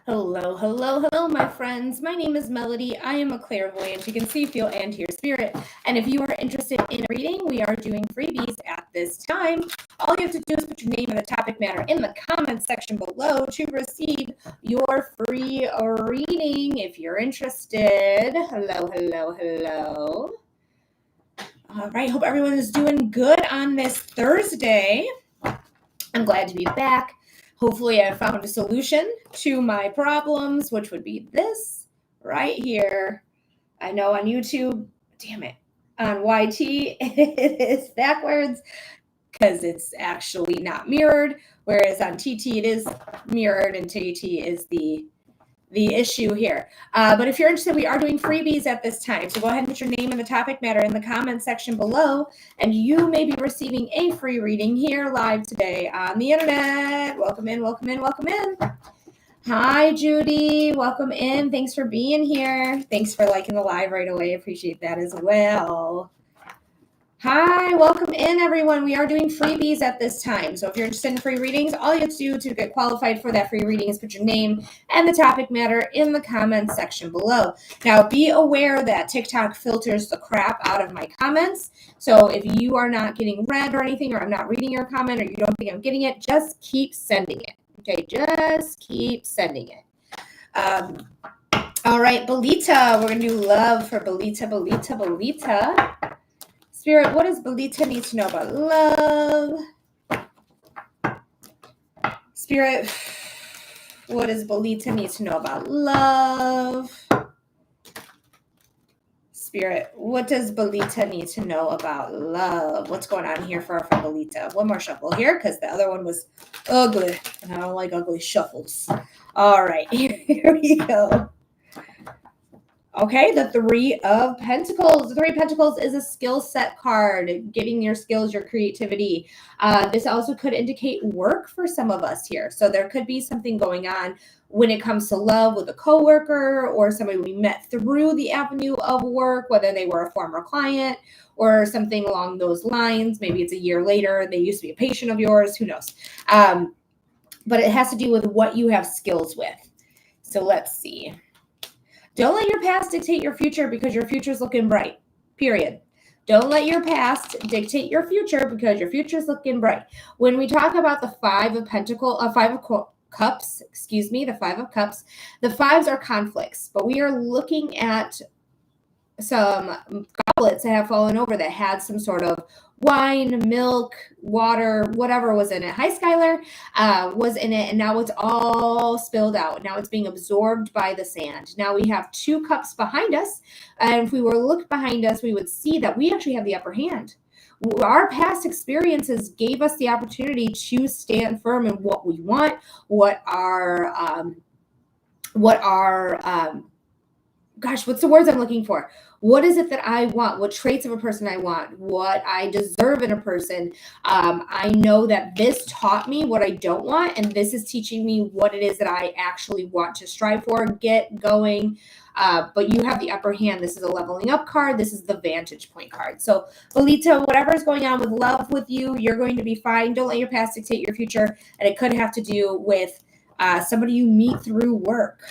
Hello, my friends. My name is Melody. I am a clairvoyant. You can see, feel, and hear spirit. And if you are interested in reading, we are doing freebies at this time. All you have to do is put your name and the topic matter in the comments section below to receive your free reading if you're interested. Hello. All right, hope everyone is doing good on this Thursday. I'm glad to be back. Hopefully I found a solution to my problems, which would be this right here. I know on YouTube, damn it, on YT, it is backwards because it's actually not mirrored, whereas on TT it is mirrored and TT is the issue here. But if you're interested, we are doing freebies at this time. So go ahead and put your name and the topic matter in the comments section below, and you may be receiving a free reading here live today on the internet. Welcome in. Hi, Judy. Welcome in. Thanks for being here. Thanks for liking the live right away. Appreciate that as well. Hi, welcome in, everyone. We are doing freebies at this time. So if you're interested in free readings, all you have to do to get qualified for that free reading is put your name and the topic matter in the comments section below. Now, be aware that TikTok filters the crap out of my comments. So if you are not getting read or anything, or I'm not reading your comment, or you don't think I'm getting it, just keep sending it. Okay, just keep sending it. All right, Belita. We're going to do love for Belita. Spirit, what does Belita need to know about love? Spirit, what does Belita need to know about love? Spirit, what does Belita need to know about love? What's going on here for Belita? One more shuffle here because the other one was ugly, and I don't like ugly shuffles. All right, here we go. Okay, the Three of Pentacles. The Three of Pentacles is a skill set card, getting your skills, your creativity. This also could indicate work for some of us here. So there could be something going on when it comes to love with a coworker or somebody we met through the avenue of work, whether they were a former client or something along those lines. Maybe it's a year later. They used to be a patient of yours. Who knows? But it has to do with what you have skills with. So let's see. Don't let your past dictate your future because your future is looking bright, period. Don't let your past dictate your future because your future is looking bright. When we talk about the Five of Cups, the fives are conflicts, but we are looking at some goblets that have fallen over that had some sort of wine, milk, water, whatever was in it. Hi, Skylar, was in it, and now it's all spilled out. Now it's being absorbed by the sand. Now we have two cups behind us, and if we were to look behind us, we would see that we actually have the upper hand. Our past experiences gave us the opportunity to stand firm in what we want, what what's the words I'm looking for? What is it that I want? What traits of a person I want? What I deserve in a person? I know that this taught me what I don't want, and this is teaching me what it is that I actually want to strive for, get going. But you have the upper hand. This is a leveling up card. This is the vantage point card. So, Belita, whatever is going on with love with you, you're going to be fine. Don't let your past dictate your future, and it could have to do with somebody you meet through work.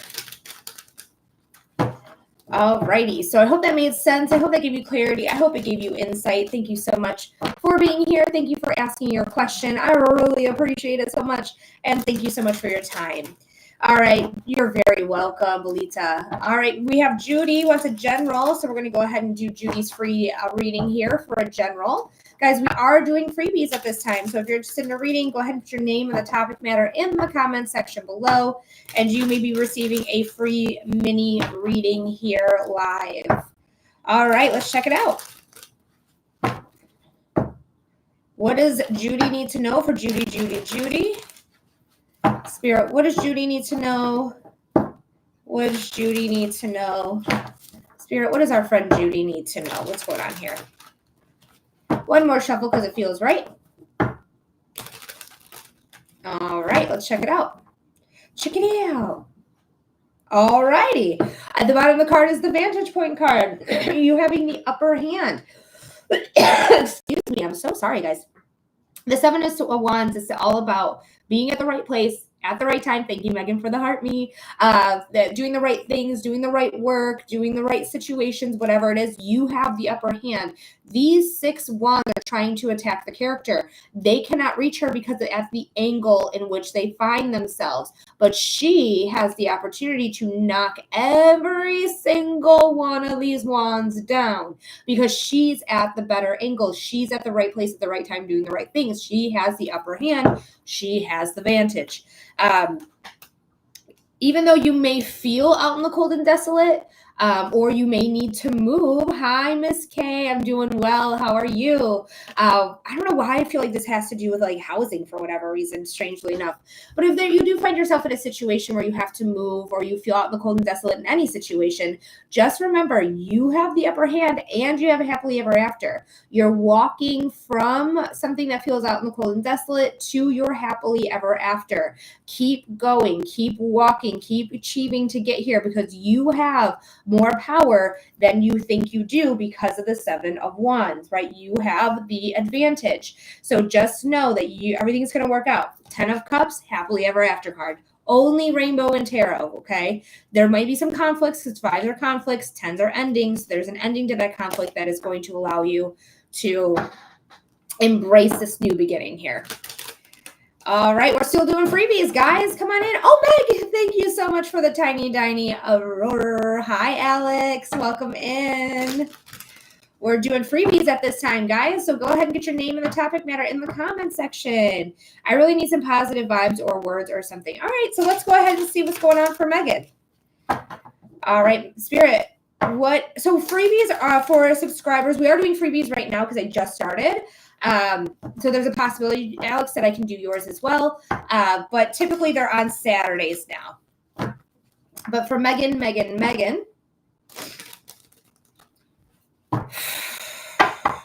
Alrighty, so I hope that made sense. I hope that gave you clarity. I hope it gave you insight. Thank you so much for being here. Thank you for asking your question. I really appreciate it so much, and thank you so much for your time. All right, you're very welcome, Belita. All right, we have Judy wants a general, so we're going to go ahead and do Judy's free reading here for a general. Guys, we are doing freebies at this time, so if you're interested in a reading, go ahead and put your name and the topic matter in the comments section below, and you may be receiving a free mini reading here live. All right, let's check it out. What does Judy need to know for Judy? Spirit, what does Judy need to know? What does Judy need to know? Spirit, what does our friend Judy need to know? What's going on here? One more shuffle because it feels right. All right, let's check it out. Check it out. All righty. At the bottom of the card is the vantage point card. You having the upper hand. Excuse me. I'm so sorry, guys. The Seven of Wands is all about being at the right place at the right time. Thank you, Megan, for the heart me. Doing the right things, doing the right work, doing the right situations, whatever it is, you have the upper hand. These 6 wands are trying to attack the character. They cannot reach her because at the angle in which they find themselves. But she has the opportunity to knock every single one of these wands down because she's at the better angle. She's at the right place at the right time doing the right things. She has the upper hand. She has the vantage. Even though you may feel out in the cold and desolate, or you may need to move. Hi, Miss K. I'm doing well. How are you? I don't know why I feel like this has to do with like housing for whatever reason, strangely enough. But if you do find yourself in a situation where you have to move or you feel out in the cold and desolate in any situation, just remember you have the upper hand and you have a happily ever after. You're walking from something that feels out in the cold and desolate to your happily ever after. Keep going, keep walking, keep achieving to get here because you have more power than you think you do because of the 7 of Wands, right? You have the advantage. So just know that everything's going to work out. 10 of Cups, happily ever after card. Only rainbow and tarot, okay? There might be some conflicts because 5s are conflicts, 10s are endings. There's an ending to that conflict that is going to allow you to embrace this new beginning here. All right, we're still doing freebies, guys. Come on in. Oh, Meg, thank you so much for the tiny Aurora. Hi, Alex. Welcome in. We're doing freebies at this time, guys. So go ahead and get your name and the topic matter in the comment section. I really need some positive vibes or words or something. All right, so let's go ahead and see what's going on for Megan. All right, Spirit. So freebies are for subscribers. We are doing freebies right now because I just started. So there's a possibility, Alex, that I can do yours as well. But typically they're on Saturdays now. But for Megan.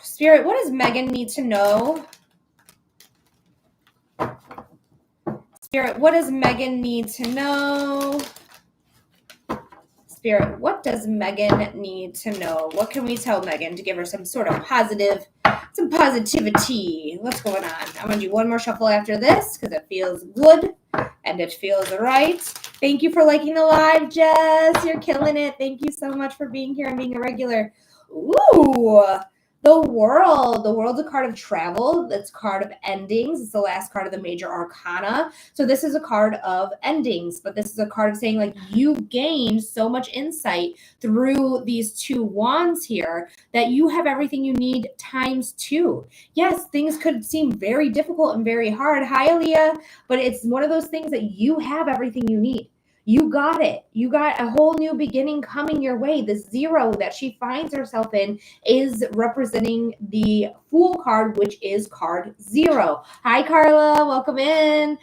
Spirit, what does Megan need to know? Spirit, what does Megan need to know? Spirit, what does Megan need to know? What can we tell Megan to give her some sort of some positivity? What's going on? I'm going to do one more shuffle after this because it feels good and it feels right. Thank you for liking the live, Jess. You're killing it. Thank you so much for being here and being a regular. Ooh, the world's a card of travel. That's a card of endings. It's the last card of the major arcana. So this is a card of endings, but this is a card of saying like you gained so much insight through these 2 wands here that you have everything you need times 2. Yes, things could seem very difficult and very hard. Hi, Aaliyah, but it's one of those things that you have everything you need. You got it. You got a whole new beginning coming your way. The 0 that she finds herself in is representing the Fool card, which is card 0. Hi, Carla. Welcome in.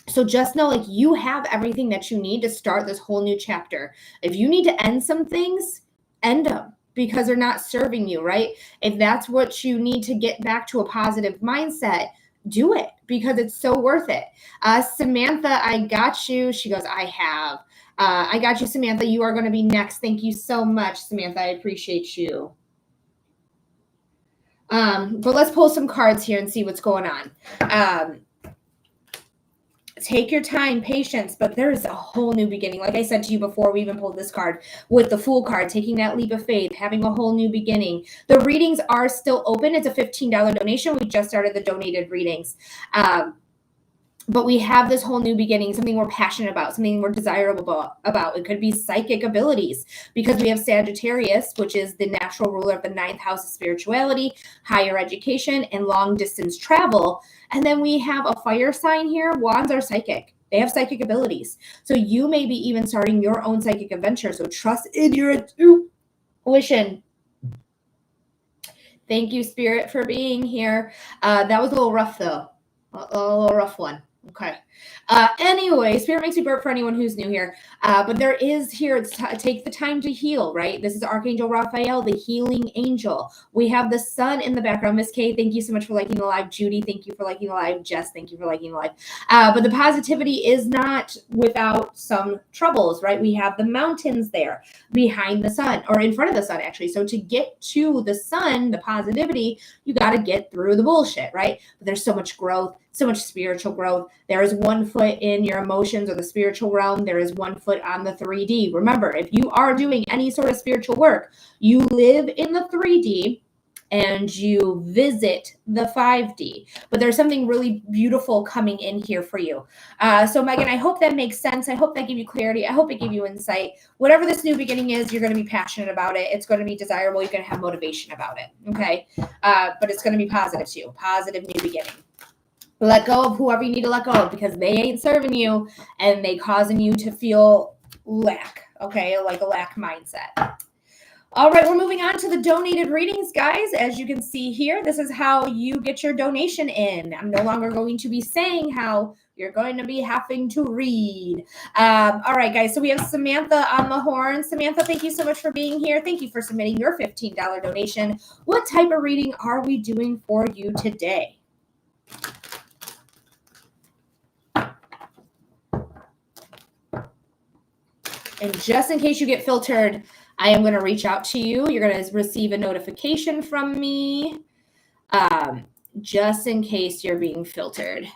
So just know like you have everything that you need to start this whole new chapter. If you need to end some things, end them because they're not serving you, right? If that's what you need to get back to a positive mindset, do it because it's so worth it. Samantha, I got you. She goes, I have. I got you, Samantha. You are going to be next. Thank you so much, Samantha. I appreciate you. But let's pull some cards here and see what's going on. Take your time, patience, but there's a whole new beginning. Like I said to you before we even pulled this card with the Fool card, taking that leap of faith, having a whole new beginning. The readings are still open. It's a $15 donation. We just started the donated readings. But we have this whole new beginning, something we're passionate about, something we're desirable about. It could be psychic abilities because we have Sagittarius, which is the natural ruler of the 9th house of spirituality, higher education, and long distance travel. And then we have a fire sign here. Wands are psychic. They have psychic abilities. So you may be even starting your own psychic adventure. So trust in your intuition. Thank you, Spirit, for being here. That was a little rough, though. A little rough one. Okay. Anyway, Spirit makes me burp for anyone who's new here. But there is here, it's take the time to heal, right? This is Archangel Raphael, the healing angel. We have the sun in the background. Miss Kay, thank you so much for liking the live. Judy, thank you for liking the live. Jess, thank you for liking the live. But the positivity is not without some troubles, right? We have the mountains there behind the sun, or in front of the sun, actually. So to get to the sun, the positivity, you got to get through the bullshit, right? But there's so much growth. so much spiritual growth. There is 1 foot in your emotions or the spiritual realm. There is 1 foot on the 3D. Remember, if you are doing any sort of spiritual work, you live in the 3D and you visit the 5D. But there's something really beautiful coming in here for you. So Megan, I hope that makes sense. I hope that gave you clarity. I hope it gave you insight. Whatever this new beginning is, you're going to be passionate about it. It's going to be desirable. You're going to have motivation about it. Okay. But it's going to be positive too. Positive new beginning. Let go of whoever you need to let go of because they ain't serving you and they causing you to feel lack. Okay. Like a lack mindset. All right, we're moving on to the donated readings, guys. As you can see here, this is how you get your donation in. I'm no longer going to be saying how you're going to be having to read. All right, guys, so we have Samantha on the horn. Samantha, thank you so much for being here. Thank you for submitting your $15 donation. What type of reading are we doing for you today? And just in case you get filtered, I am going to reach out to you. You're going to receive a notification from me, just in case you're being filtered.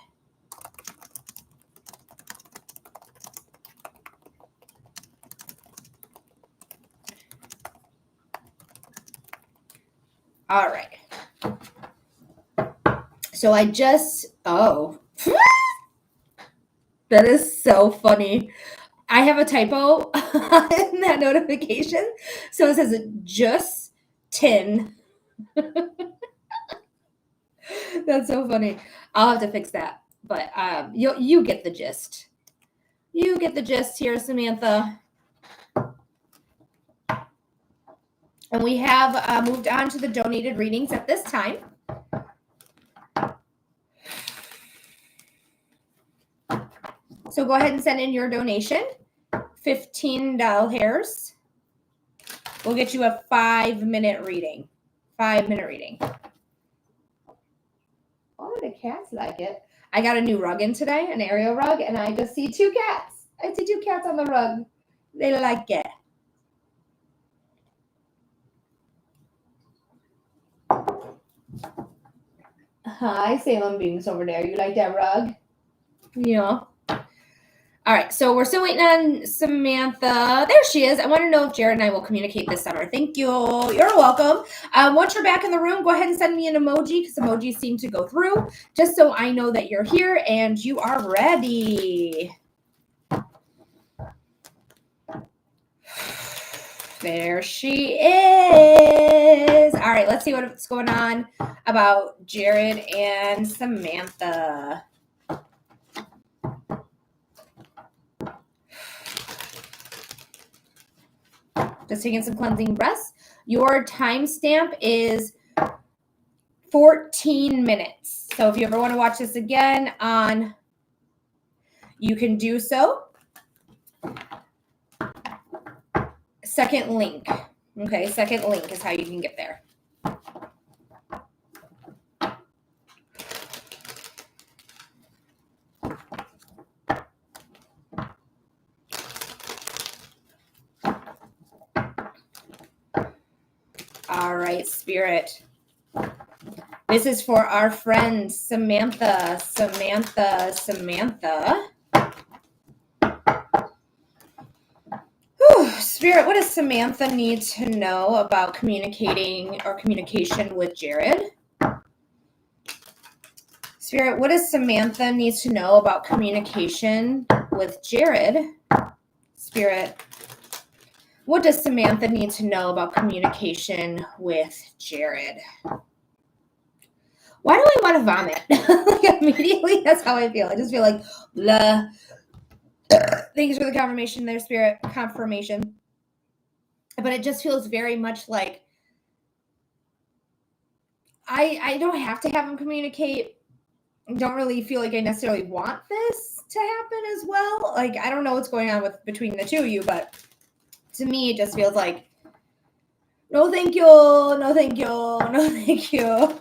All right. So I just, that is so funny. I have a typo in that notification. So it says just 10. That's so funny. I'll have to fix that. But you get the gist. You get the gist here, Samantha. And we have moved on to the donated readings at this time. So go ahead and send in your donation. $15. We'll get you a 5-minute reading. 5-minute reading. Oh, the cats like it. I got a new rug in today, an aerial rug, and I just see 2 cats. I see 2 cats on the rug. They like it. Hi, Salem Beans over there. You like that rug? Yeah. All right, so we're still waiting on Samantha. There she is. I want to know if Jared and I will communicate this summer. Thank you. You're welcome. Once you're back in the room, go ahead and send me an emoji because emojis seem to go through, just so I know that you're here and you are ready. There she is. All right, let's see what's going on about Jared and Samantha. Just taking some cleansing breaths. Your timestamp is 14 minutes. So if you ever want to watch this again you can do so. Second link. Okay, second link is how you can get there. All right, Spirit. This is for our friend Samantha. Whew, Spirit, what does Samantha need to know about communicating or communication with Jared? Spirit, what does Samantha need to know about communication with Jared? Spirit, what does Samantha need to know about communication with Jared? Why do I want to vomit? Like immediately, that's how I feel. I just feel like, blah. Thanks for the confirmation there, Spirit. Confirmation. But it just feels very much like I don't have to have him communicate. I don't really feel like I necessarily want this to happen as well. Like, I don't know what's going on between the two of you, but to me, it just feels like, no, thank you. No, thank you. No, thank you.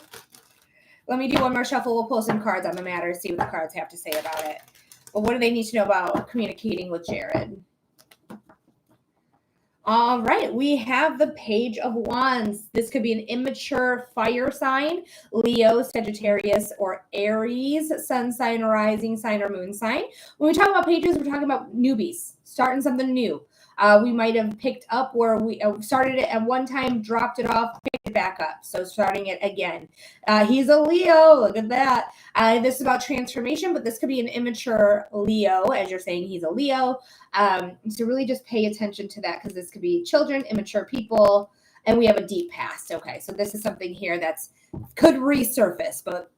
Let me do one more shuffle. We'll pull some cards on the matter, see what the cards have to say about it. But what do they need to know about communicating with Jared? All right, we have the Page of Wands. This could be an immature fire sign, Leo, Sagittarius, or Aries, sun sign, rising sign, or moon sign. When we talk about pages, we're talking about newbies, starting something new. We might have picked up where we started it at one time, dropped it off, picked it back up. So starting it again. He's a Leo. Look at that. This is about transformation, but this could be an immature Leo, as you're saying he's a Leo. So really just pay attention to that because this could be children, immature people, and we have a deep past. Okay, so this is something here that's could resurface, but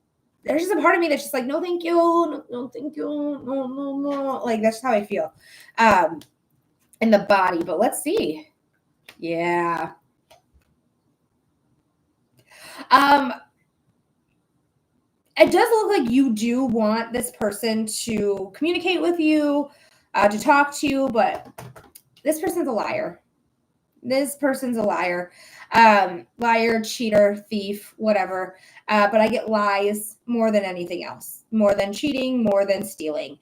there's just a part of me that's just like, no, thank you, no, thank you, no. Like that's how I feel in the body. But let's see. Yeah. It does look like you do want this person to communicate with you, to talk to you, but this person's a liar. This person's a liar. Liar, cheater, thief, whatever. But I get lies more than anything else, more than cheating, more than stealing.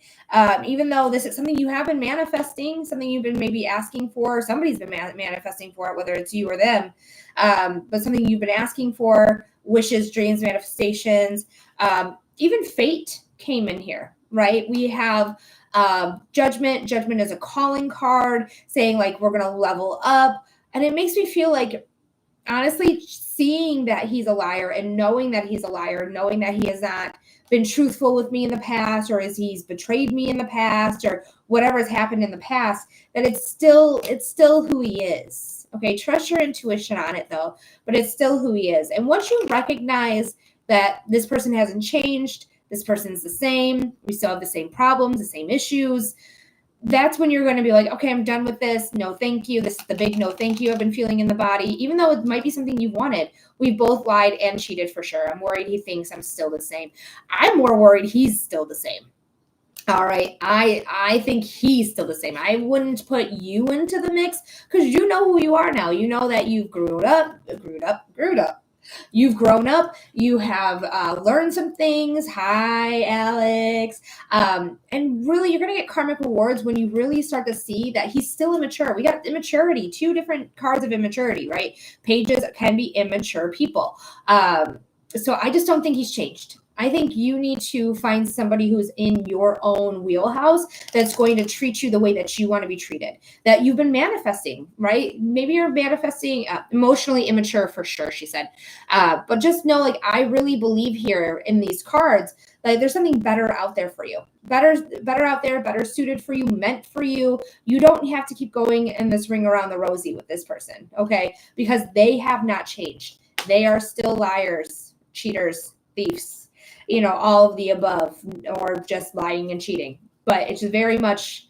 Even though this is something you have been manifesting, something you've been maybe asking for, somebody's been manifesting for it, whether it's you or them, but something you've been asking for, wishes, dreams, manifestations, even fate came in here, right? We have judgment. Judgment is a calling card saying like, we're going to level up. And it makes me feel like, honestly, seeing that he's a liar and knowing that he's a liar, knowing that he has not been truthful with me in the past, or as he's betrayed me in the past, or whatever has happened in the past, that it's still who he is. Okay, trust your intuition on it though, but it's still who he is. And once you recognize that this person hasn't changed, this person's the same, we still have the same problems, the same issues, that's when you're going to be like, okay, I'm done with this. No, thank you. This is the big no, thank you I've been feeling in the body, even though it might be something you wanted. We both lied and cheated for sure. I'm worried he thinks I'm still the same. I'm more worried he's still the same. All right. I think he's still the same. I wouldn't put you into the mix because you know who you are now. You know that you've grew up. You've grown up. You have learned some things. Hi, Alex. And really, you're going to get karmic rewards when you really start to see that he's still immature. We got immaturity, two different cards of immaturity, right? Pages can be immature people. So I just don't think he's changed. I think you need to find somebody who's in your own wheelhouse that's going to treat you the way that you want to be treated, that you've been manifesting, right? Maybe you're manifesting emotionally immature for sure, she said. But just know, like, I really believe here in these cards, like there's something better out there for you. Better out there, better suited for you, meant for you. You don't have to keep going in this ring around the rosy with this person, okay? Because they have not changed. They are still liars, cheaters, thieves, all of the above, or just lying and cheating. But it's very much,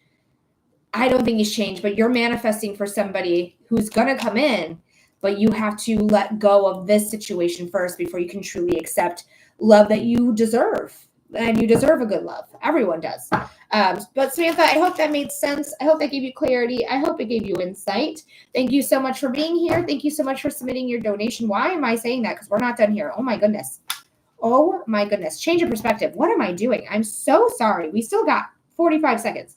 I don't think he's changed, but you're manifesting for somebody who's going to come in, but you have to let go of this situation first before you can truly accept love that you deserve. And you deserve a good love. Everyone does. But Samantha, I hope that made sense. I hope that gave you clarity. I hope it gave you insight. Thank you so much for being here. Thank you so much for submitting your donation. Why am I saying that? Because we're not done here. Oh my goodness. Oh my goodness. Change of perspective. What am I doing? I'm so sorry. We still got 45 seconds.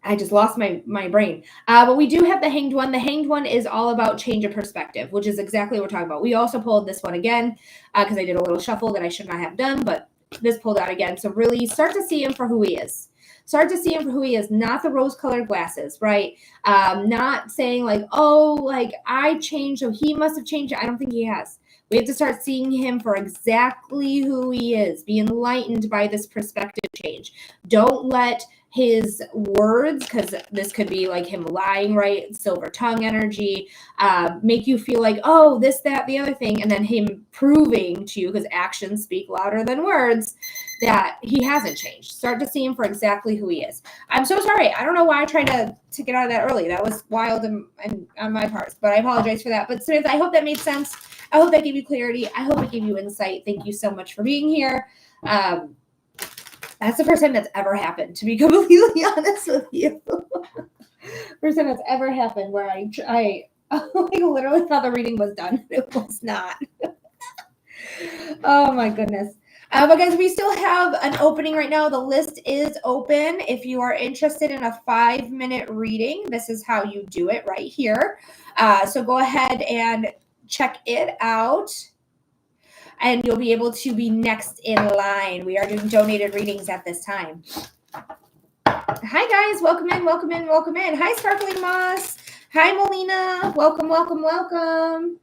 I just lost my brain. But we do have the Hanged One. The Hanged One is all about change of perspective, which is exactly what we're talking about. We also pulled this one again because I did a little shuffle that I should not have done, but this pulled out again. So really start to see him for who he is. Start to see him for who he is, not the rose-colored glasses, right? Not saying like, oh, like I changed, so he must have changed. I don't think he has. We have to start seeing him for exactly who he is. Be enlightened by this perspective change. Don't let his words, because this could be like him lying, right? Silver tongue energy, make you feel like, oh, this, that, the other thing, and then him proving to you, because actions speak louder than words, that he hasn't changed. Start to see him for exactly who he is. I'm so sorry. I don't know why I tried to get out of that early. That was wild and on my part, but I apologize for that. But Samantha, I hope that made sense. I hope that gave you clarity. I hope it gave you insight. Thank you so much for being here. That's the first time that's ever happened, to be completely honest with you. First time that's ever happened where I literally thought the reading was done. It was not. Oh my goodness. But guys, we still have an opening right now. The list is open. If you are interested in a 5-minute reading, this is how you do it right here. So go ahead and check it out, and you'll be able to be next in line. We are doing donated readings at this time. Hi, guys. Welcome in, welcome in, welcome in. Hi, Sparkling Moss. Hi, Melina. Welcome, welcome, welcome.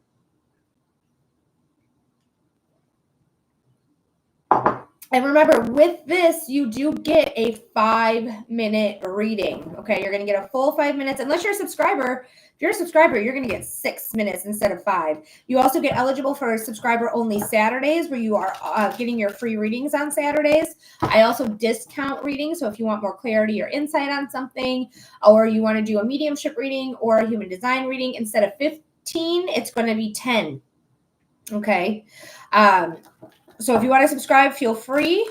And remember, with this, you do get a 5-minute reading. Okay, you're going to get a full 5 minutes, unless you're a subscriber. If you're a subscriber, you're going to get 6 minutes instead of 5. You also get eligible for subscriber-only Saturdays, where you are getting your free readings on Saturdays. I also discount readings, so if you want more clarity or insight on something, or you want to do a mediumship reading or a human design reading, instead of 15, it's going to be 10. Okay. So if you want to subscribe, feel free.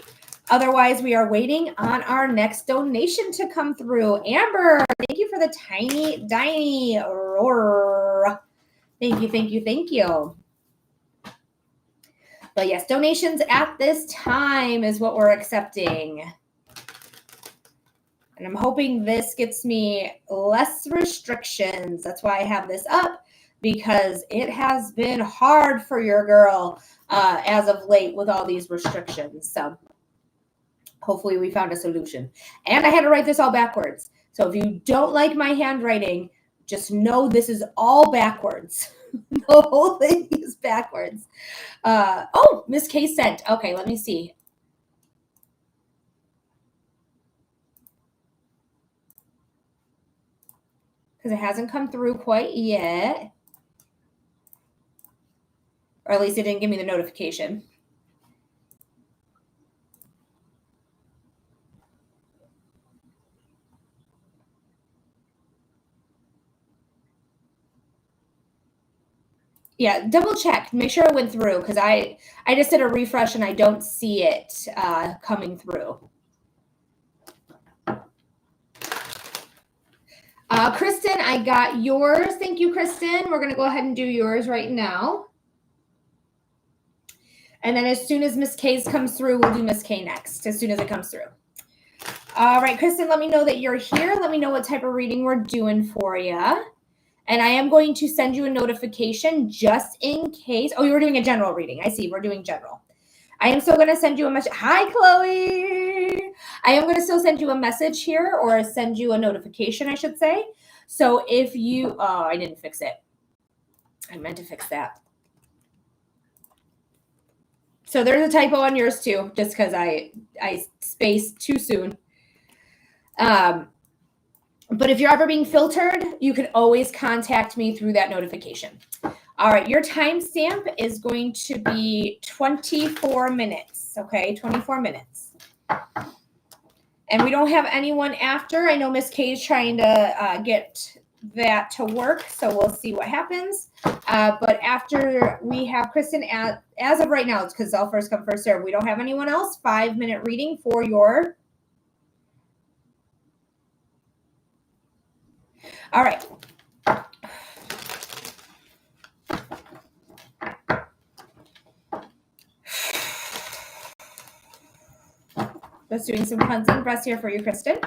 Otherwise, we are waiting on our next donation to come through. Amber, thank you for the tiny roar. Thank you, thank you, thank you. But yes, donations at this time is what we're accepting. And I'm hoping this gets me less restrictions. That's why I have this up, because it has been hard for your girl as of late with all these restrictions. So hopefully we found a solution. And I had to write this all backwards. So if you don't like my handwriting, just know this is all backwards. The whole thing is backwards. Oh, Miss K sent. Okay, let me see. Because it hasn't come through quite yet. Or at least it didn't give me the notification. Yeah, double check. Make sure it went through, because I just did a refresh and I don't see it coming through. Kristen, I got yours. Thank you, Kristen. We're going to go ahead and do yours right now. And then as soon as Miss K's comes through, we'll do Miss K next, as soon as it comes through. All right, Kristen, let me know that you're here. Let me know what type of reading we're doing for you. And I am going to send you a notification just in case. Oh, you were doing a general reading. I see. We're doing general. I am still going to send you a message. Hi, Chloe. I am going to still send you a message here, or send you a notification, I should say. So if you, oh, I didn't fix it. I meant to fix that. So there's a typo on yours too, just because I spaced too soon. But if you're ever being filtered, you can always contact me through that notification. All right, your timestamp is going to be 24 minutes, okay? 24 minutes. And we don't have anyone after. I know Miss K is trying to get that to work, so we'll see what happens. But after we have Kristen, as of right now, it's because I'll first come, first serve. We don't have anyone else. 5-minute reading for your... All right. Just doing some cleansing breaths here for you, Kristen.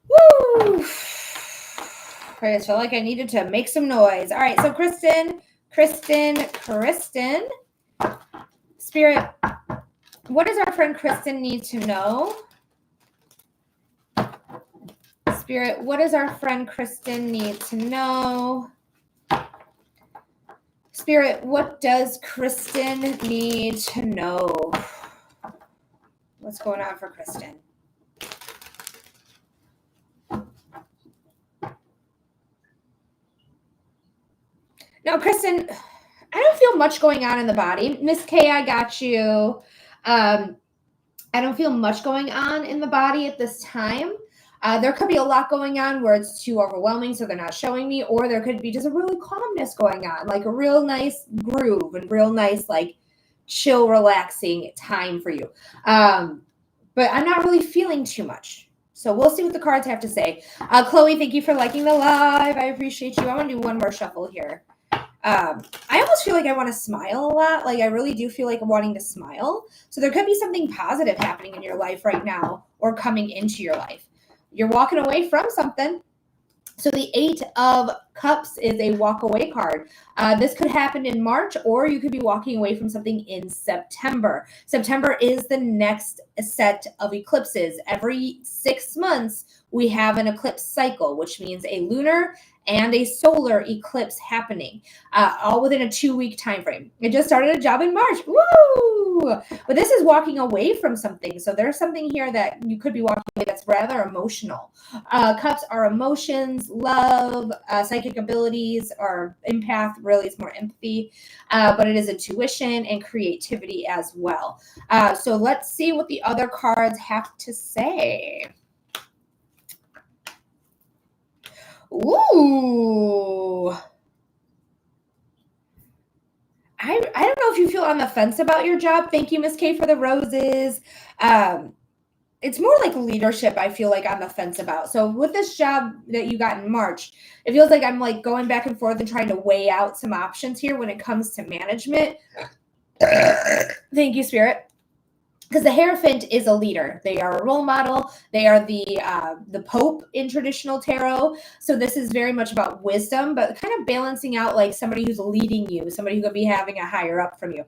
Woo! I just felt like I needed to make some noise. All right, so Kristen. Spirit, what does our friend Kristen need to know? Spirit, what does our friend Kristen need to know? Spirit, what does Kristen need to know? What's going on for Kristen? Now, Kristen, I don't feel much going on in the body. Miss K, I got you. I don't feel much going on in the body at this time. There could be a lot going on where it's too overwhelming, so they're not showing me, or there could be just a really calmness going on, like a real nice groove and real nice, like, chill, relaxing time for you. but I'm not really feeling too much. So we'll see what the cards have to say. Chloe, thank you for liking the live. I appreciate you. I want to do one more shuffle here. I almost feel like I want to smile a lot. Like I really do feel like I'm wanting to smile. So there could be something positive happening in your life right now or coming into your life. You're walking away from something. So the 8 of Cups is a walk away card. This could happen in March, or you could be walking away from something in September. September is the next set of eclipses. Every 6 months, we have an eclipse cycle, which means a lunar and a solar eclipse happening, all within a 2-week time frame. It just started a job in March. Woo! But this is walking away from something. So there's something here that you could be walking away that's rather emotional. Cups are emotions, love, psychic abilities, or empath. Really, it's more empathy, but it is intuition and creativity as well. So let's see what the other cards have to say. Ooh. I don't know if you feel on the fence about your job. Thank you, Miss K, for the roses. It's more like leadership, I feel like, on the fence about. So with this job that you got in March, it feels like I'm like going back and forth and trying to weigh out some options here when it comes to management. Thank you, Spirit. Because the Hierophant is a leader. They are a role model. They are the Pope in traditional tarot. So this is very much about wisdom, but kind of balancing out like somebody who's leading you, somebody who could be having a higher up from you.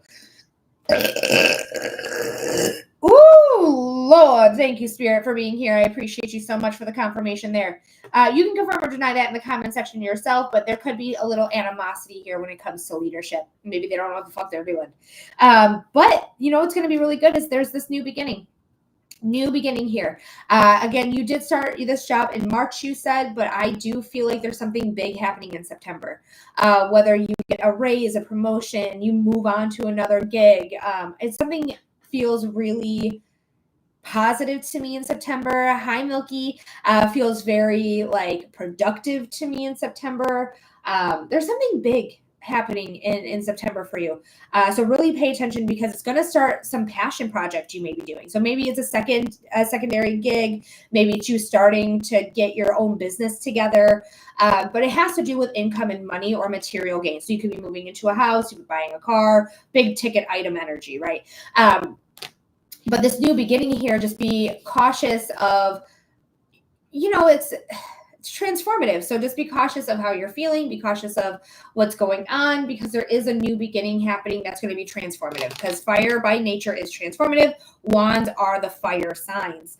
Ooh, Lord. Thank you, Spirit, for being here. I appreciate you so much for the confirmation there. You can confirm or deny that in the comment section yourself, but there could be a little animosity here when it comes to leadership. Maybe they don't know what the fuck they're doing. But you know what's going to be really good is there's this new beginning. New beginning here. Again, you did start this job in March, you said, but I do feel like there's something big happening in September. Whether you get a raise, a promotion, you move on to another gig. It's something feels really positive to me in September. Hi, Milky. Feels very like productive to me in September. There's something big happening in September for you. So really pay attention because it's going to start some passion project you may be doing. So maybe it's a secondary gig. Maybe it's you starting to get your own business together. But it has to do with income and money or material gain. So you could be moving into a house, you could be buying a car, big ticket item energy, right? But this new beginning here, just be cautious of, you know, it's transformative. So just be cautious of how you're feeling, be cautious of what's going on, because there is a new beginning happening that's going to be transformative, because fire by nature is transformative. Wands are the fire signs.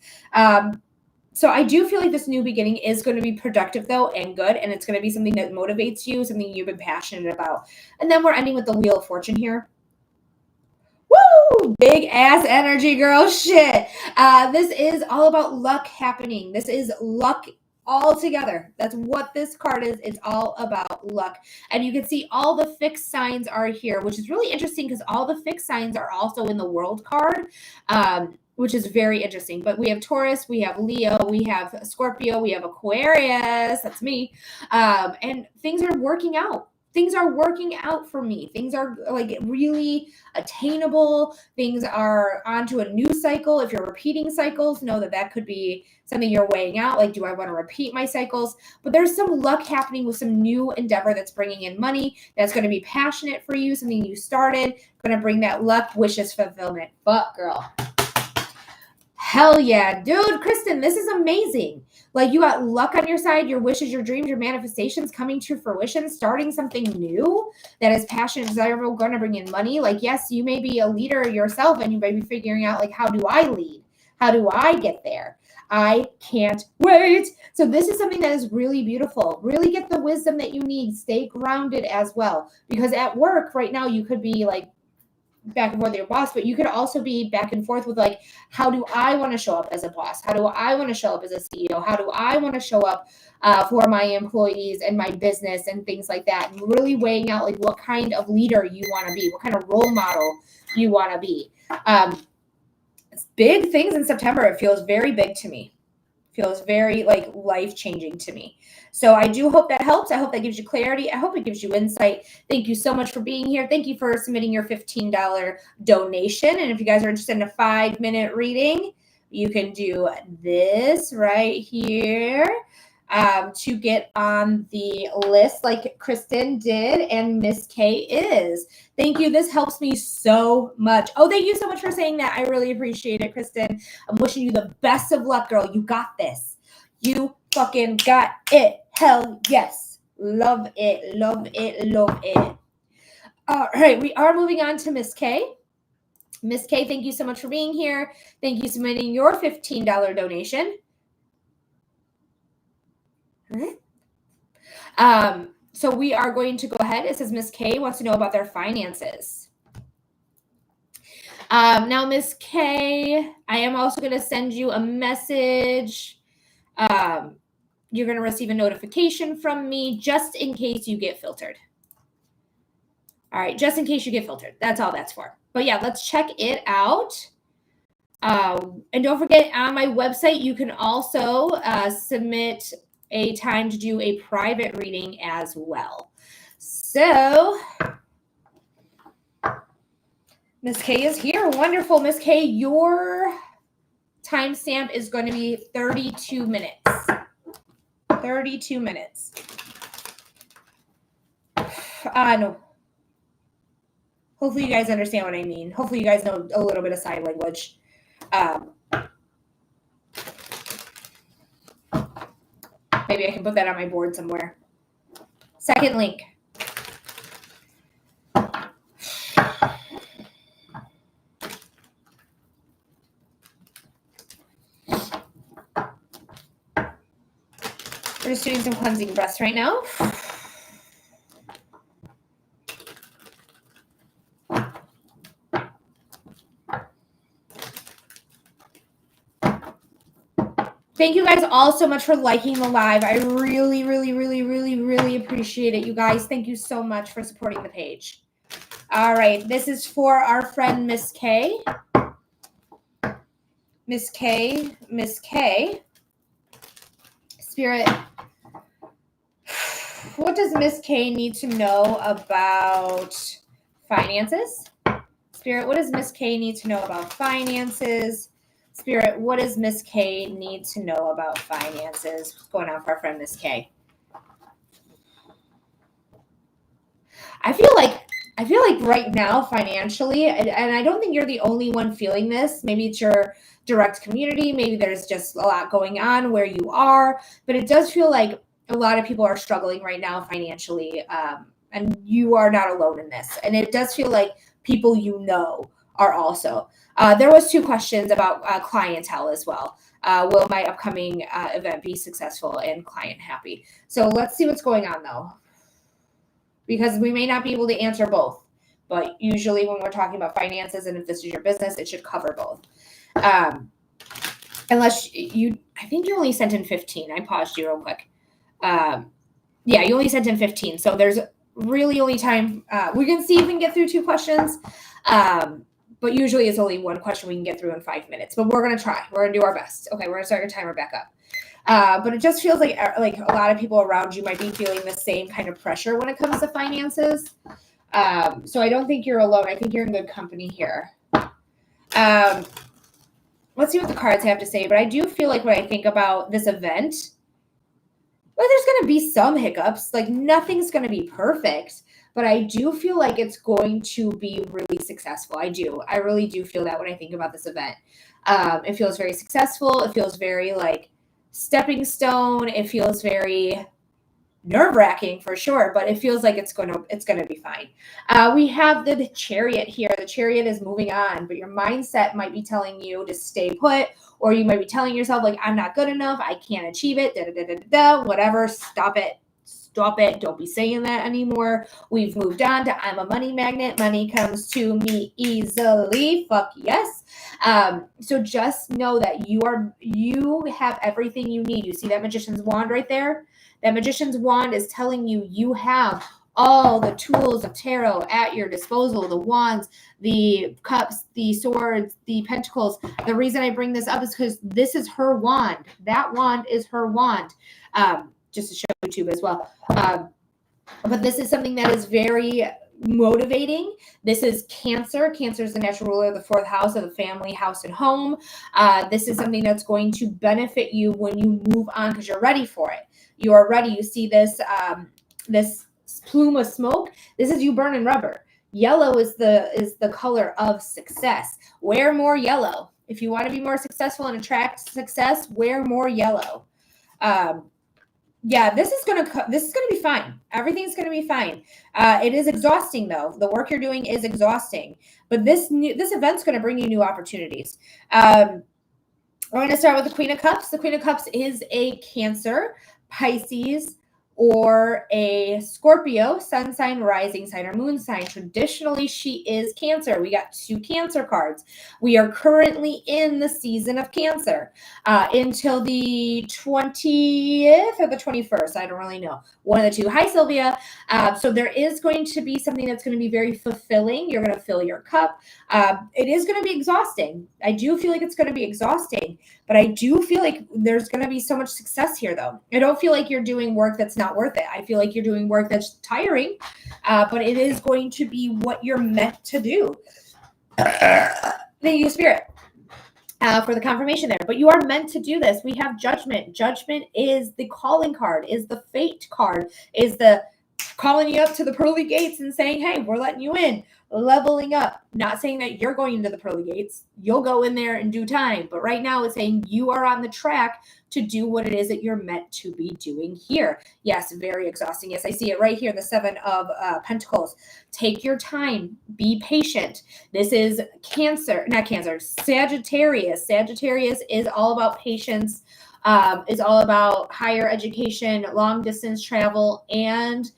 So I do feel like this new beginning is going to be productive though and good, and it's going to be something that motivates you, something you've been passionate about. And then we're ending with the Wheel of Fortune here. Woo! Big ass energy, girl. Shit. This is all about luck happening. This is luck all together. That's what this card is. It's all about luck. And you can see all the fixed signs are here, which is really interesting because all the fixed signs are also in the World card, which is very interesting. But we have Taurus, we have Leo, we have Scorpio, we have Aquarius. That's me. And things are working out. Things are working out for me. Things are like really attainable. Things are onto a new cycle. If you're repeating cycles, know that that could be something you're weighing out. Like, do I want to repeat my cycles? But there's some luck happening with some new endeavor that's bringing in money. That's going to be passionate for you. Something you started. Going to bring that luck, wishes, fulfillment. Fuck, girl. Hell yeah, dude. Kristen, this is amazing. Like, you got luck on your side, your wishes, your dreams, your manifestations coming to fruition, starting something new that is passionate, desirable, going to bring in money. Like, yes, you may be a leader yourself and you may be figuring out, like, how do I lead? How do I get there? I can't wait. So this is something that is really beautiful. Really get the wisdom that you need. Stay grounded as well. Because at work right now, you could be like, back and forth with your boss, but you could also be back and forth with like, how do I want to show up as a boss? How do I want to show up as a CEO? How do I want to show up for my employees and my business and things like that? And really weighing out like what kind of leader you want to be, what kind of role model you want to be. It's big things in September. It feels very big to me. Feels very like life-changing to me. So I do hope that helps. I hope that gives you clarity. I hope it gives you insight. Thank you so much for being here. Thank you for submitting your $15 donation. And if you guys are interested in a 5-minute reading, You can do this right here to get on the list like Kristen did and Miss K is. Thank you. This helps me so much. Oh, thank you so much for saying that. I really appreciate it, Kristen. I'm wishing you the best of luck, girl. You got this. You fucking got it. Hell yes. Love it. Love it. Love it. All right. We are moving on to Miss K. Miss K, thank you so much for being here. Thank you for submitting your $15 donation. All right. So we are going to go ahead. It says Miss K wants to know about their finances. Now, Miss K, I am also going to send you a message. You're going to receive a notification from me just in case you get filtered. All right, just in case you get filtered. That's all that's for. But yeah, let's check it out. And don't forget, on my website, you can also submit a time to do a private reading as well. So, Miss K is here. Wonderful. Miss K, your timestamp is going to be 32 minutes. 32 minutes. No. Hopefully you guys understand what I mean. Hopefully you guys know a little bit of sign language. Maybe I can put that on my board somewhere. Second link. We're just doing some cleansing breaths right now. Thank you guys all so much for liking the live. I really, really, really, really, really appreciate it, you guys. Thank you so much for supporting the page. All right, this is for our friend Miss K. Miss K, Miss K. Spirit, what does Miss K need to know about finances? Spirit, what does Miss K need to know about finances? Spirit, what does Miss K need to know about finances? What's going on for our friend Miss K? I feel like right now financially, and I don't think you're the only one feeling this. Maybe it's your direct community. Maybe there's just a lot going on where you are, but it does feel like a lot of people are struggling right now financially, and you are not alone in this. And it does feel like people you know are also. There was 2 questions about clientele as well. Will my upcoming event be successful and client happy? So let's see what's going on though, because we may not be able to answer both. But usually when we're talking about finances and if this is your business, it should cover both. Unless you, I think you only sent in 15. I paused you real quick. Yeah, you only sent in 15. So there's really only time. We can see if we can get through 2 questions. But usually it's only 1 question we can get through in 5 minutes. But we're going to try. We're going to do our best. Okay, we're going to start your timer back up. But it just feels like a lot of people around you might be feeling the same kind of pressure when it comes to finances. So I don't think you're alone. I think you're in good company here. Let's see what the cards have to say. But I do feel like when I think about this event, well, there's going to be some hiccups. Like nothing's going to be perfect. But I do feel like it's going to be really successful. I do. I really do feel that when I think about this event. It feels very successful. It feels very like stepping stone. It feels very nerve-wracking for sure, but it feels like it's gonna be fine. We have the Chariot here. The Chariot is moving on, but your mindset might be telling you to stay put, or you might be telling yourself like, I'm not good enough, I can't achieve it, whatever. Stop it. Don't be saying that anymore. We've moved on to I'm a money magnet. Money comes to me easily. Fuck yes. So just know that you have everything you need. You see that magician's wand right there? That magician's wand is telling you you have all the tools of tarot at your disposal, the wands, the cups, the swords, the pentacles. The reason I bring this up is because this is her wand. That wand is her wand. Just to show YouTube as well. But this is something that is very, motivating. This is Cancer. Cancer is the natural ruler of the fourth house of the family, house, and home. This is something that's going to benefit you when you move on because you're ready for it. You are ready. You see this this plume of smoke. This is you burning rubber. Yellow is the color of success. Wear more yellow. If you want to be more successful and attract success, wear more yellow. Yeah, this is gonna be fine. Everything's gonna be fine. It is exhausting though. The work you're doing is exhausting, but this event's gonna bring you new opportunities. We're going to start with the Queen of Cups. The Queen of Cups is a Cancer, Pisces, or a Scorpio, sun sign, rising sign, or moon sign. Traditionally, she is Cancer. We got 2 Cancer cards. We are currently in the season of Cancer until the 20th or the 21st. I don't really know. One of the two. Hi, Sylvia. So there is going to be something that's going to be very fulfilling. You're going to fill your cup. It is going to be exhausting. I do feel like it's going to be exhausting, but I do feel like there's going to be so much success here, though. I don't feel like you're doing work that's not worth it. I feel like you're doing work that's tiring, but it is going to be what you're meant to do. Thank you, Spirit, for the confirmation there. But you are meant to do this. We have Judgment. Judgment is the calling card, is the fate card, is the calling you up to the pearly gates and saying, hey, we're letting you in. Leveling up. Not saying that you're going into the pearly gates. You'll go in there in due time. But right now it's saying you are on the track to do what it is that you're meant to be doing here. Yes, very exhausting. Yes, I see it right here, the 7 of Pentacles. Take your time. Be patient. This is Sagittarius. Sagittarius is all about patience, is all about higher education, long distance travel, and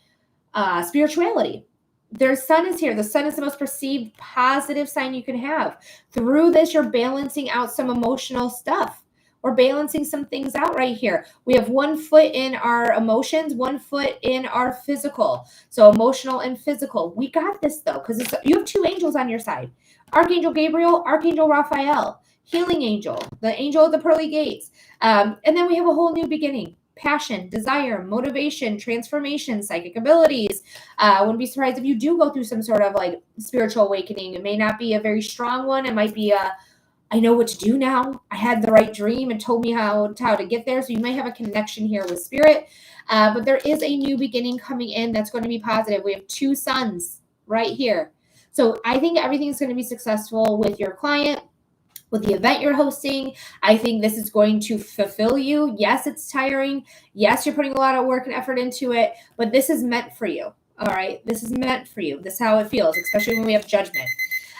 spirituality. Their sun is here. The sun is the most perceived positive sign you can have. Through this, you're balancing out some emotional stuff. We're balancing some things out right here. We have 1 foot in our emotions, 1 foot in our physical. So emotional and physical. We got this though, because you have 2 angels on your side. Archangel Gabriel, Archangel Raphael, healing angel, the angel of the pearly gates. And then we have a whole new beginning. Passion, desire, motivation, transformation, psychic abilities. Wouldn't be surprised if you do go through some sort of like spiritual awakening. It may not be a very strong one. It might be I know what to do now. I had the right dream and told me how to get there. So you may have a connection here with spirit. But there is a new beginning coming in that's going to be positive. We have 2 suns right here. So I think everything's going to be successful with your client, with the event you're hosting. I think this is going to fulfill you. Yes, it's tiring. Yes, you're putting a lot of work and effort into it, but this is meant for you. All right. This is meant for you. This is how it feels, especially when we have Judgment.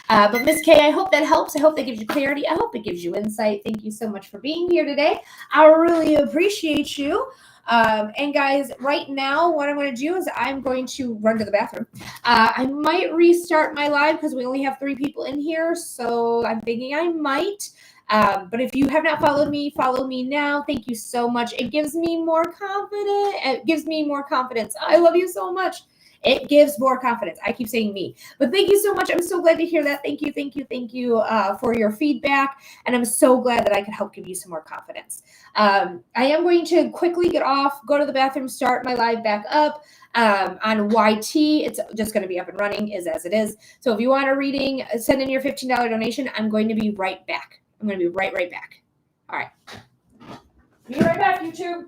But Miss K, I hope that helps. I hope that gives you clarity. I hope it gives you insight. Thank you so much for being here today. I really appreciate you. And guys, right now, what I'm going to do is I'm going to run to the bathroom. I might restart my live because we only have 3 people in here. So I'm thinking I might. But if you have not followed me, follow me now. Thank you so much. It gives me more confidence. It gives me more confidence. I love you so much. It gives more confidence. I keep saying me, but thank you so much. I'm so glad to hear that. Thank you, thank you, thank you for your feedback. And I'm so glad that I could help give you some more confidence. I am going to quickly get off, go to the bathroom, start my live back up on YT. It's just going to be up and running as it is. So if you want a reading, send in your $15 donation. I'm going to be right back. I'm going to be right back. All right. Be right back, YouTube.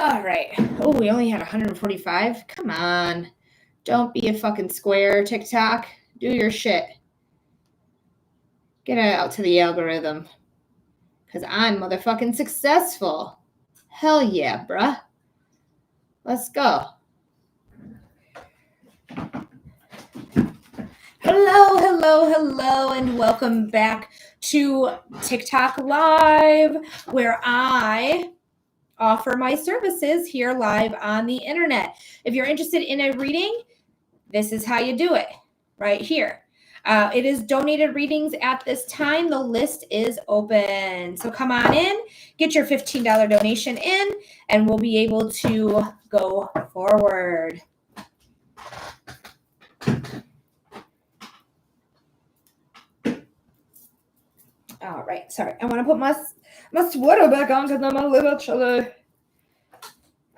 All right. Oh, we only had 145. Come on. Don't be a fucking square, TikTok. Do your shit. Get it out to the algorithm. Because I'm motherfucking successful. Hell yeah, bruh. Let's go. Hello, and welcome back to TikTok Live, where I offer my services here live on the internet. If you're interested in a reading, this is how you do it, right here. It is donated readings at this time. The list is open. So come on in, get your $15 donation in, and we'll be able to go forward. All right, sorry. I want to put my sweater back on because I'm a little chilly.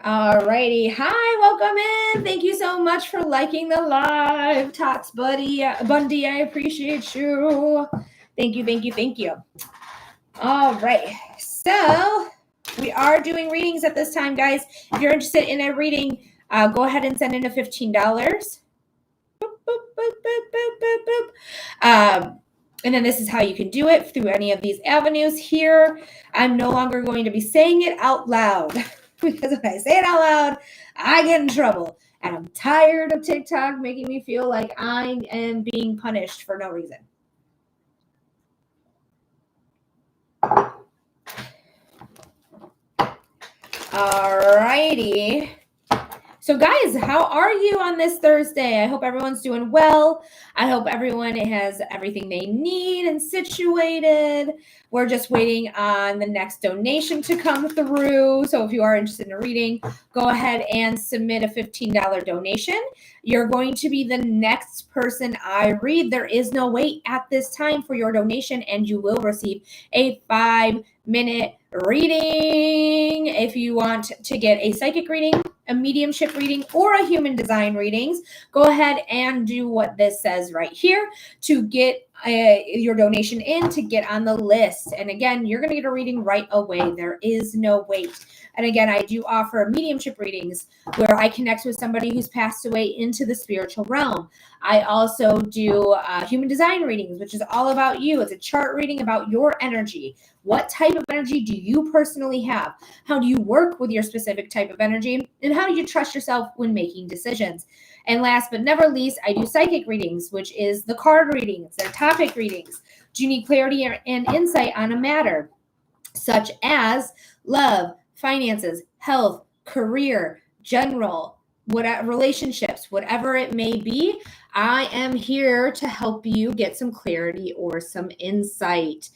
All righty. Hi, welcome in. Thank you so much for liking the live. Tots Bundy, I appreciate you. Thank you. All right. So we are doing readings at this time, guys. If you're interested in a reading, go ahead and send in a $15. Boop, boop, boop, boop, boop, boop, boop. And then this is how you can do it through any of these avenues here. I'm no longer going to be saying it out loud because if I say it out loud, I get in trouble. And I'm tired of TikTok making me feel like I am being punished for no reason. Alrighty. So guys, how are you on this Thursday? I hope everyone's doing well. I hope everyone has everything they need and situated. We're just waiting on the next donation to come through. So if you are interested in a reading, go ahead and submit a $15 donation. You're going to be the next person I read. There is no wait at this time for your donation, and you will receive a 5-minute reading. If you want to get a psychic reading, a mediumship reading, or a human design readings, go ahead and do what this says right here to get your donation in, to get on the list. And again, you're going to get a reading right away. There is no wait. And again, I do offer mediumship readings where I connect with somebody who's passed away into the spiritual realm. I also do human design readings, which is all about you. It's a chart reading about your energy. What type of energy do you personally have? How do you work with your specific type of energy? And how do you trust yourself when making decisions? And last but never least, I do psychic readings, which is the card readings. They're topic readings. Do you need clarity and insight on a matter, such as love, finances, health, career, general, whatever, relationships, whatever it may be? I am here to help you get some clarity or some insight.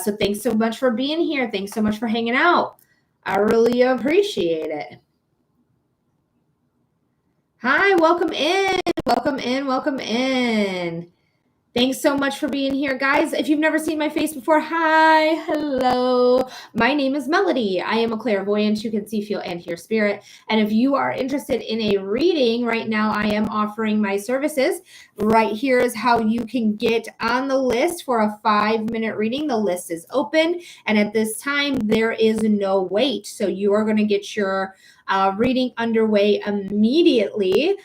So thanks so much for being here. Thanks so much for hanging out. I really appreciate it. Hi, welcome in. Thanks so much for being here, guys. If you've never seen my face before, hi, hello. My name is Melody. I am a clairvoyant who can see, feel, and hear spirit. And if you are interested in a reading right now, I am offering my services. Right here is how you can get on the list for a 5-minute reading. The list is open, and at this time, there is no wait. So you are going to get your reading underway immediately.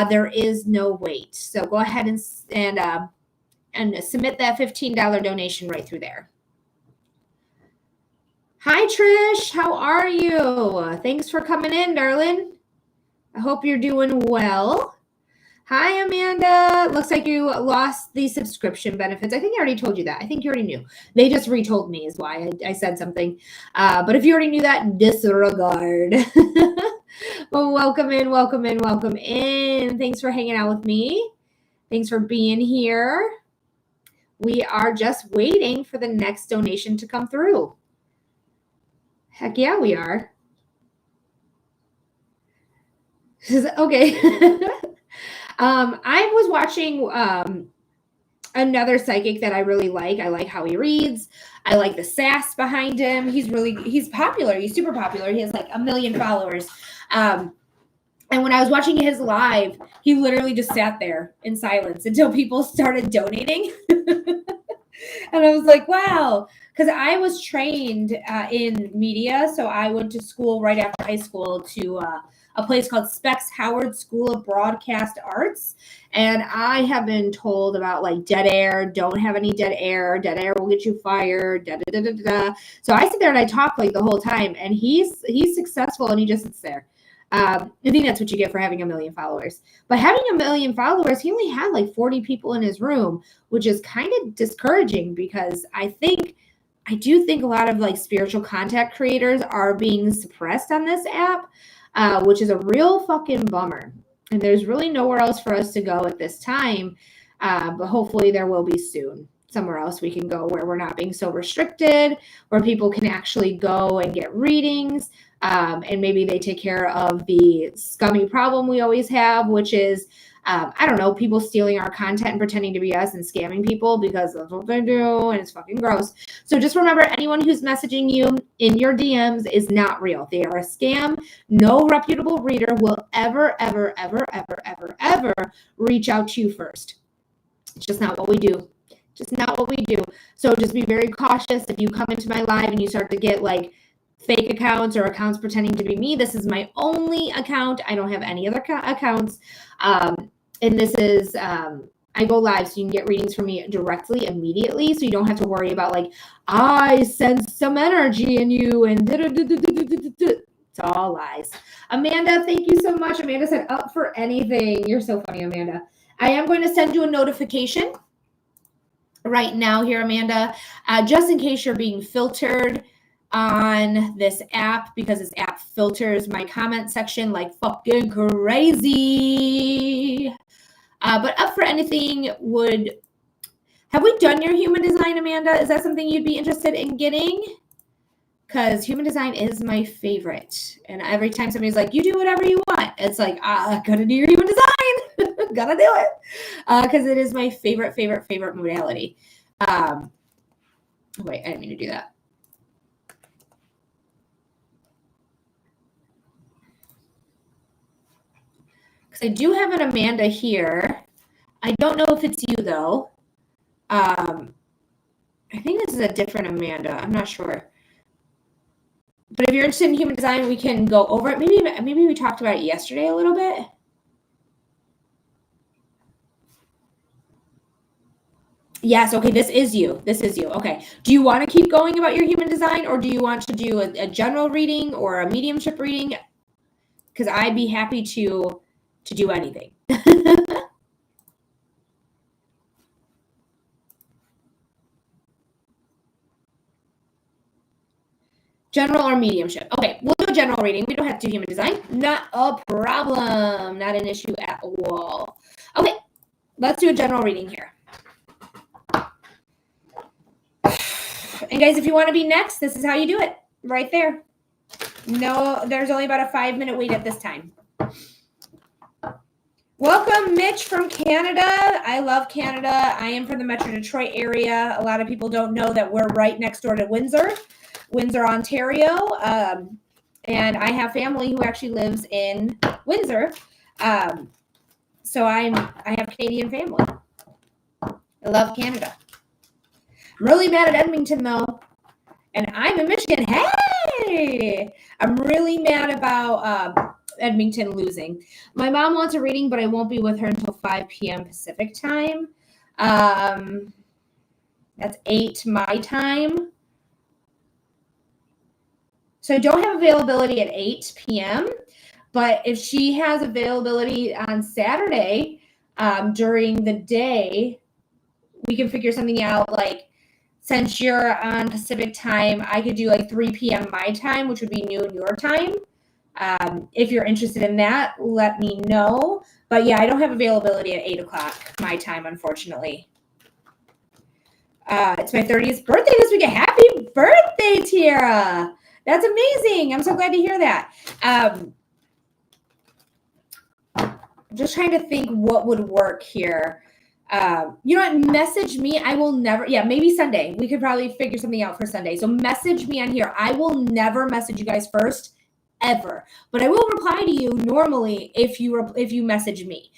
There is no wait. So go ahead and submit that $15 donation right through there. Hi, Trish. How are you? Thanks for coming in, darling. I hope you're doing well. Hi, Amanda. Looks like you lost the subscription benefits. I think I already told you that. I think you already knew. They just retold me is why I said something. But if you already knew that, disregard. Well, welcome in. Thanks for hanging out with me. Thanks for being here. We are just waiting for the next donation to come through. Heck yeah, we are. Okay. I was watching another psychic that I really like. I like how he reads. I like the sass behind him. He's popular. He's super popular. He has like 1 million followers. And when I was watching his live, he literally just sat there in silence until people started donating. And I was like, wow. Because I was trained in media. So I went to school right after high school to a place called Specs Howard School of Broadcast Arts. And I have been told about like dead air, don't have any dead air will get you fired, da da da da da. So I sit there and I talk like the whole time, and he's successful and he just sits there. I think that's what you get for having 1 million followers. But having 1 million followers, he only had like 40 people in his room, which is kind of discouraging because I do think a lot of like spiritual content creators are being suppressed on this app, which is a real fucking bummer. And there's really nowhere else for us to go at this time. But hopefully there will be soon. Somewhere else we can go where we're not being so restricted, where people can actually go and get readings. And maybe they take care of the scummy problem we always have, which is, I don't know, people stealing our content and pretending to be us and scamming people because that's what they do, and it's fucking gross. So just remember, anyone who's messaging you in your DMs is not real. They are a scam. No reputable reader will ever reach out to you first. It's just not what we do. Just not what we do. So just be very cautious if you come into my live and you start to get like fake accounts or accounts pretending to be me. This is my only account. I don't have any other accounts. And this is, I go live so you can get readings from me directly, immediately. So you don't have to worry about like, I sense some energy in you and it's all lies. Amanda, thank you so much. Amanda said up for anything. You're so funny, Amanda. I am going to send you a notification right now here, Amanda, just in case you're being filtered on this app, because this app filters my comment section like fucking crazy. But up for anything have we done your human design, Amanda? Is that something you'd be interested in getting? Because human design is my favorite. And every time somebody's like, you do whatever you want, it's like, I gotta do your human design. Gotta do it. Because it is my favorite modality. Wait, I didn't mean to do that. Because I do have an Amanda here. I don't know if it's you, though. I think this is a different Amanda. I'm not sure. But if you're interested in human design, we can go over it. Maybe we talked about it yesterday a little bit. Yes, okay, this is you. Okay. Do you want to keep going about your human design, or do you want to do a general reading or a mediumship reading? Because I'd be happy to do anything. General or mediumship. Okay, we'll do a general reading. We don't have to do human design. Not a problem. Not an issue at all. Okay, let's do a general reading here. And guys, if you want to be next, this is how you do it. Right there. No, there's only about a 5-minute wait at this time. Welcome, Mitch from Canada. I love Canada. I am from the Metro Detroit area. A lot of people don't know that we're right next door to Windsor, Ontario. And I have family who actually lives in Windsor. So I have Canadian family. I love Canada. I'm really mad at Edmonton, though. And I'm in Michigan. Hey! I'm really mad about Edmonton losing. My mom wants a reading, but I won't be with her until 5 p.m. Pacific time. That's 8 my time. So I don't have availability at 8 p.m., but if she has availability on Saturday during the day, we can figure something out. Like, since you're on Pacific time, I could do like 3 p.m. my time, which would be noon your time. If you're interested in that, let me know. But yeah, I don't have availability at 8 o'clock my time, unfortunately. It's my 30th birthday this week. Happy birthday, Tiara. That's amazing. I'm so glad to hear that. I'm just trying to think what would work here. You know what? Message me. I will never. Yeah, maybe Sunday. We could probably figure something out for Sunday. So message me on here. I will never message you guys first, ever. But I will reply to you normally if you message me.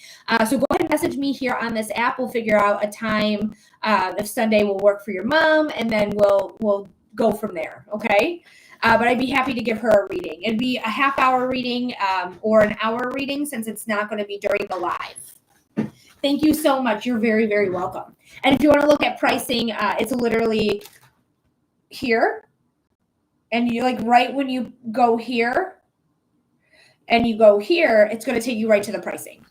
So go ahead and message me here on this app. We'll figure out a time if Sunday will work for your mom, and then we'll go from there. Okay. But I'd be happy to give her a reading. It'd be a half-hour reading or an hour reading, since it's not going to be during the live. Thank you so much. You're very, very welcome. And if you want to look at pricing, it's literally here. And you like right when you go here and you go here, it's going to take you right to the pricing.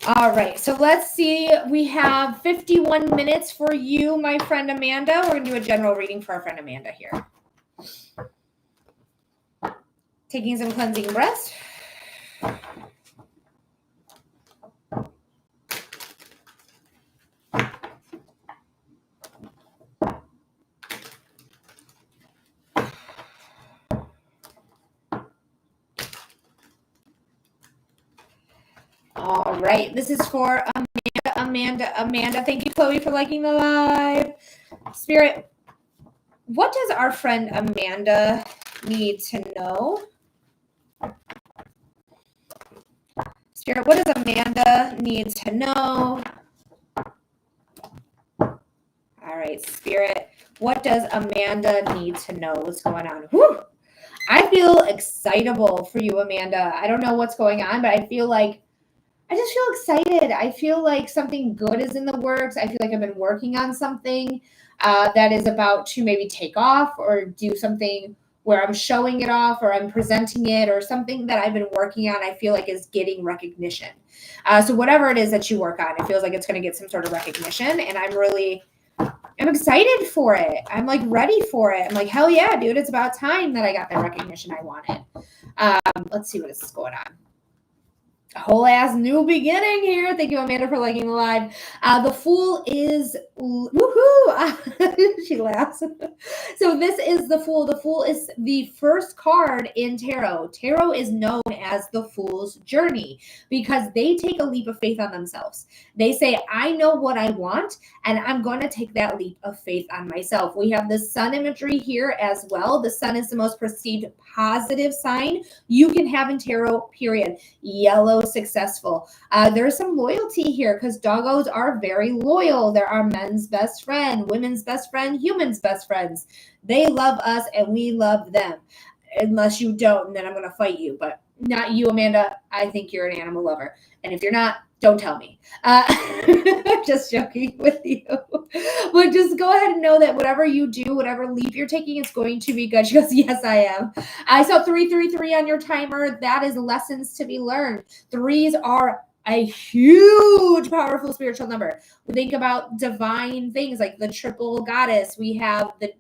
All right, so let's see. We have 51 minutes for you, my friend Amanda. We're going to do a general reading for our friend Amanda here. Taking some cleansing breaths. All right, this is for Amanda. Thank you, Chloe, for liking the live. Spirit, what does our friend Amanda need to know? Spirit, what does Amanda need to know? All right, Spirit, what does Amanda need to know? What's going on? Whew. I feel excitable for you, Amanda. I don't know what's going on, but I just feel excited. I feel like something good is in the works. I feel like I've been working on something that is about to maybe take off, or do something where I'm showing it off, or I'm presenting it, or something that I've been working on, I feel like is getting recognition. So whatever it is that you work on, it feels like it's going to get some sort of recognition. And I'm excited for it. I'm like ready for it. I'm like, hell yeah, dude. It's about time that I got the recognition I wanted. Let's see what is going on. A whole ass new beginning here. Thank you, Amanda, for liking the live. The Fool is woohoo. She laughs. So this is the Fool. The Fool is the first card in tarot. Tarot is known as the Fool's journey because they take a leap of faith on themselves. They say, I know what I want, and I'm going to take that leap of faith on myself. We have the sun imagery here as well. The sun is the most perceived positive sign you can have in tarot, period. Yellow, successful. There's some loyalty here because doggos are very loyal. They're our men's best friend, women's best friend, humans' best friends. They love us and we love them. Unless you don't, and then I'm going to fight you. But not you, Amanda. I think you're an animal lover. And if you're not, don't tell me. Just joking with you. But just go ahead and know that whatever you do, whatever leap you're taking, it's going to be good. She goes, yes, I am. I saw 333 on your timer. That is lessons to be learned. Threes are a huge, powerful spiritual number. We think about divine things like the triple goddess. We have the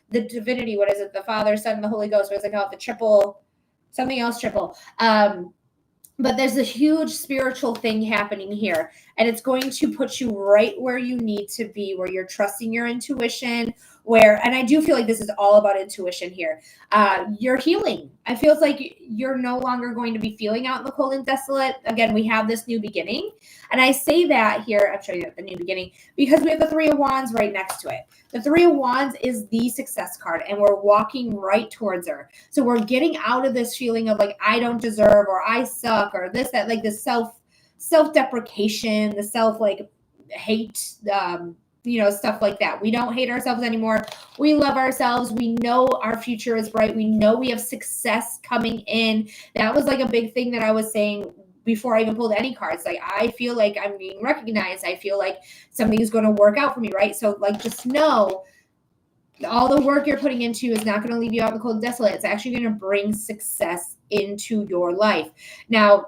divinity. What is it? The Father, Son, and the Holy Ghost. What is it called? The triple, something else triple. But there's a huge spiritual thing happening here, and it's going to put you right where you need to be, where you're trusting your intuition, and I do feel like this is all about intuition here. You're healing. I feel like you're no longer going to be feeling out in the cold and desolate. Again, we have this new beginning. And I say that here, I'm showing you the new beginning, because we have the Three of Wands right next to it. The Three of Wands is the success card, and we're walking right towards her. So we're getting out of this feeling of like, I don't deserve, or I suck, or this, that, like the self-deprecation, the self like hate, stuff like that. We don't hate ourselves anymore. We love ourselves. We know our future is bright. We know we have success coming in. That was like a big thing that I was saying before I even pulled any cards. Like, I feel like I'm being recognized. I feel like something is going to work out for me, right? So like, just know all the work you're putting into is not going to leave you out in the cold and desolate. It's actually going to bring success into your life. Now,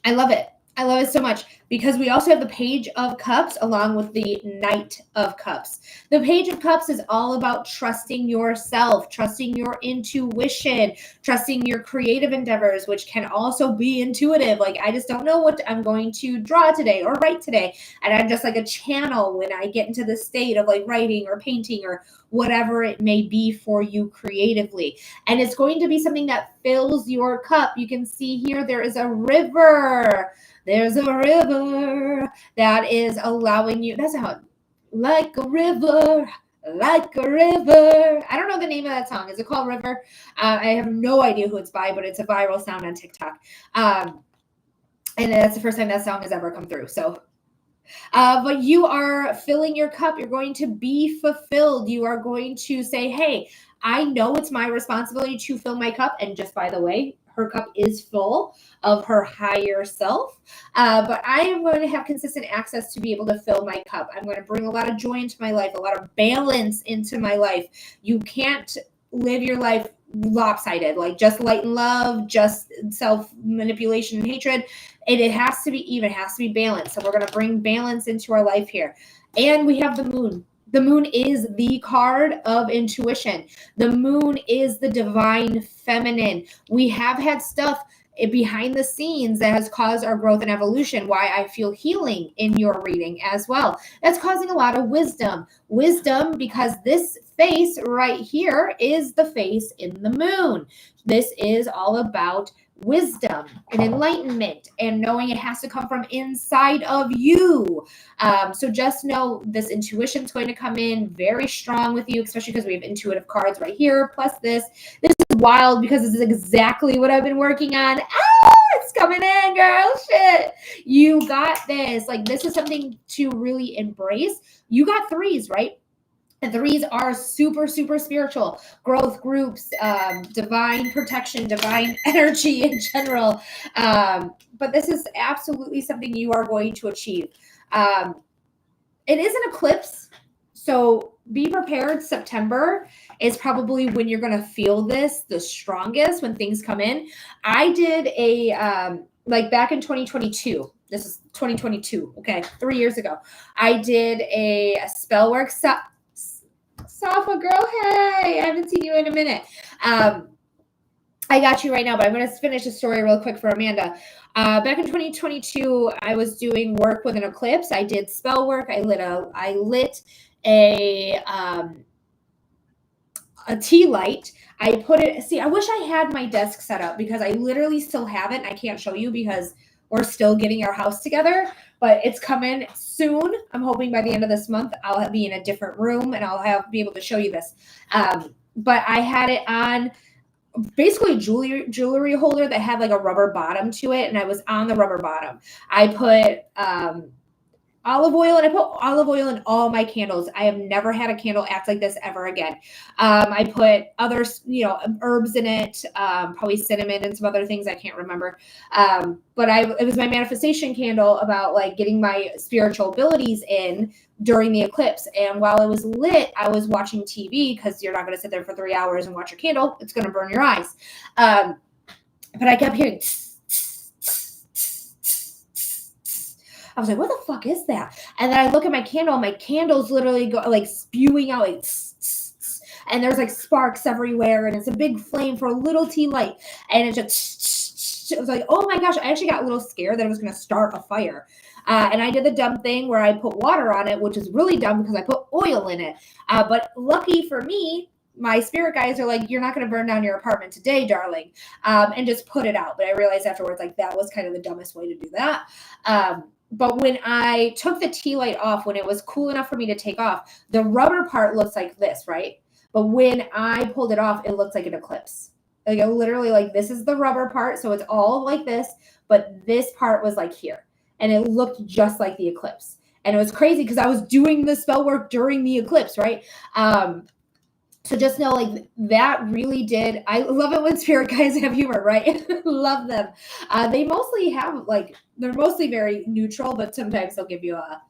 I love it. I love it so much because we also have the Page of Cups along with the Knight of Cups. The Page of Cups is all about trusting yourself, trusting your intuition, trusting your creative endeavors, which can also be intuitive. Like, I just don't know what I'm going to draw today or write today. And I'm just like a channel when I get into the state of like writing or painting or whatever it may be for you creatively. And it's going to be something that fills your cup. You can see here there is a river. There's a river that is allowing you. That's how, like a river, like a river. I don't know the name of that song. Is it called River? I have no idea who it's by, but it's a viral sound on TikTok. And that's the first time that song has ever come through. So, but you are filling your cup. You're going to be fulfilled. You are going to say, hey, I know it's my responsibility to fill my cup. And just by the way, her cup is full of her higher self. But I am going to have consistent access to be able to fill my cup. I'm going to bring a lot of joy into my life, a lot of balance into my life. You can't live your life lopsided, like just light and love, just self manipulation and hatred. It has to be even, it has to be balanced. So we're going to bring balance into our life here. And we have the moon. The moon is the card of intuition. The moon is the divine feminine. We have had stuff behind the scenes that has caused our growth and evolution, why I feel healing in your reading as well. That's causing a lot of wisdom. Wisdom, because this face right here is the face in the moon. This is all about wisdom and enlightenment and knowing it has to come from inside of you. So just know this intuition is going to come in very strong with you, especially because we have intuitive cards right here. Plus this is wild because this is exactly what I've been working on. It's coming in, girl. Shit. You got this. Like, this is something to really embrace. You got threes, right? And threes are super, super spiritual. Growth groups, divine protection, divine energy in general. But this is absolutely something you are going to achieve. It is an eclipse, so be prepared. September is probably when you're going to feel this the strongest, when things come in. I did a, like back in 2022, this is 2022, okay, 3 years ago, I did a spell work. Safa girl, hey, I haven't seen you in a minute. I got you right now, but I'm going to finish the story real quick for Amanda. Back in 2022, I was doing work with an eclipse. I did spell work. I lit a tea light. I put it, see, I wish I had my desk set up because I literally still have it. And I can't show you because we're still getting our house together, but it's coming soon. I'm hoping by the end of this month, I'll be in a different room and I'll be able to show you this. But I had it on basically a jewelry holder that had like a rubber bottom to it. And I was on the rubber bottom. I put, olive oil, and I put olive oil in all my candles. I have never had a candle act like this ever again. I put other, herbs in it, probably cinnamon and some other things I can't remember. But it was my manifestation candle about like getting my spiritual abilities in during the eclipse. And while it was lit, I was watching TV because you're not going to sit there for 3 hours and watch your candle. It's going to burn your eyes. But I kept hearing I was like, what the fuck is that? And then I look at my candle, and my candles literally go like spewing out like, and there's like sparks everywhere, and it's a big flame for a little tea light. And it just, it was like, oh my gosh, I actually got a little scared that it was going to start a fire. And I did the dumb thing where I put water on it, which is really dumb because I put oil in it. But lucky for me, my spirit guys are like, you're not going to burn down your apartment today, darling, and just put it out. But I realized afterwards, like, that was kind of the dumbest way to do that. But when I took the tea light off, when it was cool enough for me to take off, the rubber part looks like this, right? But when I pulled it off, it looks like an eclipse. Like, it literally, like, this is the rubber part, so it's all like this, but this part was like here, and it looked just like the eclipse. And it was crazy because I was doing the spell work during the eclipse, right? So just know, like, that really did. I love it when spirit guys have humor, right? Love them. They mostly have, like, they're mostly very neutral, but sometimes they'll give you a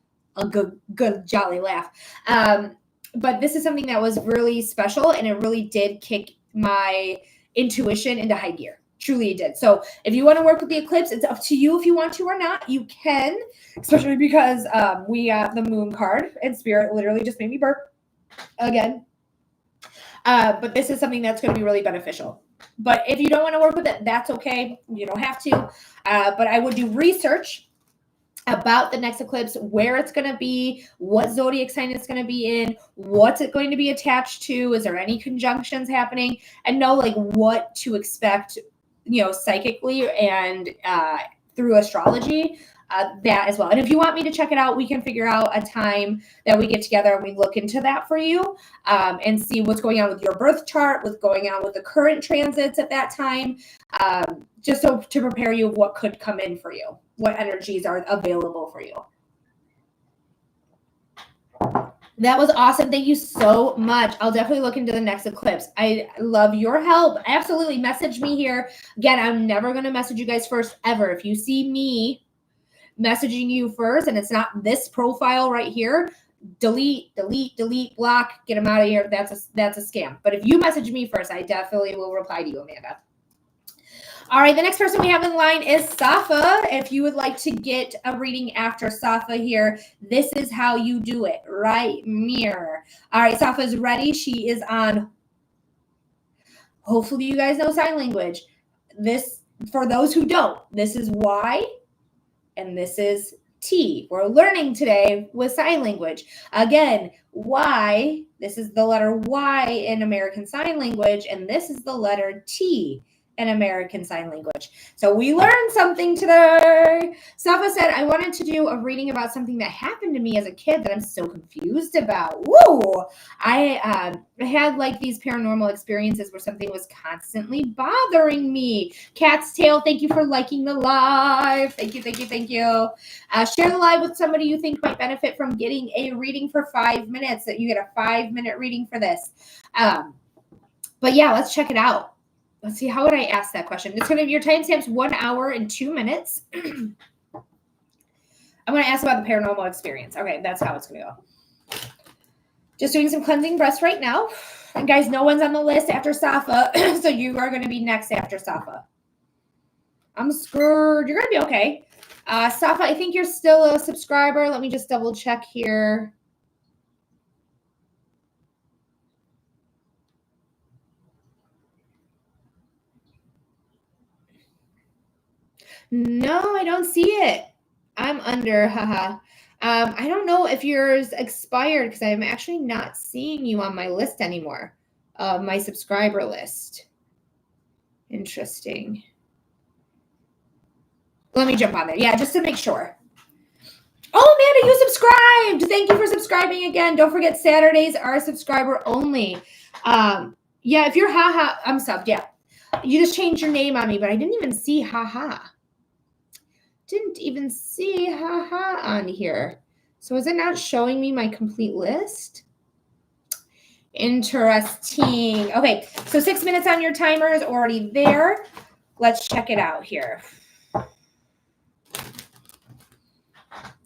good jolly laugh. But this is something that was really special, and it really did kick my intuition into high gear. Truly it did. So if you want to work with the eclipse, it's up to you if you want to or not. You can, especially because we got the moon card, and spirit literally just made me burp again. But this is something that's going to be really beneficial. But if you don't want to work with it, that's okay. You don't have to. But I would do research about the next eclipse, where it's going to be, what zodiac sign it's going to be in, what's it going to be attached to, is there any conjunctions happening, and know like what to expect, psychically and through astrology. that as well. And if you want me to check it out, we can figure out a time that we get together and we look into that for you and see what's going on with your birth chart, what's going on with the current transits at that time, just so to prepare you of what could come in for you, what energies are available for you. That was awesome. Thank you so much. I'll definitely look into the next eclipse. I love your help. Absolutely. Message me here. Again, I'm never going to message you guys first ever. If you see me messaging you first and it's not this profile right here, delete, block, get them out of here. That's a scam. But if you message me first, I definitely will reply to you, Amanda. All right, the next person we have in line is Safa. If you would like to get a reading after Safa here, this is how you do it, right? Mirror. All right, Safa is ready. She is on. Hopefully you guys know sign language. This, for those who don't, this is Y and this is T. We're learning today with sign language. Again, Y, this is the letter Y in American Sign Language, and this is the letter T in American Sign Language. So we learned something today. Safa said, I wanted to do a reading about something that happened to me as a kid that I'm so confused about. Woo! I had like these paranormal experiences where something was constantly bothering me. Cat's Tail, thank you for liking the live. Thank you. Share the live with somebody you think might benefit from getting a reading for 5 minutes. That you get a 5-minute reading for this. But yeah, let's check it out. Let's see, how would I ask that question? It's going to be your timestamp's 1 hour and 2 minutes. I'm going to ask about the paranormal experience. Okay, that's how it's going to go. Just doing some cleansing breaths right now. And guys, no one's on the list after Safa, so you are going to be next after Safa. I'm scared. You're going to be okay. Safa, I think you're still a subscriber. Let me just double check here. No, I don't see it. I'm under, haha. I don't know if yours expired because I'm actually not seeing you on my list anymore. My subscriber list. Interesting. Let me jump on there. Yeah, just to make sure. Oh, Amanda, you subscribed. Thank you for subscribing again. Don't forget Saturdays are subscriber only. Yeah, if you're haha, I'm subbed. Yeah. You just changed your name on me, but I didn't even see haha. Didn't even see haha on here. So is it not showing me my complete list? Interesting. Okay, so 6 minutes on your timer is already there. Let's check it out here.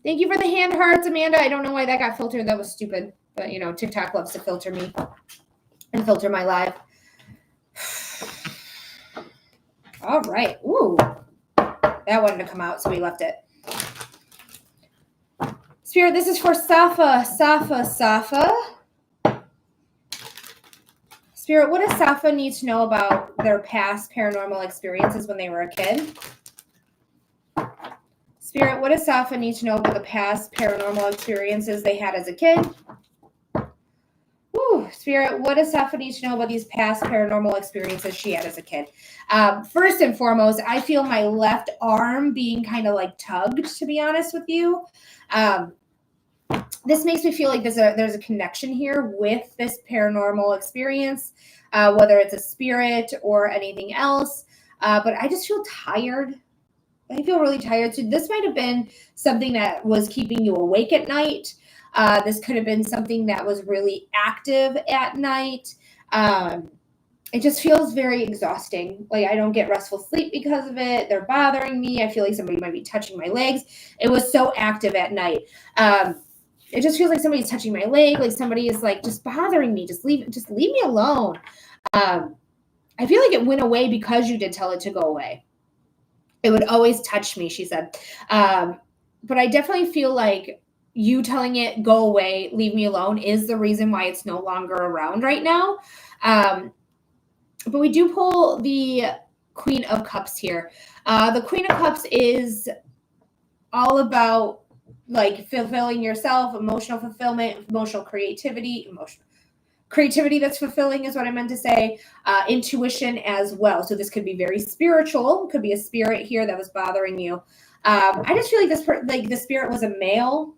Thank you for the hand hearts, Amanda. I don't know why that got filtered. That was stupid. But, you know, TikTok loves to filter me and filter my live. All right. Ooh. That wanted to come out, so we left it. Spirit, this is for Safa. Spirit, what does Safa need to know about their past paranormal experiences when they were a kid? Spirit, what does Safa need to know about the past paranormal experiences they had as a kid? Woo. Spirit, what does Safa need to know about these past paranormal experiences she had as a kid? First and foremost, I feel my left arm being kind of like tugged, to be honest with you. This makes me feel like there's a connection here with this paranormal experience, whether it's a spirit or anything else. But I just feel tired. I feel really tired. So this might have been something that was keeping you awake at night. This could have been something that was really active at night. It just feels very exhausting. Like I don't get restful sleep because of it. They're bothering me. I feel like somebody might be touching my legs. It was so active at night. It just feels like somebody's touching my leg. Like somebody is like just bothering me. Just leave me alone. I feel like it went away because you did tell it to go away. It would always touch me, she said. But I definitely feel like you telling it, go away, leave me alone, is the reason why it's no longer around right now. But we do pull the Queen of Cups here. The Queen of Cups is all about like fulfilling yourself, emotional fulfillment, emotional creativity, creativity that's fulfilling is what I meant to say, intuition as well. So this could be very spiritual. Could be a spirit here that was bothering you. I just feel like like the spirit was a male.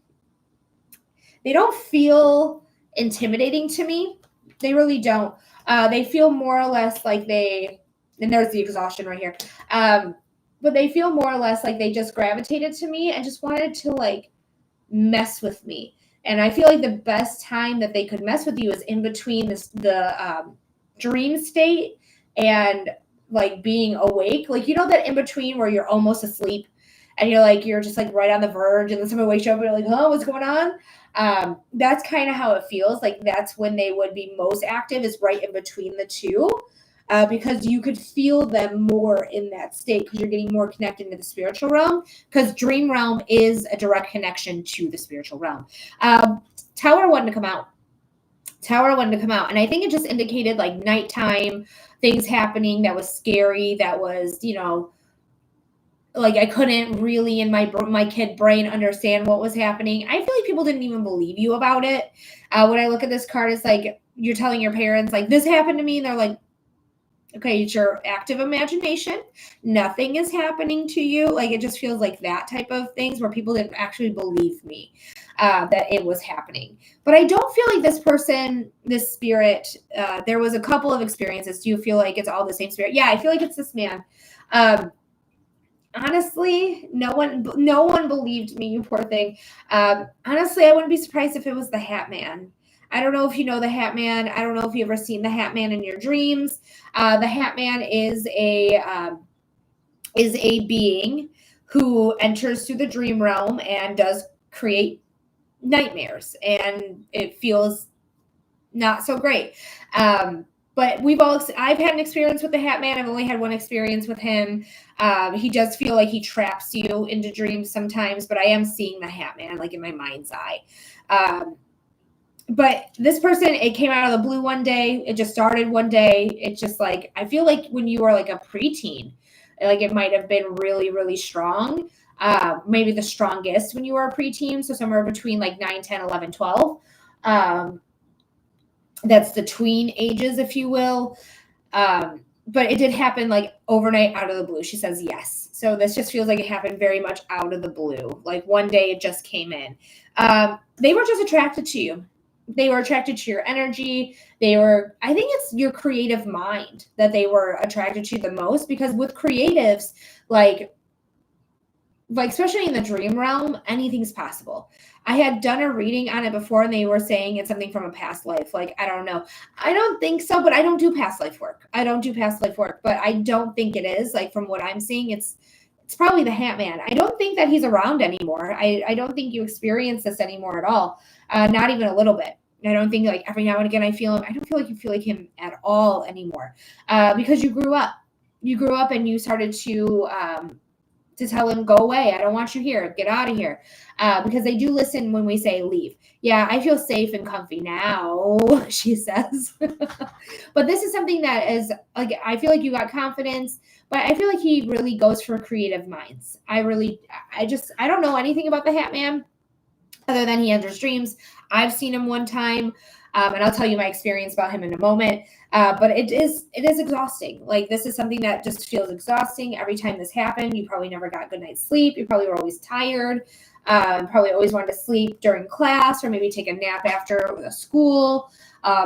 They don't feel intimidating to me. They really don't. They feel more or less like and there's the exhaustion right here. But they feel more or less like they just gravitated to me and just wanted to like mess with me. And I feel like the best time that they could mess with you is in between the dream state and like being awake. Like, you know, that in between where you're almost asleep and you're just like right on the verge, and then someone wakes you up and you're like, oh, what's going on? That's kind of how it feels. Like that's when they would be most active, is right in between the two. Because you could feel them more in that state because you're getting more connected to the spiritual realm, because dream realm is a direct connection to the spiritual realm. Tower wanted to come out. And I think it just indicated like nighttime things happening that was scary, that was, like I couldn't really in my kid brain understand what was happening. I feel like people didn't even believe you about it. When I look at this card, it's like you're telling your parents like this happened to me, and they're like, okay, it's your active imagination. Nothing is happening to you. Like it just feels like that type of things where people didn't actually believe me that it was happening. But I don't feel like this spirit, there was a couple of experiences. Do you feel like it's all the same spirit? Yeah, I feel like it's this man. Honestly, no one believed me, you poor thing. Honestly, I wouldn't be surprised if it was the Hat Man. I don't know if you know the Hat Man. I don't know if you've ever seen the Hat Man in your dreams. The Hat Man is a being who enters through the dream realm and does create nightmares, and it feels not so great. But I've had an experience with the Hat Man. I've only had one experience with him. He does feel like he traps you into dreams sometimes, but I am seeing the Hat Man like in my mind's eye. But this person, it came out of the blue one day. It just started one day. It's just like, I feel like when you were like a preteen, like it might have been really, really strong. Maybe the strongest when you were a preteen. So somewhere between like 9, 10, 11, 12. That's the tween ages, if you will. But it did happen like overnight out of the blue. She says yes. So this just feels like it happened very much out of the blue. Like one day it just came in. They were just attracted to you. They were attracted to your energy. I think it's your creative mind that they were attracted to the most, because with creatives, like especially in the dream realm, anything's possible. I had done a reading on it before, and they were saying it's something from a past life. Like, I don't know. I don't think so, but I don't do past life work. But I don't think it is. Like, from what I'm seeing, it's probably the Hat Man. I don't think that he's around anymore. I don't think you experience this anymore at all. Not even a little bit. I don't think like every now and again I feel him. I don't feel like you feel like him at all anymore, because you grew up. You grew up and you started to tell him, go away. I don't want you here. Get out of here. Because they do listen when we say leave. Yeah, I feel safe and comfy now, she says. But this is something that is like, I feel like you got confidence, but I feel like he really goes for creative minds. I don't know anything about the Hat Man other than he enters dreams. I've seen him one time. And I'll tell you my experience about him in a moment. But it is exhausting. Like, this is something that just feels exhausting. Every time this happened, you probably never got a good night's sleep. You probably were always tired. Probably always wanted to sleep during class, or maybe take a nap after school.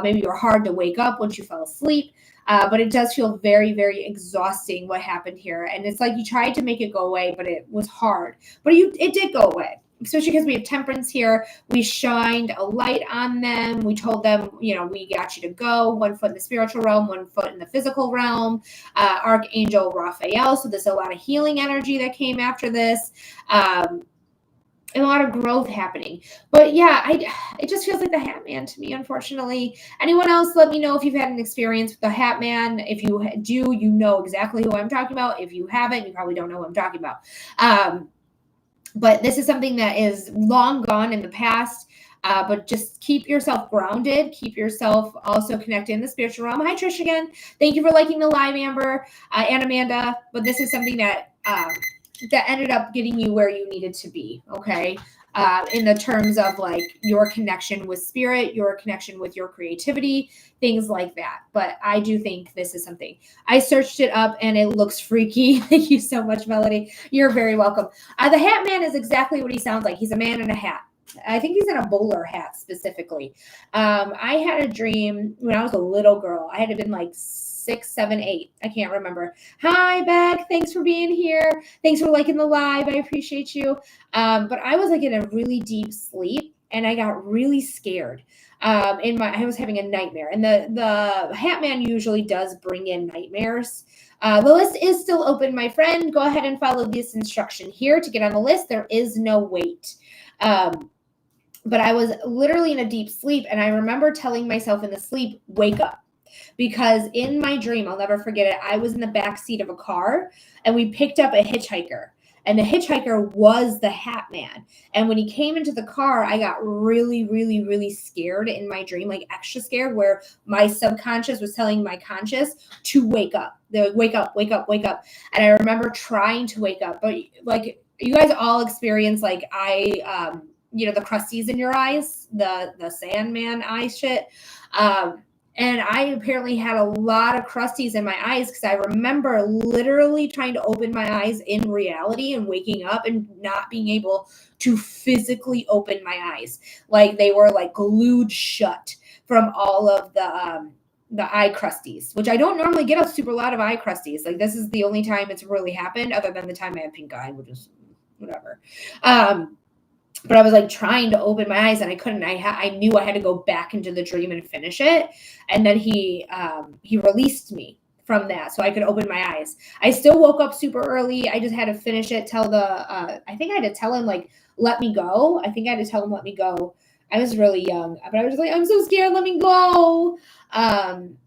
Maybe you were hard to wake up once you fell asleep. But it does feel very, very exhausting what happened here. And it's like you tried to make it go away, but it was hard. But it did go away. Especially because we have Temperance here. We shined a light on them. We told them, we got you to go. 1 foot in the spiritual realm, 1 foot in the physical realm. Archangel Raphael. So there's a lot of healing energy that came after this. And a lot of growth happening. But yeah, it just feels like the Hat Man to me, unfortunately. Anyone else, let me know if you've had an experience with the Hat Man. If you do, you know exactly who I'm talking about. If you haven't, you probably don't know who I'm talking about. But this is something that is long gone in the past. But just keep yourself grounded. Keep yourself also connected in the spiritual realm. Hi, Trish again. Thank you for liking the live, Amber and Amanda. But this is something that that ended up getting you where you needed to be. Okay. In the terms of like your connection with spirit, your connection with your creativity, things like that. But I do think this is something. I searched it up and it looks freaky. Thank you so much, Melody. You're very welcome. The Hat Man is exactly what he sounds like. He's a man in a hat. I think he's in a bowler hat specifically. I had a dream when I was a little girl. I had to been like 6, 7, 8. I can't remember. Hi, Beck. Thanks for being here. Thanks for liking the live. I appreciate you. But I was like in a really deep sleep and I got really scared. I was having a nightmare, and the Hat Man usually does bring in nightmares. The list is still open, my friend. Go ahead and follow this instruction here to get on the list. There is no wait. But I was literally in a deep sleep, and I remember telling myself in the sleep, wake up. Because in my dream, I'll never forget it, I was in the back seat of a car, and we picked up a hitchhiker. And the hitchhiker was the Hat Man. And when he came into the car, I got really, really, really scared in my dream, like extra scared, where my subconscious was telling my conscious to wake up. They would wake up, wake up, wake up. And I remember trying to wake up. But like you guys all experience like the crusties in your eyes, the Sandman eye shit. And I apparently had a lot of crusties in my eyes because I remember literally trying to open my eyes in reality and waking up and not being able to physically open my eyes. Like they were like glued shut from all of the eye crusties, which I don't normally get a super lot of eye crusties. Like this is the only time it's really happened other than the time I had pink eye, which is whatever. But I was like trying to open my eyes and I couldn't. I knew I had to go back into the dream and finish it. And then he released me from that so I could open my eyes. I still woke up super early. I just had to finish it. I think I had to tell him like, let me go. I think I had to tell him, let me go. I was really young, but I was like, I'm so scared. Let me go. And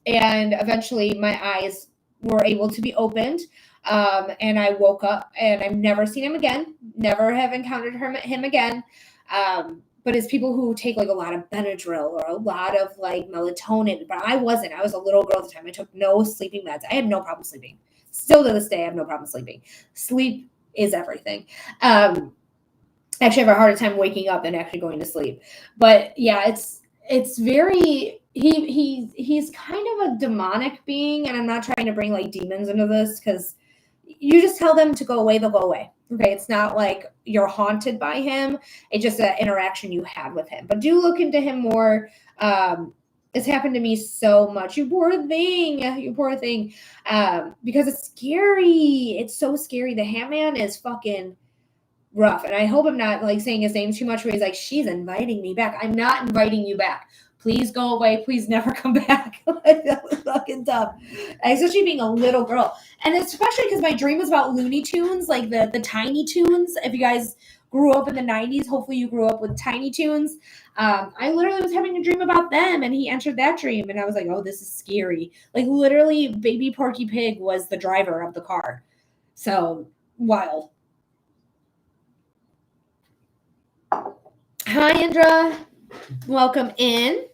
eventually my eyes were able to be opened. And I woke up and I've never seen him again, never have encountered him again. But it's people who take like a lot of Benadryl or a lot of like melatonin, but I wasn't. I was a little girl at the time. I took no sleeping meds. I had no problem sleeping. Still to this day, I have no problem sleeping. Sleep is everything. Actually, I have a harder time waking up than actually going to sleep. But yeah, it's very he's kind of a demonic being, and I'm not trying to bring like demons into this because you just tell them to go away, they'll go away. Okay, it's not like you're haunted by him. It's just an interaction you had with him. But do look into him more. It's happened to me so much. You poor thing. You poor thing. Because it's scary. It's so scary. The Hat Man is fucking rough. And I hope I'm not like saying his name too much where he's like, she's inviting me back. I'm not inviting you back. Please go away. Please never come back. Like, that was fucking dumb. Especially being a little girl. And especially because my dream was about Looney Tunes, like the Tiny Toons. If you guys grew up in the 90s, hopefully you grew up with Tiny Toons. I literally was having a dream about them, and he entered that dream. And I was like, oh, this is scary. Like literally baby Porky Pig was the driver of the car. So wild. Hi, Indra. Welcome in.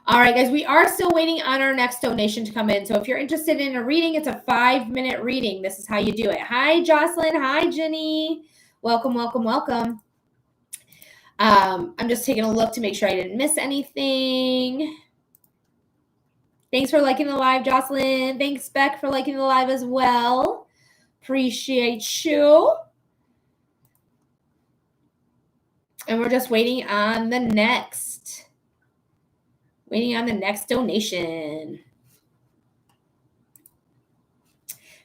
All right, guys, we are still waiting on our next donation to come in. So if you're interested in a reading, it's a 5-minute reading. This is how you do it. Hi, Jocelyn. Hi, Jenny. Welcome, welcome, welcome. I'm just taking a look to make sure I didn't miss anything. Thanks for liking the live, Jocelyn. Thanks, Beck, for liking the live as well. Appreciate you. And we're just waiting on the next donation.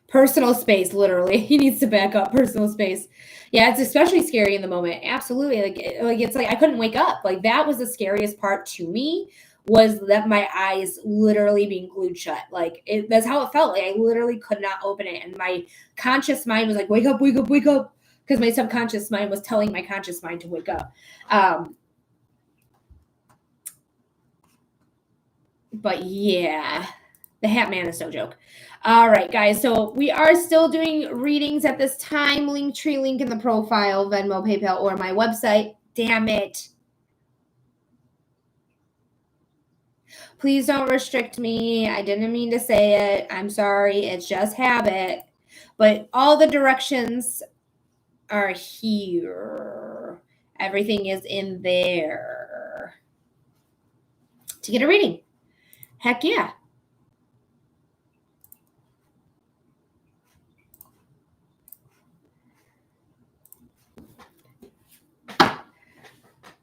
Personal space, literally. He needs to back up. Personal space. Yeah, it's especially scary in the moment. Absolutely. Like it's like I couldn't wake up. Like that was the scariest part to me, was that my eyes literally being glued shut. Like that's how it felt. Like I literally could not open it. And my conscious mind was like, wake up, wake up, wake up. Because my subconscious mind was telling my conscious mind to wake up. But yeah, the Hat Man is no joke. All right, guys. So we are still doing readings at this time. Linktree link in the profile, Venmo, PayPal, or my website. Damn it. Please don't restrict me. I didn't mean to say it. I'm sorry. It's just habit. but all the directions are here. Everything is in there to get a reading. Heck yeah.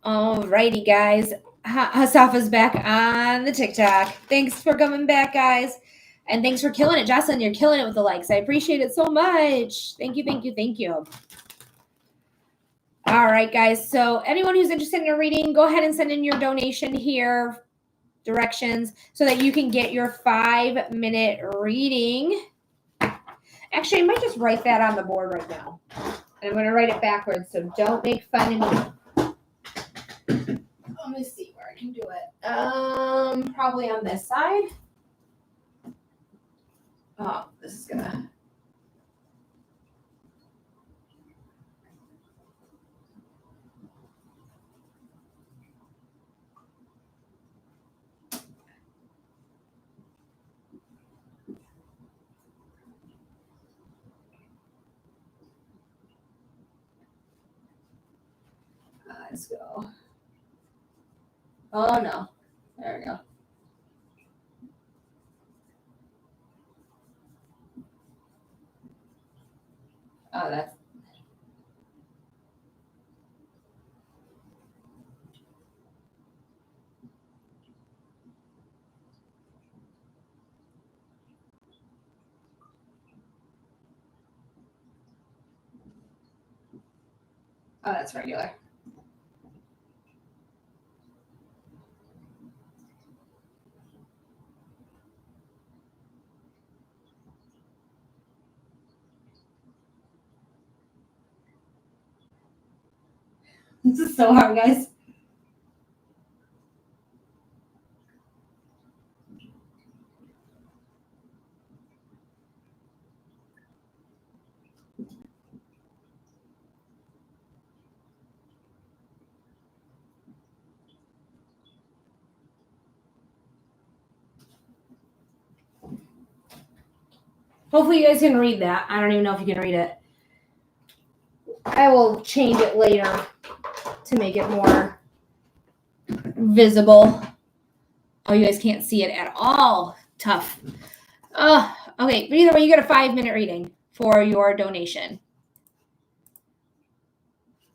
Alrighty, guys. Hasafa's back on the TikTok. Thanks for coming back, guys. And thanks for killing it. Jocelyn, you're killing it with the likes. I appreciate it so much. Thank you, thank you, thank you. All right, guys. So anyone who's interested in a reading, go ahead and send in your donation here, directions, so that you can get your 5-minute reading. Actually, I might just write that on the board right now. And I'm going to write it backwards, so don't make fun of me. Let me see where I can do it. Probably on this side. Oh, this is gonna. Let's go. Oh no. There we go. Oh, that's. Oh, that's regular. This is so hard, guys. Hopefully you guys can read that. I don't even know if you can read it. I will change it later to make it more visible. Oh, you guys can't see it at all. Tough. Okay. But either way, you get a 5-minute reading for your donation.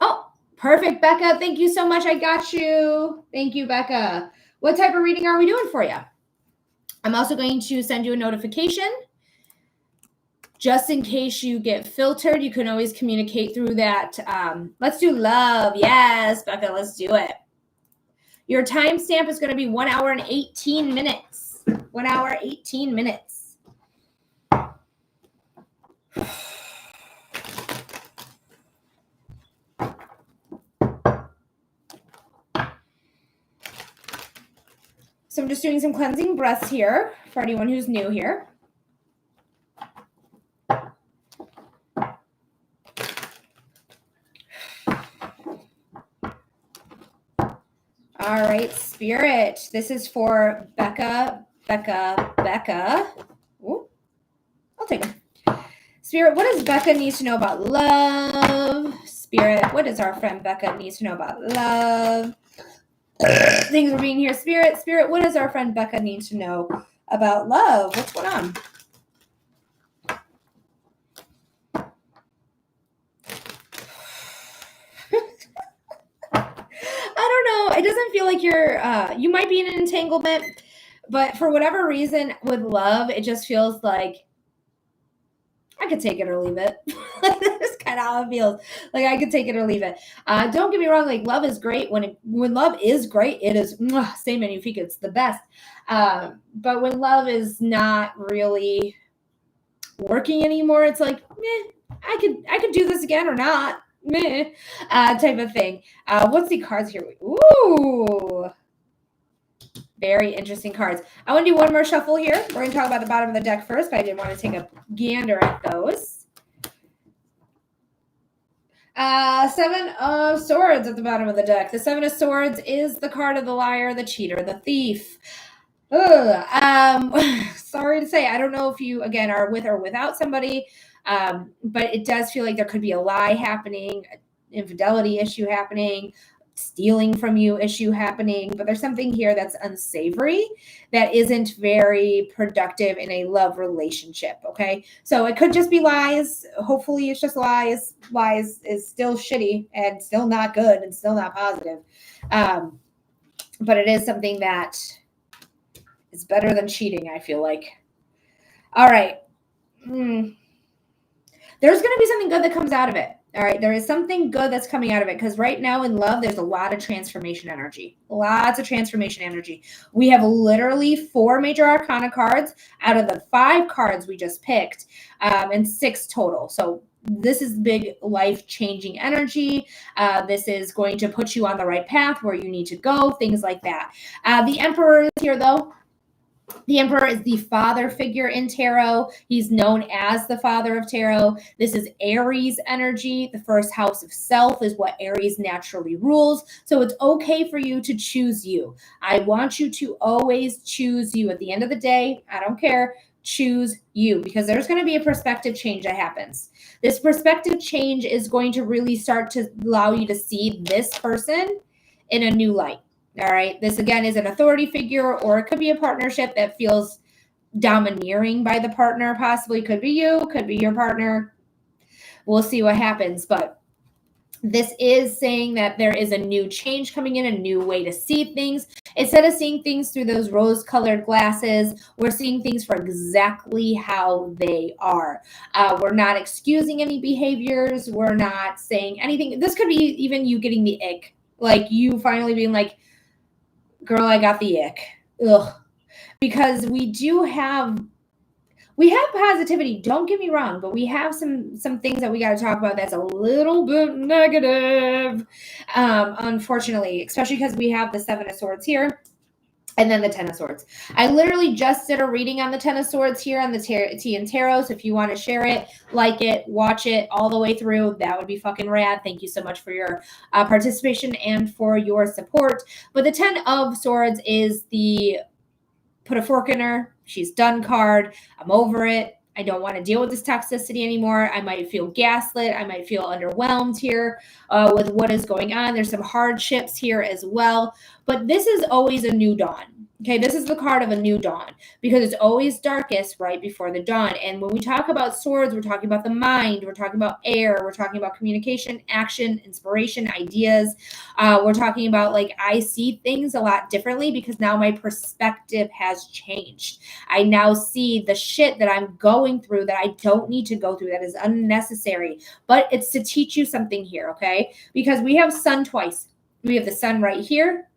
Oh, perfect, Becca. Thank you so much. I got you. Thank you, Becca. What type of reading are we doing for you? I'm also going to send you a notification. Just in case you get filtered, you can always communicate through that. Let's do love. Yes, Becca, let's do it. Your timestamp is going to be 1 hour and 18 minutes. 1 hour, 18 minutes. So I'm just doing some cleansing breaths here for anyone who's new here. All right, Spirit. This is for Becca. Ooh, I'll take them. Spirit, what does Becca need to know about love? Spirit, what does our friend Becca needs to know about love? Thanks for being here, Spirit. Spirit, what does our friend Becca need to know about love? What's going on? I don't know. It doesn't feel like you might be in an entanglement, but for whatever reason with love, it just feels like I could take it or leave it. That's kind of how it feels. Like I could take it or leave it. Don't get me wrong. Like love is great. When love is great, it is say magnifique. It's the best. But when love is not really working anymore, it's like, I could do this again or not. Type of thing. What's the cards here? Ooh. Very interesting cards. I want to do one more shuffle here. We're going to talk about the bottom of the deck first, but I did want to take a gander at those. 7 of Swords at the bottom of the deck. The 7 of Swords is the card of the liar, the cheater, the thief. Sorry to say, I don't know if you, again, are with or without somebody. But it does feel like there could be a lie happening, infidelity issue happening, stealing from you issue happening, but there's something here that's unsavory that isn't very productive in a love relationship. Okay, so it could just be lies. Hopefully it's just lies. Lies is still shitty and still not good and still not positive, but it is something that is better than cheating, I feel like. All right. There's going to be something good that comes out of it. All right. There is something good that's coming out of it, because right now in love, there's a lot of transformation energy. Lots of transformation energy. We have literally 4 major arcana cards out of the 5 cards we just picked, and 6 total. So this is big life-changing energy. This is going to put you on the right path where you need to go, things like that. The Emperor is here, though. The Emperor is the father figure in tarot. He's known as the father of tarot. This is Aries energy. The first house of self is what Aries naturally rules. So it's okay for you to choose you. I want you to always choose you. At the end of the day, I don't care. Choose you, because there's going to be a perspective change that happens. This perspective change is going to really start to allow you to see this person in a new light. All right. This again is an authority figure, or it could be a partnership that feels domineering by the partner. Possibly could be you, could be your partner. We'll see what happens. But this is saying that there is a new change coming in, a new way to see things. Instead of seeing things through those rose-colored glasses, we're seeing things for exactly how they are. We're not excusing any behaviors. We're not saying anything. This could be even you getting the ick. Like you finally being like, girl, I got the ick. Ugh. Because we have positivity, don't get me wrong, but we have some things that we got to talk about that's a little bit negative, unfortunately, especially because we have the 7 of Swords here and then the 10 of Swords. I literally just did a reading on the 10 of Swords here on the Tea and Tarot, so if you want to share it, like it, watch it all the way through, that would be fucking rad. Thank you so much for your participation and for your support. But the 10 of Swords is the put a fork in her, she's done card. I'm over it. I don't want to deal with this toxicity anymore. I might feel gaslit. I might feel underwhelmed here with what is going on. There's some hardships here as well. But this is always a new dawn. Okay, this is the card of a new dawn, because it's always darkest right before the dawn. And when we talk about swords, we're talking about the mind. We're talking about air. We're talking about communication, action, inspiration, ideas. We're talking about, like, I see things a lot differently because now my perspective has changed. I now see the shit that I'm going through that I don't need to go through, that is unnecessary. But it's to teach you something here, okay? Because we have sun twice. We have the sun right here,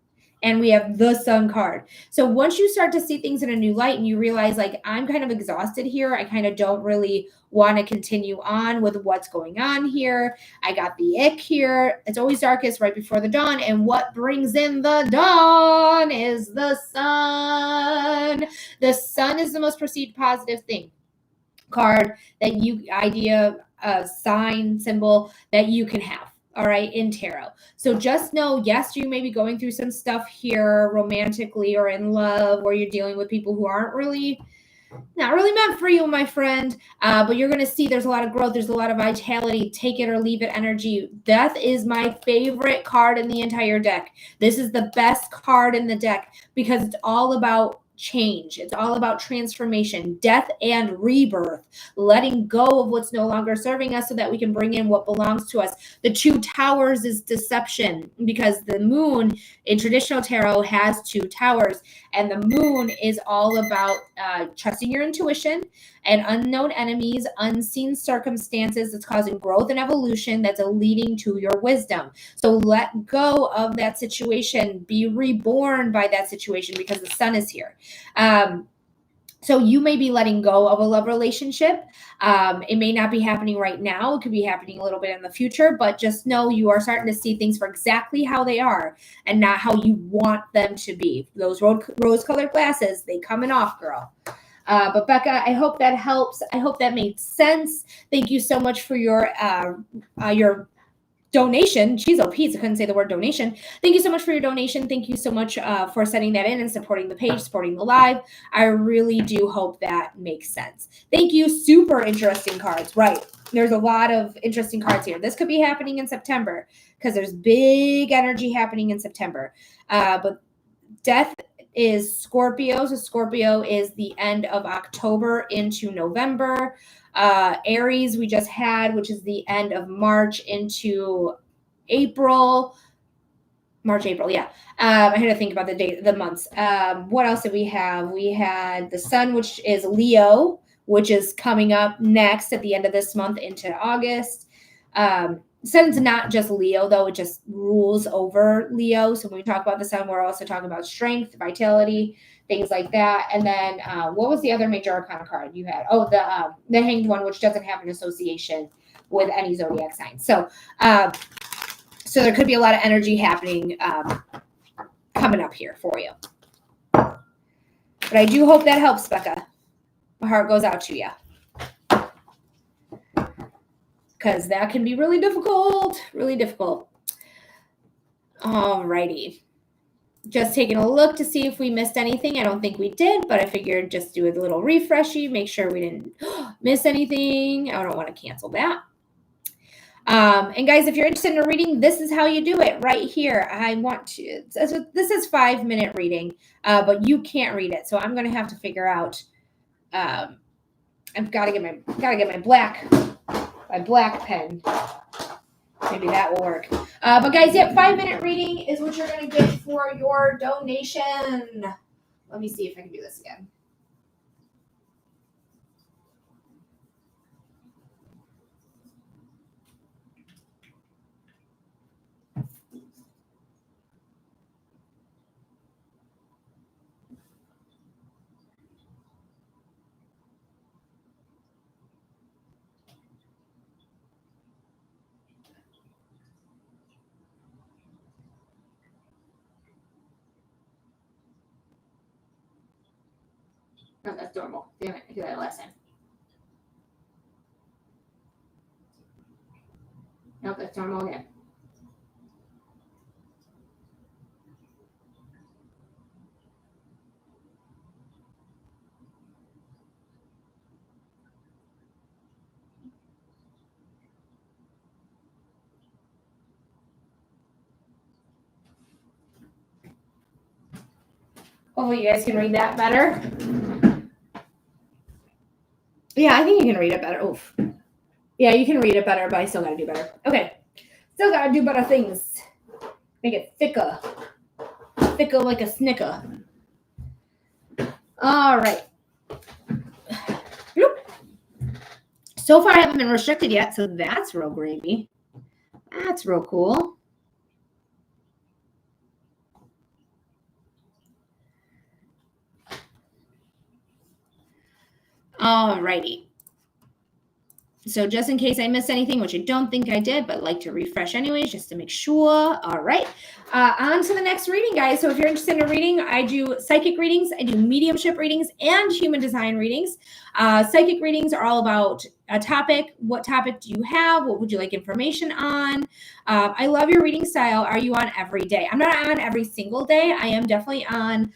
and we have the sun card. So once you start to see things in a new light and you realize, like, I'm kind of exhausted here, I kind of don't really want to continue on with what's going on here. I got the ick here. It's always darkest right before the dawn. And what brings in the dawn is the sun. The sun is the most perceived positive thing. Card that you, idea, sign, symbol that you can have. All right, in tarot. So just know, yes, you may be going through some stuff here romantically or in love, where you're dealing with people who aren't really, not really meant for you, my friend. But you're going to see there's a lot of growth. There's a lot of vitality. Take it or leave it energy. Death is my favorite card in the entire deck. This is the best card in the deck because it's all about change. It's all about transformation, death and rebirth, letting go of what's no longer serving us so that we can bring in what belongs to us. The 2 towers is deception, because the moon in traditional tarot has 2 towers, and the moon is all about trusting your intuition and unknown enemies, unseen circumstances that's causing growth and evolution that's leading to your wisdom. So let go of that situation, be reborn by that situation, because the sun is here. So you may be letting go of a love relationship. It may not be happening right now. It could be happening a little bit in the future, but just know you are starting to see things for exactly how they are and not how you want them to be. Those rose-colored glasses, they coming off, girl. But Becca, I hope that helps. I hope that made sense. Thank you so much for your donation. Jeez, oh, Pete, I couldn't say the word donation. Thank you so much for your donation. Thank you so much for sending that in and supporting the page, supporting the live. I really do hope that makes sense. Thank you. Super interesting cards. Right. There's a lot of interesting cards here. This could be happening in September because there's big energy happening in September. But death is Scorpio. So Scorpio is the end of October into November. Aries we just had, which is the end of March into April. March, April, yeah. I had to think about the months. What else did we have? We had the sun, which is Leo, which is coming up next at the end of this month into August. Sun's not just Leo, though. It just rules over Leo. So when we talk about the sun, we're also talking about strength, vitality, things like that. And then what was the other major arcana card you had? Oh, the hanged one, which doesn't have an association with any zodiac sign. So there could be a lot of energy happening coming up here for you. But I do hope that helps, Becca. My heart goes out to you. Because that can be really difficult. Really difficult. Alrighty. Just taking a look to see if we missed anything. I don't think we did, but I figured just do a little refreshy, make sure we didn't miss anything. I don't want to cancel that. And guys, if you're interested in a reading, this is how you do it right here. I want to, this is 5-minute reading, but you can't read it. So I'm going to have to figure out, I've got to get my black pen. Maybe that will work. But guys, yeah, 5-minute reading is what you're going to get for your donation. Let me see if I can do this again. No, that's normal. Damn it, I did that last time. Nope, that's normal again. Hopefully you guys can read that better. Yeah, I think you can read it better. Oof. Yeah, you can read it better, but I still got to do better. Okay. Still got to do better things. Make it thicker. Thicker like a snicker. All right. Bloop. So far, I haven't been restricted yet, so that's real gravy. That's real cool. All righty. So just in case I missed anything, which I don't think I did, but like to refresh anyways, just to make sure. All right. On to the next reading, guys. So if you're interested in a reading, I do psychic readings, I do mediumship readings, and human design readings. Psychic readings are all about a topic. What topic do you have? What would you like information on? I love your reading style. Are you on every day? I'm not on every single day. I am definitely on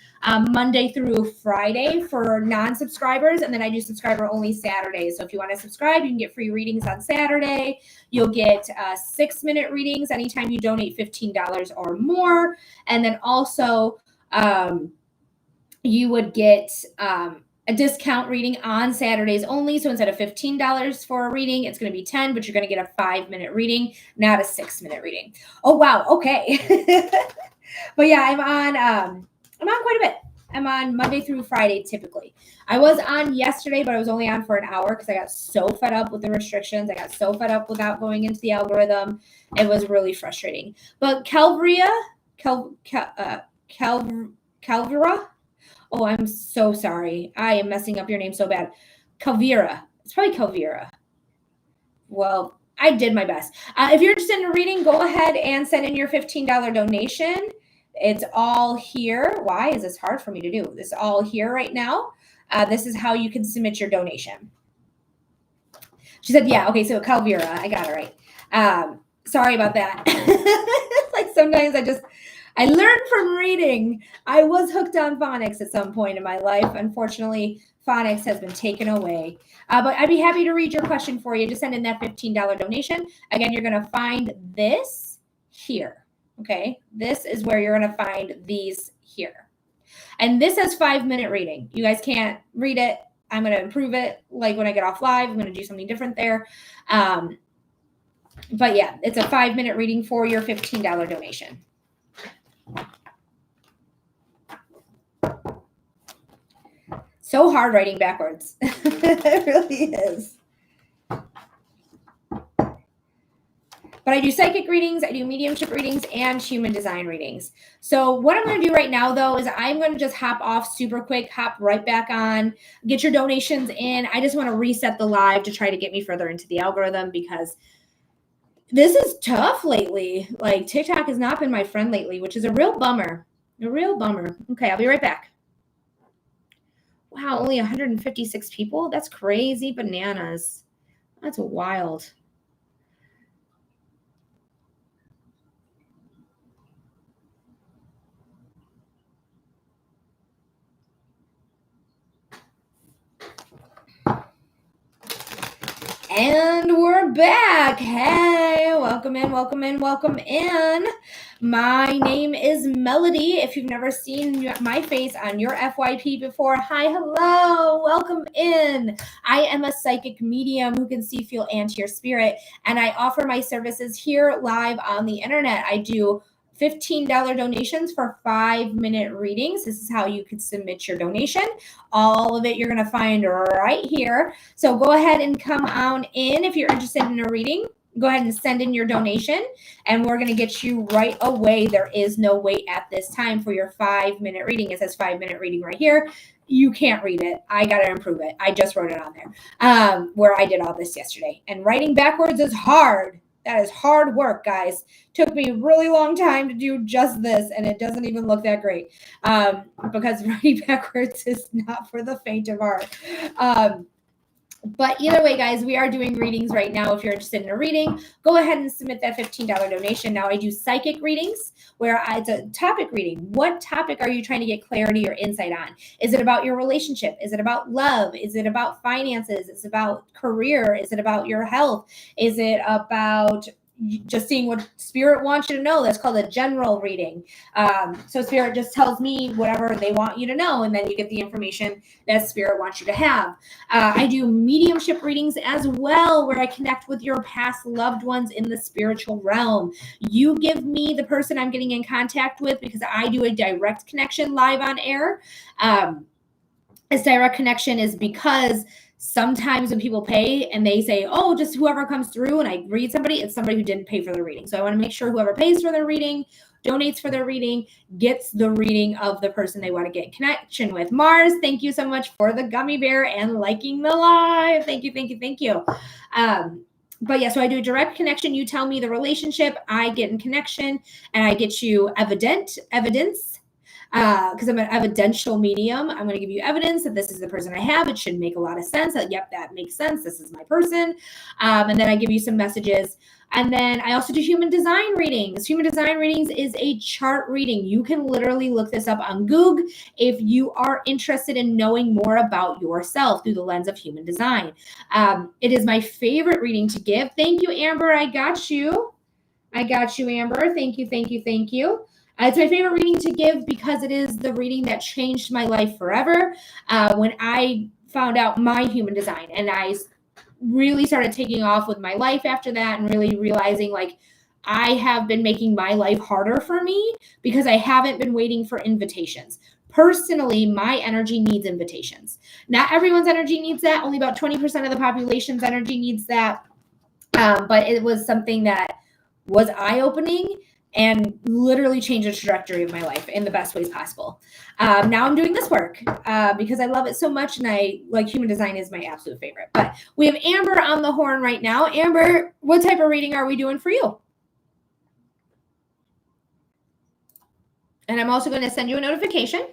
Monday through Friday for non-subscribers, and then I do subscriber-only Saturdays. So if you want to subscribe, you can get free readings on Saturday. You'll get 6-minute readings anytime you donate $15 or more. And then also you would get a discount reading on Saturdays only. So instead of $15 for a reading, it's going to be $10, but you're going to get a 5-minute reading, not a 6-minute reading. Oh, wow. Okay. But yeah, I'm on quite a bit. I'm on Monday through Friday, typically. I was on yesterday, but I was only on for an hour because I got so fed up with the restrictions. I got so fed up without going into the algorithm. It was really frustrating. But Calvira, oh, I'm so sorry. I am messing up your name so bad. Calvira. It's probably Calvira. Well, I did my best. If you're interested in a reading, go ahead and send in your $15 donation. It's all here. Why is this hard for me to do? This is all here right now. This is how you can submit your donation. She said, yeah, okay, so Calvira. I got it right. Sorry about that. Like sometimes I learned from reading. I was hooked on phonics at some point in my life. Unfortunately, phonics has been taken away. But I'd be happy to read your question for you. Just send in that $15 donation. Again, you're going to find this here. Okay. This is where you're going to find these here. And this has 5-minute reading. You guys can't read it. I'm going to improve it. Like when I get off live, I'm going to do something different there. But yeah, it's a 5-minute reading for your $15 donation. So hard writing backwards. It really is. But I do psychic readings, I do mediumship readings, and human design readings. So what I'm going to do right now, though, is I'm going to just hop off super quick, hop right back on, get your donations in. I just want to reset the live to try to get me further into the algorithm because this is tough lately. Like TikTok has not been my friend lately, which is a real bummer. A real bummer. Okay, I'll be right back. Wow, only 156 people? That's crazy bananas. That's wild. And we're back. Hey, welcome in, welcome in, welcome in. My name is Melody. If you've never seen my face on your FYP before, hi, hello, welcome in. I am a psychic medium who can see, feel, and hear spirit, and I offer my services here live on the internet. I do $15 donations for 5-minute readings. This is how you could submit your donation. All of it you're going to find right here. So go ahead and come on in if you're interested in a reading. Go ahead and send in your donation, and we're going to get you right away. There is no wait at this time for your 5-minute reading. It says 5-minute reading right here. You can't read it. I got to improve it. I just wrote it on there where I did all this yesterday. And writing backwards is hard. That is hard work, guys. Took me a really long time to do just this, and it doesn't even look that great because writing backwards is not for the faint of heart. But either way, guys, we are doing readings right now. If you're interested in a reading, go ahead and submit that $15 donation. Now, I do psychic readings where it's a topic reading. What topic are you trying to get clarity or insight on? Is it about your relationship? Is it about love? Is it about finances? Is it about career? Is it about your health? Is it about just seeing what spirit wants you to know? That's called a general reading. So spirit just tells me whatever they want you to know, and then you get the information that spirit wants you to have. I do mediumship readings as well, where I connect with your past loved ones in the spiritual realm. You give me the person I'm getting in contact with because I do a direct connection live on air. This direct connection is because sometimes when people pay and they say, oh, just whoever comes through and I read somebody, it's somebody who didn't pay for the reading. So I want to make sure whoever pays for their reading, donates for their reading, gets the reading of the person they want to get connection with. Mars, thank you so much for the gummy bear and liking the live. Thank you, thank you, thank you. But yeah, so I do a direct connection. You tell me the relationship, I get in connection, and I get you evidence. Because I'm an evidential medium, I'm going to give you evidence that this is the person I have. It should make a lot of sense. Yep, that makes sense. This is my person. And then I give you some messages. And then I also do human design readings. Human design readings is a chart reading. You can literally look this up on Google if you are interested in knowing more about yourself through the lens of human design. It is my favorite reading to give. Thank you, Amber. I got you. Amber. Thank you, thank you, thank you. It's my favorite reading to give because it is the reading that changed my life forever. When I found out my human design, and I really started taking off with my life after that, and really realizing like I have been making my life harder for me because I haven't been waiting for invitations. Personally, my energy needs invitations. Not everyone's energy needs that. Only about 20% of the population's energy needs that. But it was something that was eye-opening and literally changed the trajectory of my life in the best ways possible. Now I'm doing this work because I love it so much, and I like human design is my absolute favorite. But we have Amber on the horn right now. Amber, what type of reading are we doing for you? And I'm also going to send you a notification.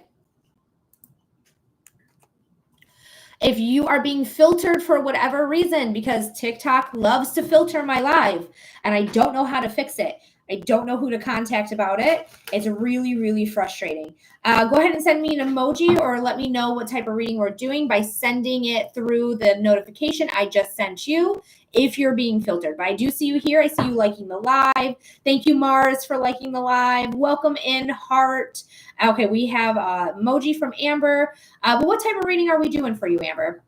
If you are being filtered for whatever reason, because TikTok loves to filter my live and I don't know how to fix it, I don't know who to contact about it. It's really, really frustrating. Go ahead and send me an emoji or let me know what type of reading we're doing by sending it through the notification I just sent you if you're being filtered. But I do see you here. I see you liking the live. Thank you, Mars, for liking the live. Welcome in, Heart. Okay, we have emoji from Amber. But what type of reading are we doing for you, Amber?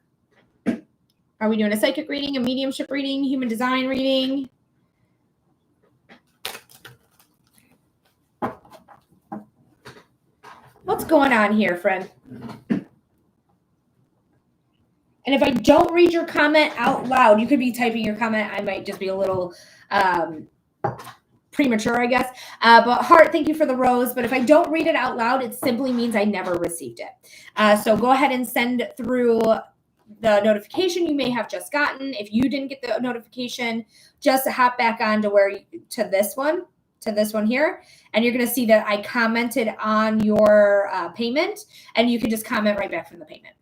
Are we doing a psychic reading, a mediumship reading, human design reading? What's going on here, friend? And if I don't read your comment out loud, you could be typing your comment. I might just be a little premature, I guess. But Heart, thank you for the rose. But if I don't read it out loud, it simply means I never received it. So go ahead and send through the notification you may have just gotten. If you didn't get the notification, just hop back on to this one here, and you're going to see that I commented on your payment, and you can just comment right back from the payment.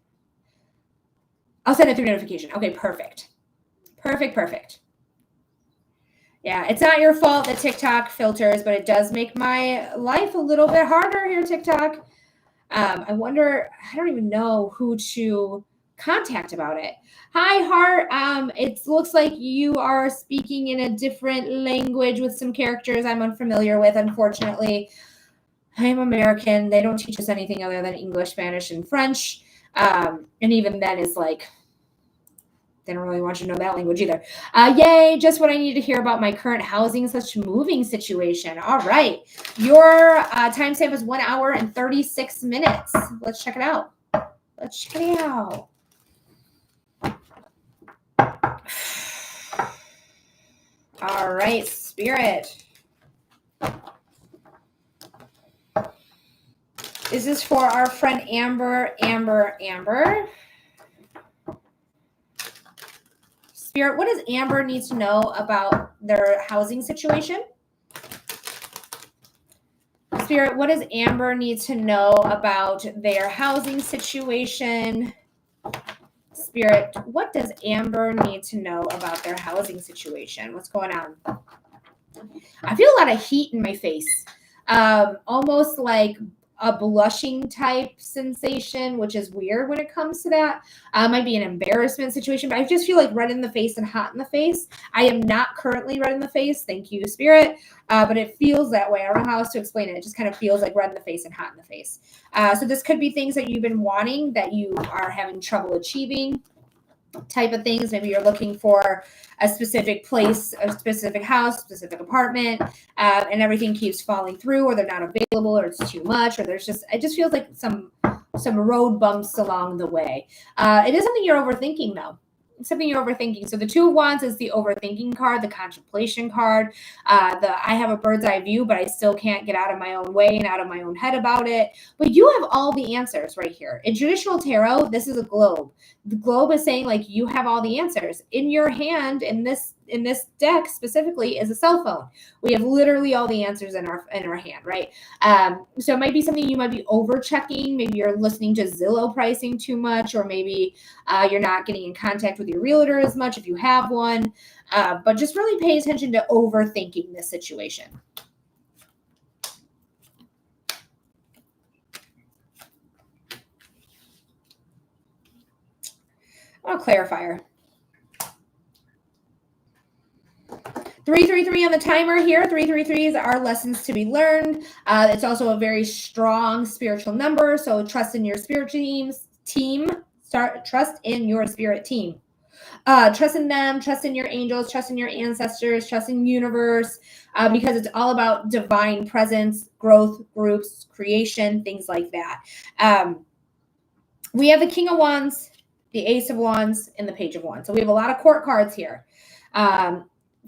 I'll send it through notification. Okay, perfect. Perfect. Yeah, it's not your fault that TikTok filters, but it does make my life a little bit harder here, TikTok. I wonder, I don't even know who to contact about it. Hi, Heart. It looks like you are speaking in a different language with some characters I'm unfamiliar with, unfortunately. I'm American. They don't teach us anything other than English, Spanish, and French. And even then it's like, they don't really want you to know that language either. Yay, just what I need to hear about my current housing / moving situation. All right. Your timestamp is 1 hour and 36 minutes. Let's check it out. All right, Spirit. This is for our friend Amber. Spirit, what does Amber need to know about their housing situation? Spirit, what does Amber need to know about their housing situation? Spirit, what does Amber need to know about their housing situation? What's going on? I feel a lot of heat in my face. Almost like a blushing type sensation, which is weird when it comes to that. Might be an embarrassment situation, but I just feel like red in the face and hot in the face. I am not currently red in the face. Thank you, Spirit. But it feels that way. I don't know how else to explain it. It just kind of feels like red in the face and hot in the face. So this could be things that you've been wanting that you are having trouble achieving. Type of things. Maybe you're looking for a specific place, a specific house, specific apartment, and everything keeps falling through, or they're not available, or it's too much, or it just feels like some road bumps along the way. It is something you're overthinking, though. It's something you're overthinking. So the Two of Wands is the overthinking card, the contemplation card. I have a bird's eye view, but I still can't get out of my own way and out of my own head about it. But you have all the answers right here. In traditional tarot, this is a globe. The globe is saying like you have all the answers. In your hand, in this deck specifically, is a cell phone. We have literally all the answers in our hand, right? So it might be something you might be over checking. Maybe you're listening to Zillow pricing too much, or maybe you're not getting in contact with your realtor as much if you have one. But just really pay attention to overthinking this situation. I'll clarifier. 333 on the timer here. 333s are lessons to be learned. It's also a very strong spiritual number. So trust in your spirit team. Trust in your spirit team. Trust in them, trust in your angels, trust in your ancestors, trust in the universe, because it's all about divine presence, growth, groups, creation, things like that. We have the King of Wands, the Ace of Wands, and the Page of Wands. So we have a lot of court cards here.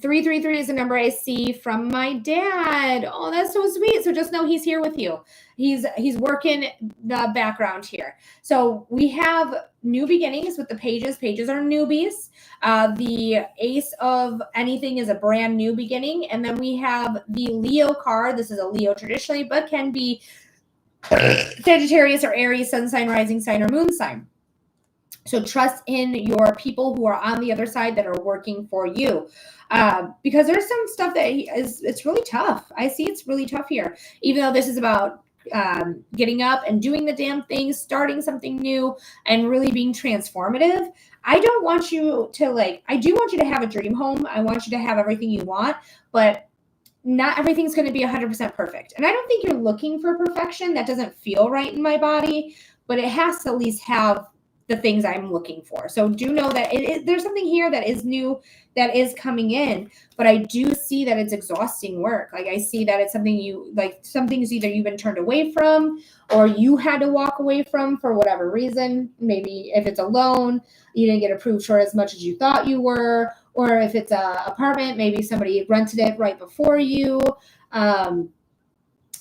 333 is a number I see from my dad. Oh, that's so sweet. So just know he's here with you. He's working the background here. So we have new beginnings with the pages. Pages are newbies. The Ace of anything is a brand new beginning. And then we have the Leo card. This is a Leo traditionally, but can be Sagittarius or Aries, sun sign, rising sign, or moon sign. So trust in your people who are on the other side that are working for you. Because there's some stuff that it's really tough. I see it's really tough here, even though this is about getting up and doing the damn thing, starting something new, and really being transformative. I don't want you to I do want you to have a dream home. I want you to have everything you want, but not everything's going to be 100% perfect. And I don't think you're looking for perfection. That doesn't feel right in my body, but it has to at least have the things I'm looking for. So do know that there's something here that is new, that is coming in, but I do see that it's exhausting work. Like I see that it's something some things either you've been turned away from or you had to walk away from for whatever reason. Maybe if it's a loan, you didn't get approved for as much as you thought you were, or if it's a apartment, maybe somebody rented it right before you.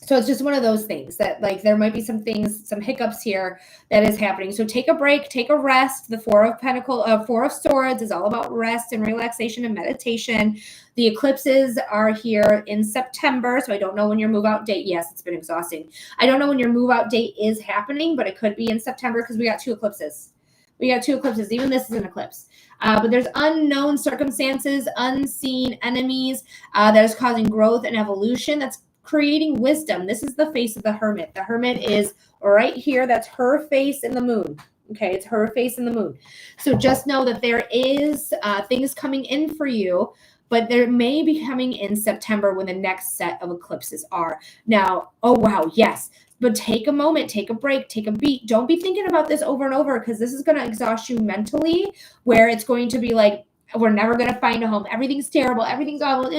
So it's just one of those things that there might be some hiccups here that is happening. So take a break, take a rest. The Four of Swords is all about rest and relaxation and meditation. The eclipses are here in September. So I don't know when your move out date. Yes, it's been exhausting. I don't know when your move out date is happening, but it could be in September because we got two eclipses. Even this is an eclipse. But there's unknown circumstances, unseen enemies that is causing growth and evolution. That's creating wisdom. This is the face of the Hermit. The Hermit is right here. That's her face in the moon. Okay, it's her face in the moon. So just know that there is things coming in for you, but there may be coming in September when the next set of eclipses are. Now, oh wow, yes. But take a moment, take a break, take a beat. Don't be thinking about this over and over because this is going to exhaust you mentally, where it's going to be like, we're never going to find a home. Everything's terrible. Everything's awful.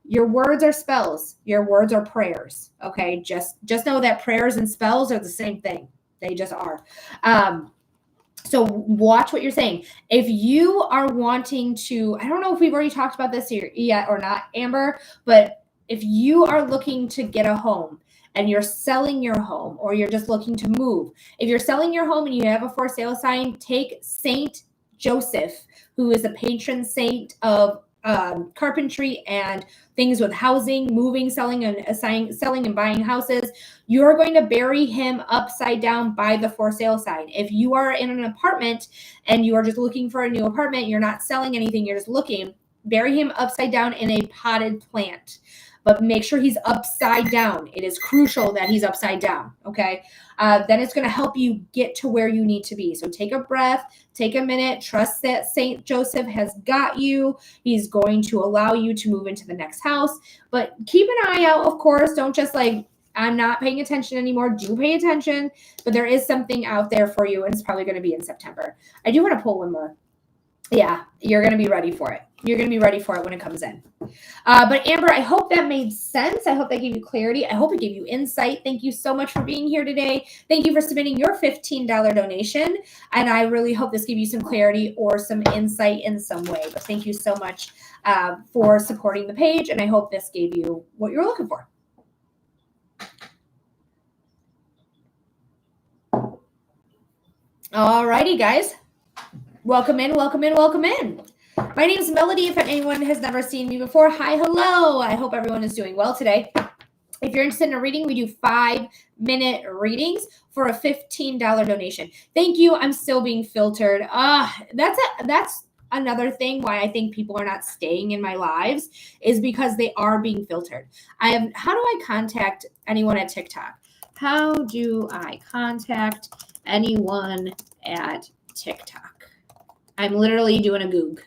Your words are spells. Your words are prayers. Okay. Just know that prayers and spells are the same thing. They just are. So watch what you're saying. If you are wanting to, I don't know if we've already talked about this here yet or not, Amber, but if you are looking to get a home and you're selling your home or you're just looking to move, if you're selling your home and you have a for sale sign, take Saint Joseph, who is a patron saint of carpentry and things with housing, moving, selling and buying houses. You're going to bury him upside down by the for sale sign. If you are in an apartment and you are just looking for a new apartment, you're not selling anything, you're just looking, bury him upside down in a potted plant. But make sure he's upside down. It is crucial that he's upside down, okay? Then it's going to help you get to where you need to be. So take a breath, take a minute, trust that Saint Joseph has got you. He's going to allow you to move into the next house. But keep an eye out, of course. Don't just I'm not paying attention anymore. Do pay attention. But there is something out there for you, and it's probably going to be in September. I do want to pull one more. Yeah, you're going to be ready for it. You're going to be ready for it when it comes in. But Amber, I hope that made sense. I hope that gave you clarity. I hope it gave you insight. Thank you so much for being here today. Thank you for submitting your $15 donation. And I really hope this gave you some clarity or some insight in some way. But thank you so much for supporting the page. And I hope this gave you what you're looking for. All righty, guys. Welcome in, welcome in, welcome in. My name is Melody. If anyone has never seen me before, hi, hello. I hope everyone is doing well today. If you're interested in a reading, we do 5-minute readings for a $15 donation. Thank you. I'm still being filtered. That's another thing why I think people are not staying in my lives is because they are being filtered. How do I contact anyone at TikTok? How do I contact anyone at TikTok? I'm literally doing a Goog.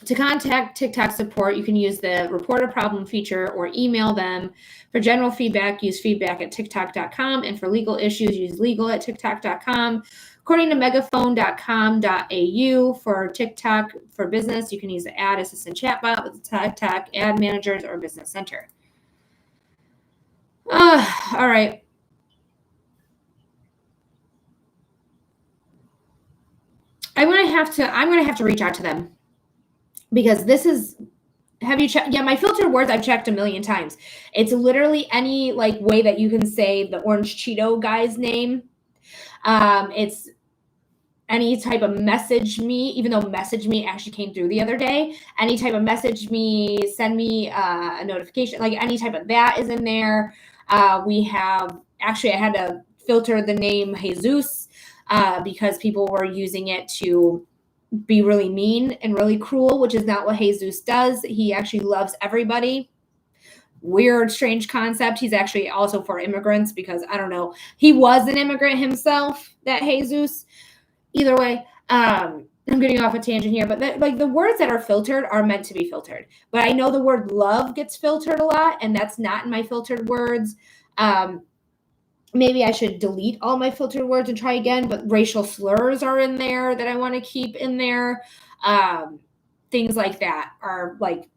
To contact TikTok support, you can use the report a problem feature or email them. For general feedback, use feedback@tiktok.com. And for legal issues, use legal@tiktok.com. According to megaphone.com.au, for TikTok for business, you can use the ad assistant chatbot with the TikTok ad managers or business center. All right. I'm gonna have to reach out to them because this is. Have you checked? Yeah, my filtered words I've checked a million times. It's literally any way that you can say the orange Cheeto guy's name. It's any type of message me, even though message me actually came through the other day. Any type of message me, send me a notification, any type of that is in there. I had to filtered the name Jesus because people were using it to be really mean and really cruel, which is not what Jesus does. He actually loves everybody. Weird, strange concept. He's actually also for immigrants because I don't know. He was an immigrant himself, that Jesus. Either way, I'm getting off a tangent here, but like the words that are filtered are meant to be filtered. But I know the word love gets filtered a lot, and that's not in my filtered words. Maybe I should delete all my filtered words and try again, but racial slurs are in there that I want to keep in there. Things like that are like,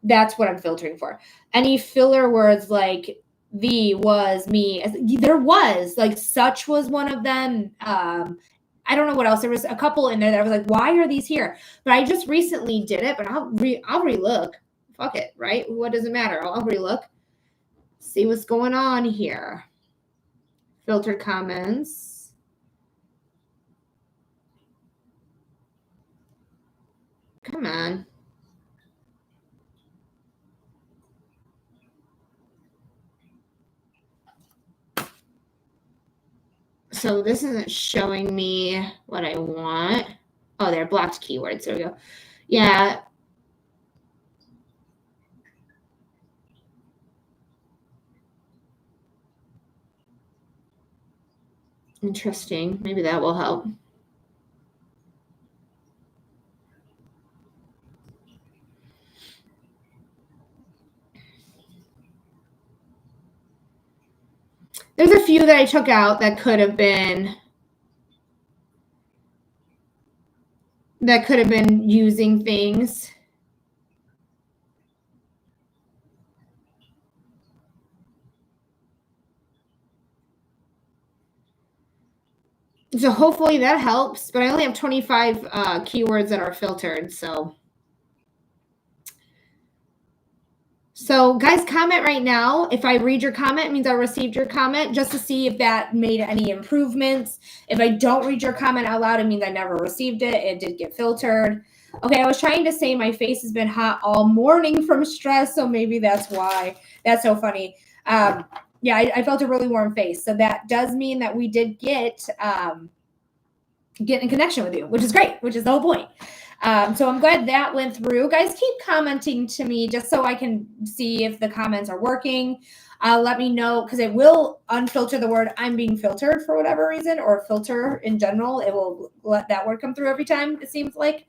that's what I'm filtering for. Any filler words like the, was, me, there was, like such was one of them. I don't know what else. There was a couple in there that I was like, why are these here? But I just recently did it, but I'll relook. Fuck it, right? What does it matter? I'll relook. See what's going on here. Filtered comments. Come on. So this isn't showing me what I want. Oh, they're blocked keywords. There we go. Yeah. Interesting. Maybe that will help. There's a few that I took out that could have been using things. So hopefully that helps, but I only have 25 keywords that are filtered. So guys, comment right now. If I read your comment, it means I received your comment, just to see if that made any improvements. If I don't read your comment out loud, it means I never received it. It did get filtered. Okay, I was trying to say my face has been hot all morning from stress, so maybe that's why. That's so funny. Yeah, I felt a really warm face. So that does mean that we did get in connection with you, which is great, which is the whole point. So I'm glad that went through. Guys, keep commenting to me just so I can see if the comments are working. Let me know, because it will unfilter the word I'm being filtered for whatever reason, or filter in general. It will let that word come through every time, it seems like.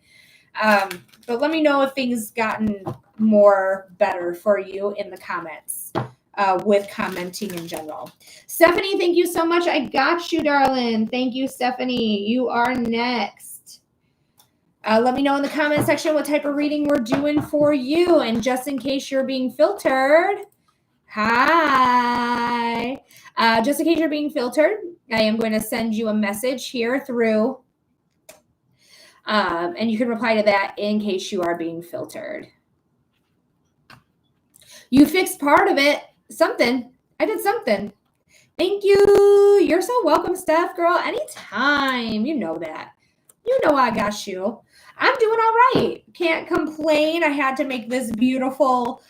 But let me know if things gotten more better for you in the comments with commenting in general. Stephanie, thank you so much. I got you, darling. Thank you, Stephanie. You are next. Let me know in the comment section what type of reading we're doing for you. And just in case you're being filtered, hi. Just in case you're being filtered, I am going to send you a message here through, and you can reply to that in case you are being filtered. You fixed part of it. Something. I did something. Thank you. You're so welcome, Steph, girl. Anytime. You know that. You know I got you. I'm doing all right. Can't complain. I had to make this beautiful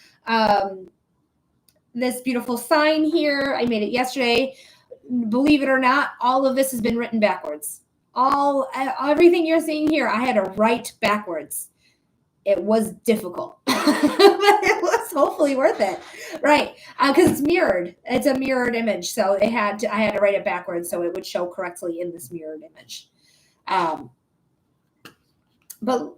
sign here. I made it yesterday. Believe it or not, all of this has been written backwards. Everything you're seeing here, I had to write backwards. It was difficult, but it was hopefully worth it, right? Because it's mirrored. It's a mirrored image, so I had to write it backwards so it would show correctly in this mirrored image. But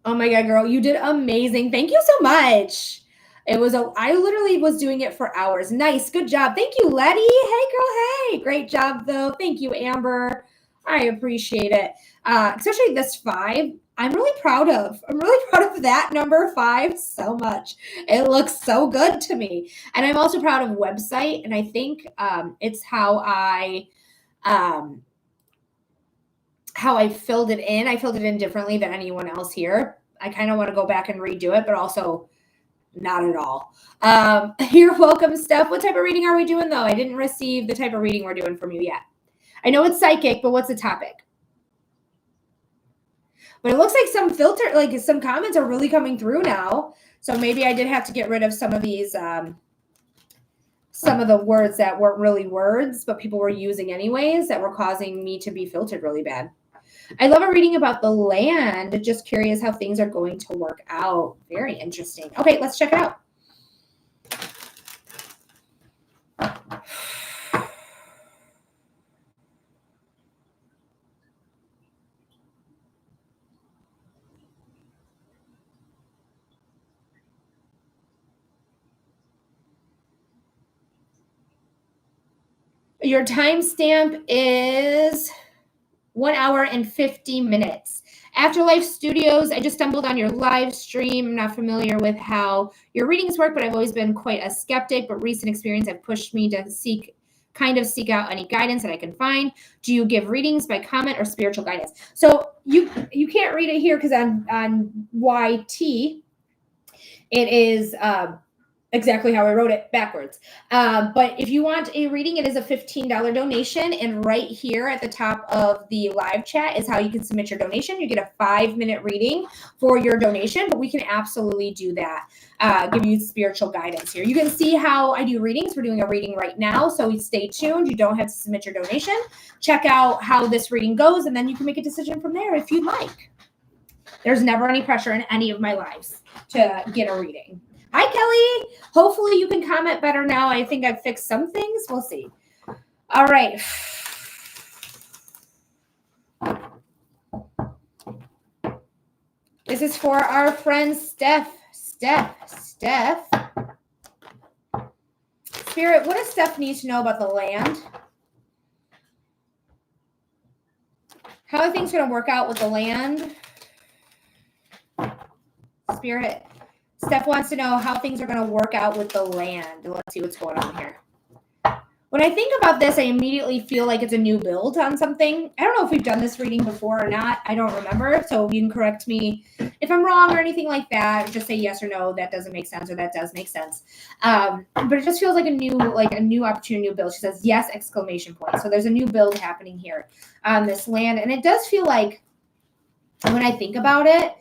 oh my God, girl, you did amazing. Thank you so much. I literally was doing it for hours. Nice. Good job. Thank you, Letty. Hey, girl. Hey, great job though. Thank you, Amber. I appreciate it. Especially this 5. I'm really proud of. I'm really proud of that number 5 so much. It looks so good to me. And I'm also proud of website. And I think it's how I filled it in. I filled it in differently than anyone else here. I kind of want to go back and redo it, but also not at all. You're welcome, Steph. What type of reading are we doing, though? I didn't receive the type of reading we're doing from you yet. I know it's psychic, but what's the topic? But it looks like some comments are really coming through now. So maybe I did have to get rid of some of these some of the words that weren't really words, but people were using anyways that were causing me to be filtered really bad. I love a reading about the land. Just curious how things are going to work out. Very interesting. Okay, let's check it out. Your timestamp is 1 hour and 50 minutes. Afterlife Studios, I just stumbled on your live stream. I'm not familiar with how your readings work, but I've always been quite a skeptic, but recent experience have pushed me to seek out any guidance that I can find. Do you give readings by comment or spiritual guidance? So you can't read it here because on YT, it is exactly how I wrote it backwards. But if you want a reading, it is a $15 donation. And right here at the top of the live chat is how you can submit your donation. You get a 5-minute reading for your donation, but we can absolutely do that. Give you spiritual guidance here. You can see how I do readings. We're doing a reading right now, so stay tuned. You don't have to submit your donation. Check out how this reading goes, and then you can make a decision from there if you'd like. There's never any pressure in any of my lives to get a reading. Hi, Kelly. Hopefully you can comment better now. I think I've fixed some things. We'll see. All right. This is for our friend Steph. Steph. Spirit, what does Steph need to know about the land? How are things going to work out with the land? Spirit. Steph wants to know how things are going to work out with the land. Let's see what's going on here. When I think about this, I immediately feel like it's a new build on something. I don't know if we've done this reading before or not. I don't remember. So you can correct me if I'm wrong or anything like that. Just say yes or no. That doesn't make sense, or that does make sense. But it just feels like a new opportunity, new build. She says yes, exclamation point. So there's a new build happening here on this land. And it does feel like, when I think about it,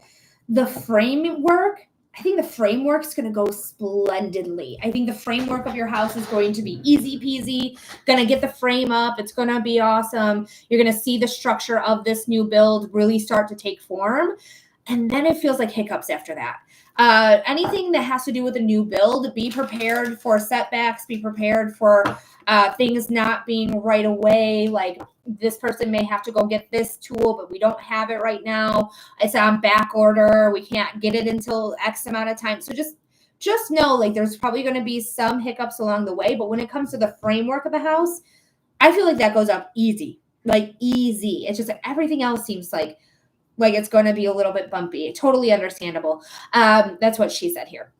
the framework, I think the framework's going to go splendidly. I think the framework of your house is going to be easy peasy. Going to get the frame up. It's going to be awesome. You're going to see the structure of this new build really start to take form. And then it feels like hiccups after that. Anything that has to do with a new build, be prepared for setbacks. Be prepared for things not being right away. Like, this person may have to go get this tool, but we don't have it right now. It's on back order. We can't get it until X amount of time. So just know, like, there's probably going to be some hiccups along the way. But when it comes to the framework of the house, I feel like that goes up easy, like easy. It's just that everything else seems like it's going to be a little bit bumpy. Totally understandable. That's what she said here.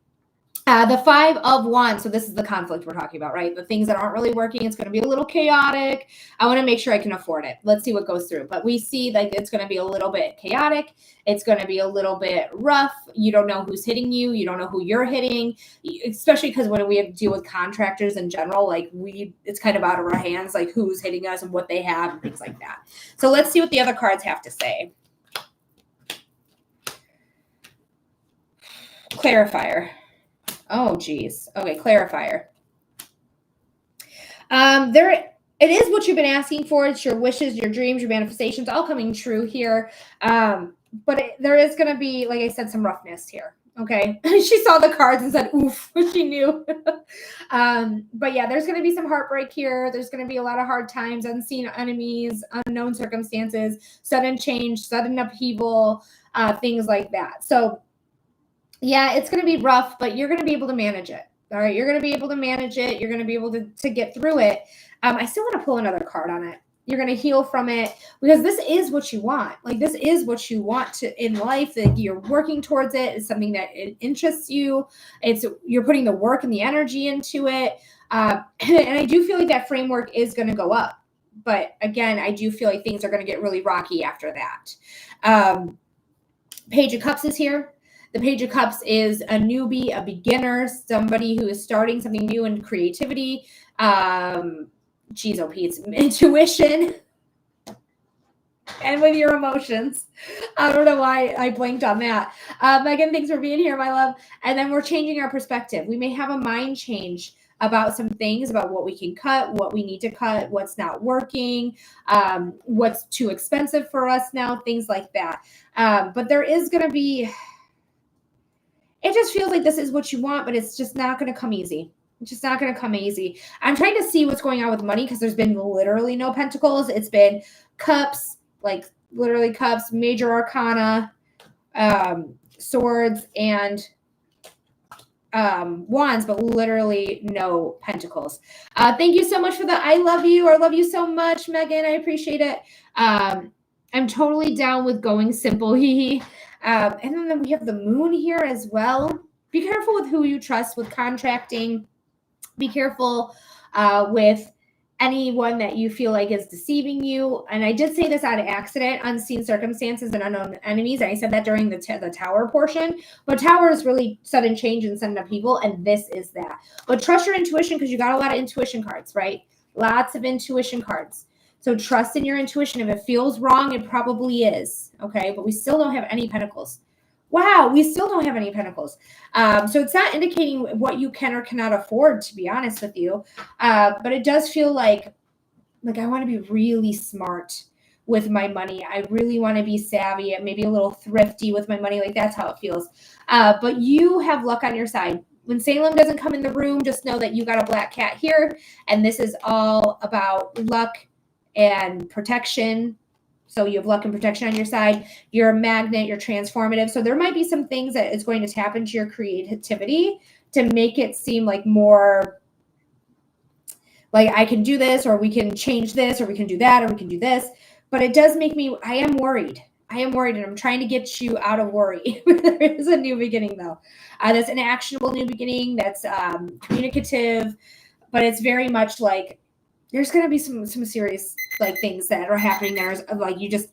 The 5 of Wands. So this is the conflict we're talking about, right? The things that aren't really working. It's going to be a little chaotic. I want to make sure I can afford it. Let's see what goes through. But we see like it's going to be a little bit chaotic. It's going to be a little bit rough. You don't know who's hitting you. You don't know who you're hitting, especially because when we have to deal with contractors in general, like it's kind of out of our hands, like who's hitting us and what they have and things like that. So let's see what the other cards have to say. Clarifier. Oh, geez. Okay, clarifier. It is what you've been asking for. It's your wishes, your dreams, your manifestations, all coming true here. But there is going to be, like I said, some roughness here. Okay. She saw the cards and said, oof, she knew. But yeah, there's going to be some heartbreak here. There's going to be a lot of hard times, unseen enemies, unknown circumstances, sudden change, sudden upheaval, things like that. So yeah, it's going to be rough, but you're going to be able to manage it. All right. You're going to be able to manage it. You're going to be able to get through it. I still want to pull another card on it. You're going to heal from it because this is what you want. Like, this is what you want to in life. That you're working towards it. It's something that it interests you. You're putting the work and the energy into it. And I do feel like that framework is going to go up. But again, I do feel like things are going to get really rocky after that. Page of Cups is here. The Page of Cups is a newbie, a beginner, somebody who is starting something new in creativity. It's intuition. And with your emotions. I don't know why I blinked on that. Megan, thanks for being here, my love. And then we're changing our perspective. We may have a mind change about some things, about what we can cut, what we need to cut, what's not working, what's too expensive for us now, things like that. But there is going to be, it just feels like this is what you want, but it's just not going to come easy. It's just not going to come easy. I'm trying to see what's going on with money because there's been literally no pentacles. It's been cups, like literally cups, major arcana, swords, and wands, but literally no pentacles. Thank you so much for the I love you, or love you so much, Megan. I appreciate it. I'm totally down with going simple. And then we have the moon here as well. Be careful with who you trust with contracting. Be careful with anyone that you feel like is deceiving you. And I did say this out of accident, unseen circumstances and unknown enemies. I said that during the tower portion, but tower is really sudden change and sudden upheaval. And this is that. But trust your intuition, because you got a lot of intuition cards, right? Lots of intuition cards. So trust in your intuition. If it feels wrong, it probably is. Okay. But we still don't have any pentacles. Wow, we still don't have any pentacles. So it's not indicating what you can or cannot afford, to be honest with you. But it does feel like I want to be really smart with my money. I really want to be savvy and maybe a little thrifty with my money. Like, that's how it feels. But you have luck on your side. When Salem doesn't come in the room, just know that you got a black cat here. And this is all about luck and protection. So you have luck and protection on your side. You're a magnet. You're transformative. So there might be some things that is going to tap into your creativity to make it seem like more like I can do this, or we can change this, or we can do that, or we can do this. But it does make me, I am worried. And I'm trying to get you out of worry. There is a new beginning, though. That's an actionable new beginning. That's communicative, but it's very much like there's going to be some serious like things that are happening there. Like, you just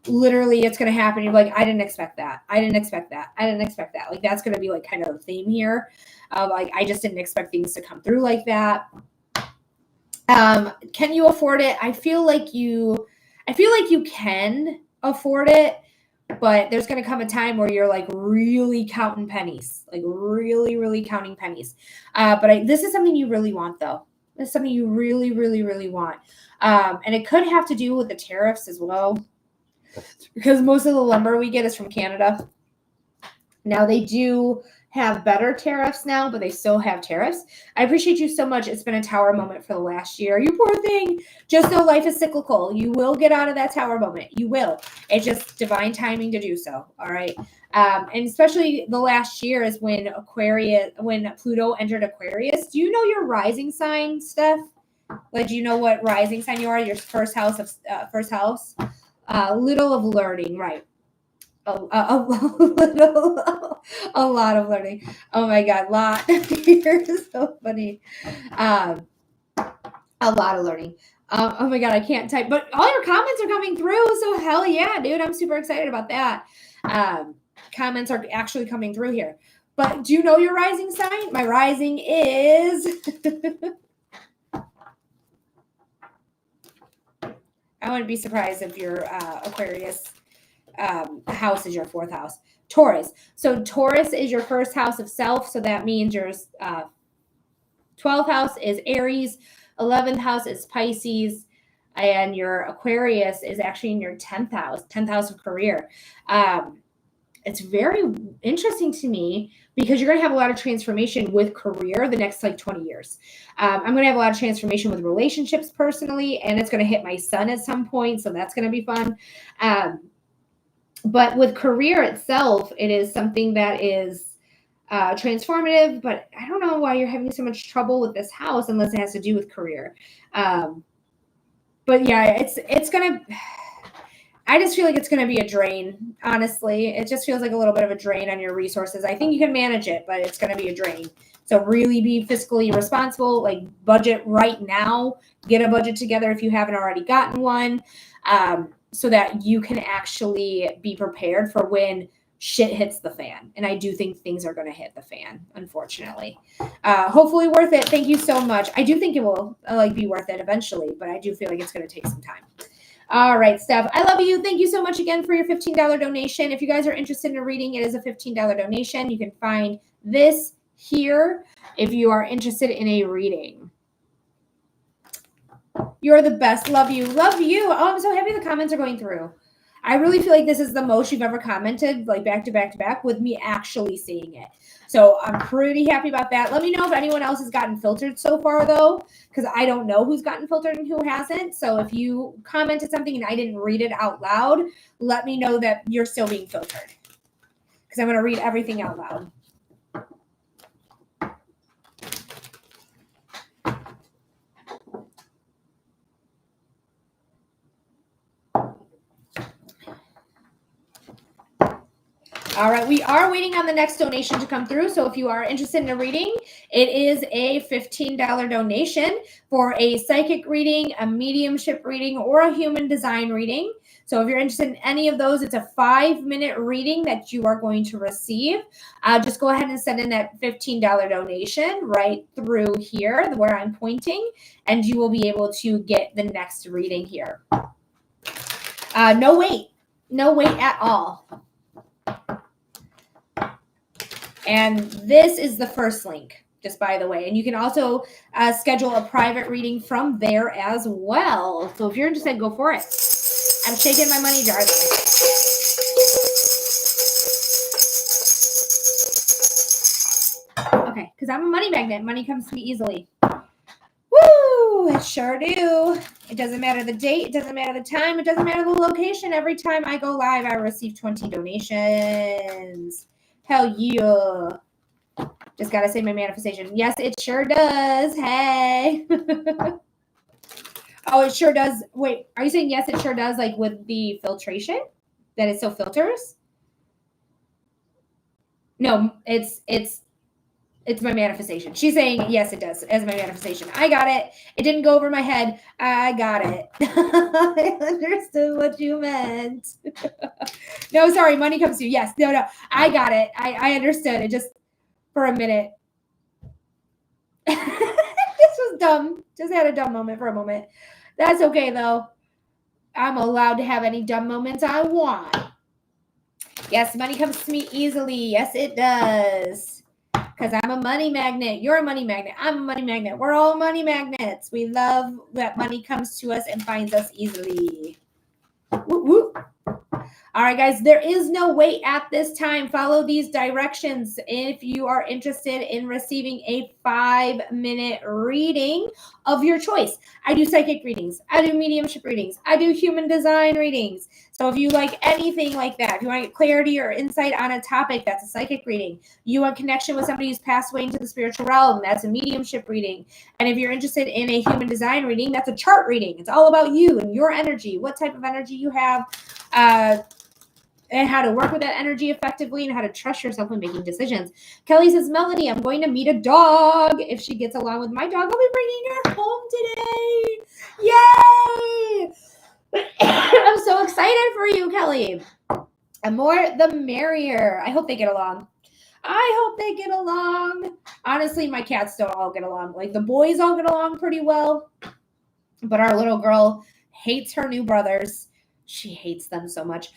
literally, it's going to happen. You're like, I didn't expect that. I didn't expect that. I didn't expect that. Like, that's going to be like kind of a theme here. Like, I just didn't expect things to come through like that. Can you afford it? I feel like you can afford it, but there's going to come a time where you're like really counting pennies, like really, really counting pennies. But this is something you really want, though. It's something you really, really, really want. And it could have to do with the tariffs as well, because most of the lumber we get is from Canada. Now, they do have better tariffs now, but they still have tariffs. I appreciate you so much. It's been a tower moment for the last year. You poor thing. Just know life is cyclical. You will get out of that tower moment. You will. It's just divine timing to do so. All right. And especially the last year is when Pluto entered Aquarius. Do you know your rising sign, Steph? Like, do you know what rising sign you are? Your first house. Little of learning, right? A lot of learning. Oh my God, lot. You're so funny. A lot of learning. Oh my God, I can't type, but all your comments are coming through. So hell yeah, dude, I'm super excited about that. Comments are actually coming through here. But do you know your rising sign? My rising is. I wouldn't be surprised if your Aquarius house is your fourth house. Taurus. So Taurus is your first house of self. So that means your 12th house is Aries, 11th house is Pisces, and your Aquarius is actually in your 10th house of career. It's very interesting to me because you're going to have a lot of transformation with career the next like 20 years. I'm going to have a lot of transformation with relationships personally, and it's going to hit my son at some point. So that's going to be fun. But with career itself, it is something that is transformative, but I don't know why you're having so much trouble with this house unless it has to do with career. But yeah, it's going to, I just feel like it's going to be a drain. Honestly, it just feels like a little bit of a drain on your resources. I think you can manage it, but it's going to be a drain. So really be fiscally responsible, like budget right now, get a budget together if you haven't already gotten one. So that you can actually be prepared for when shit hits the fan. And I do think things are going to hit the fan, unfortunately. Hopefully worth it. Thank you so much. I do think it will be worth it eventually, but I do feel like it's going to take some time. All right, Steph, I love you. Thank you so much again for your $15 donation. If you guys are interested in a reading, it is a $15 donation. You can find this here if you are interested in a reading. You're the best. Love you. Love you. Oh, I'm so happy the comments are going through. I really feel like this is the most you've ever commented, like back to back to back, with me actually seeing it. So I'm pretty happy about that. Let me know if anyone else has gotten filtered so far, though, because I don't know who's gotten filtered and who hasn't. So if you commented something and I didn't read it out loud, let me know that you're still being filtered, because I'm going to read everything out loud. All right, we are waiting on the next donation to come through. So if you are interested in a reading, it is a $15 donation for a psychic reading, a mediumship reading, or a human design reading. So if you're interested in any of those, it's a 5-minute reading that you are going to receive. Just go ahead and send in that $15 donation right through here where I'm pointing, and you will be able to get the next reading here. No wait at all. And this is the first link, just by the way. And you can also schedule a private reading from there as well. So if you're interested, go for it. I'm shaking my money jar though. Okay, because I'm a money magnet. Money comes to me easily. Woo! It sure do. It doesn't matter the date. It doesn't matter the time. It doesn't matter the location. Every time I go live, I receive 20 donations. Hell yeah. Just got to say my manifestation. Yes, it sure does. Hey. Oh, it sure does. Wait, are you saying yes, it sure does, like with the filtration? That it still filters? No, it's my manifestation. She's saying yes, it does as my manifestation. I got it. It didn't go over my head. I got it. I understood what you meant. No, sorry, money comes to you. Yes, no. I got it. I understood. It just for a minute. This was dumb. Just had a dumb moment for a moment. That's okay though. I'm allowed to have any dumb moments I want. Yes, money comes to me easily. Yes, it does. Because I'm a money magnet. You're a money magnet. I'm a money magnet. We're all money magnets. We love that money comes to us and finds us easily. Woo, woo. All right, guys, there is no wait at this time. Follow these directions if you are interested in receiving a 5-minute reading of your choice. I do psychic readings. I do mediumship readings. I do human design readings. So if you like anything like that, if you want clarity or insight on a topic, that's a psychic reading. You want connection with somebody who's passed away into the spiritual realm, that's a mediumship reading. And if you're interested in a human design reading, that's a chart reading. It's all about you and your energy, what type of energy you have, and how to work with that energy effectively and how to trust yourself when making decisions. Kelly says, Melody, I'm going to meet a dog. If she gets along with my dog, I'll be bringing her home today. Yay! I'm so excited for you, Kelly. The more, the merrier. I hope they get along. Honestly, my cats don't all get along. Like the boys all get along pretty well, but our little girl hates her new brothers. She hates them so much.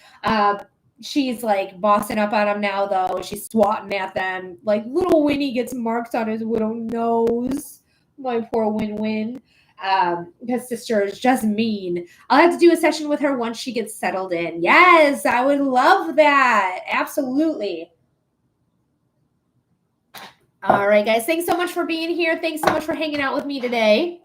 She's like bossing up on them now, though. She's swatting at them. Like little Winnie gets marks on his little nose. My poor Win-Win. His sister is just mean. I'll have to do a session with her once she gets settled in. Yes, I would love that. Absolutely. All right, guys. Thanks so much for being here. Thanks so much for hanging out with me today.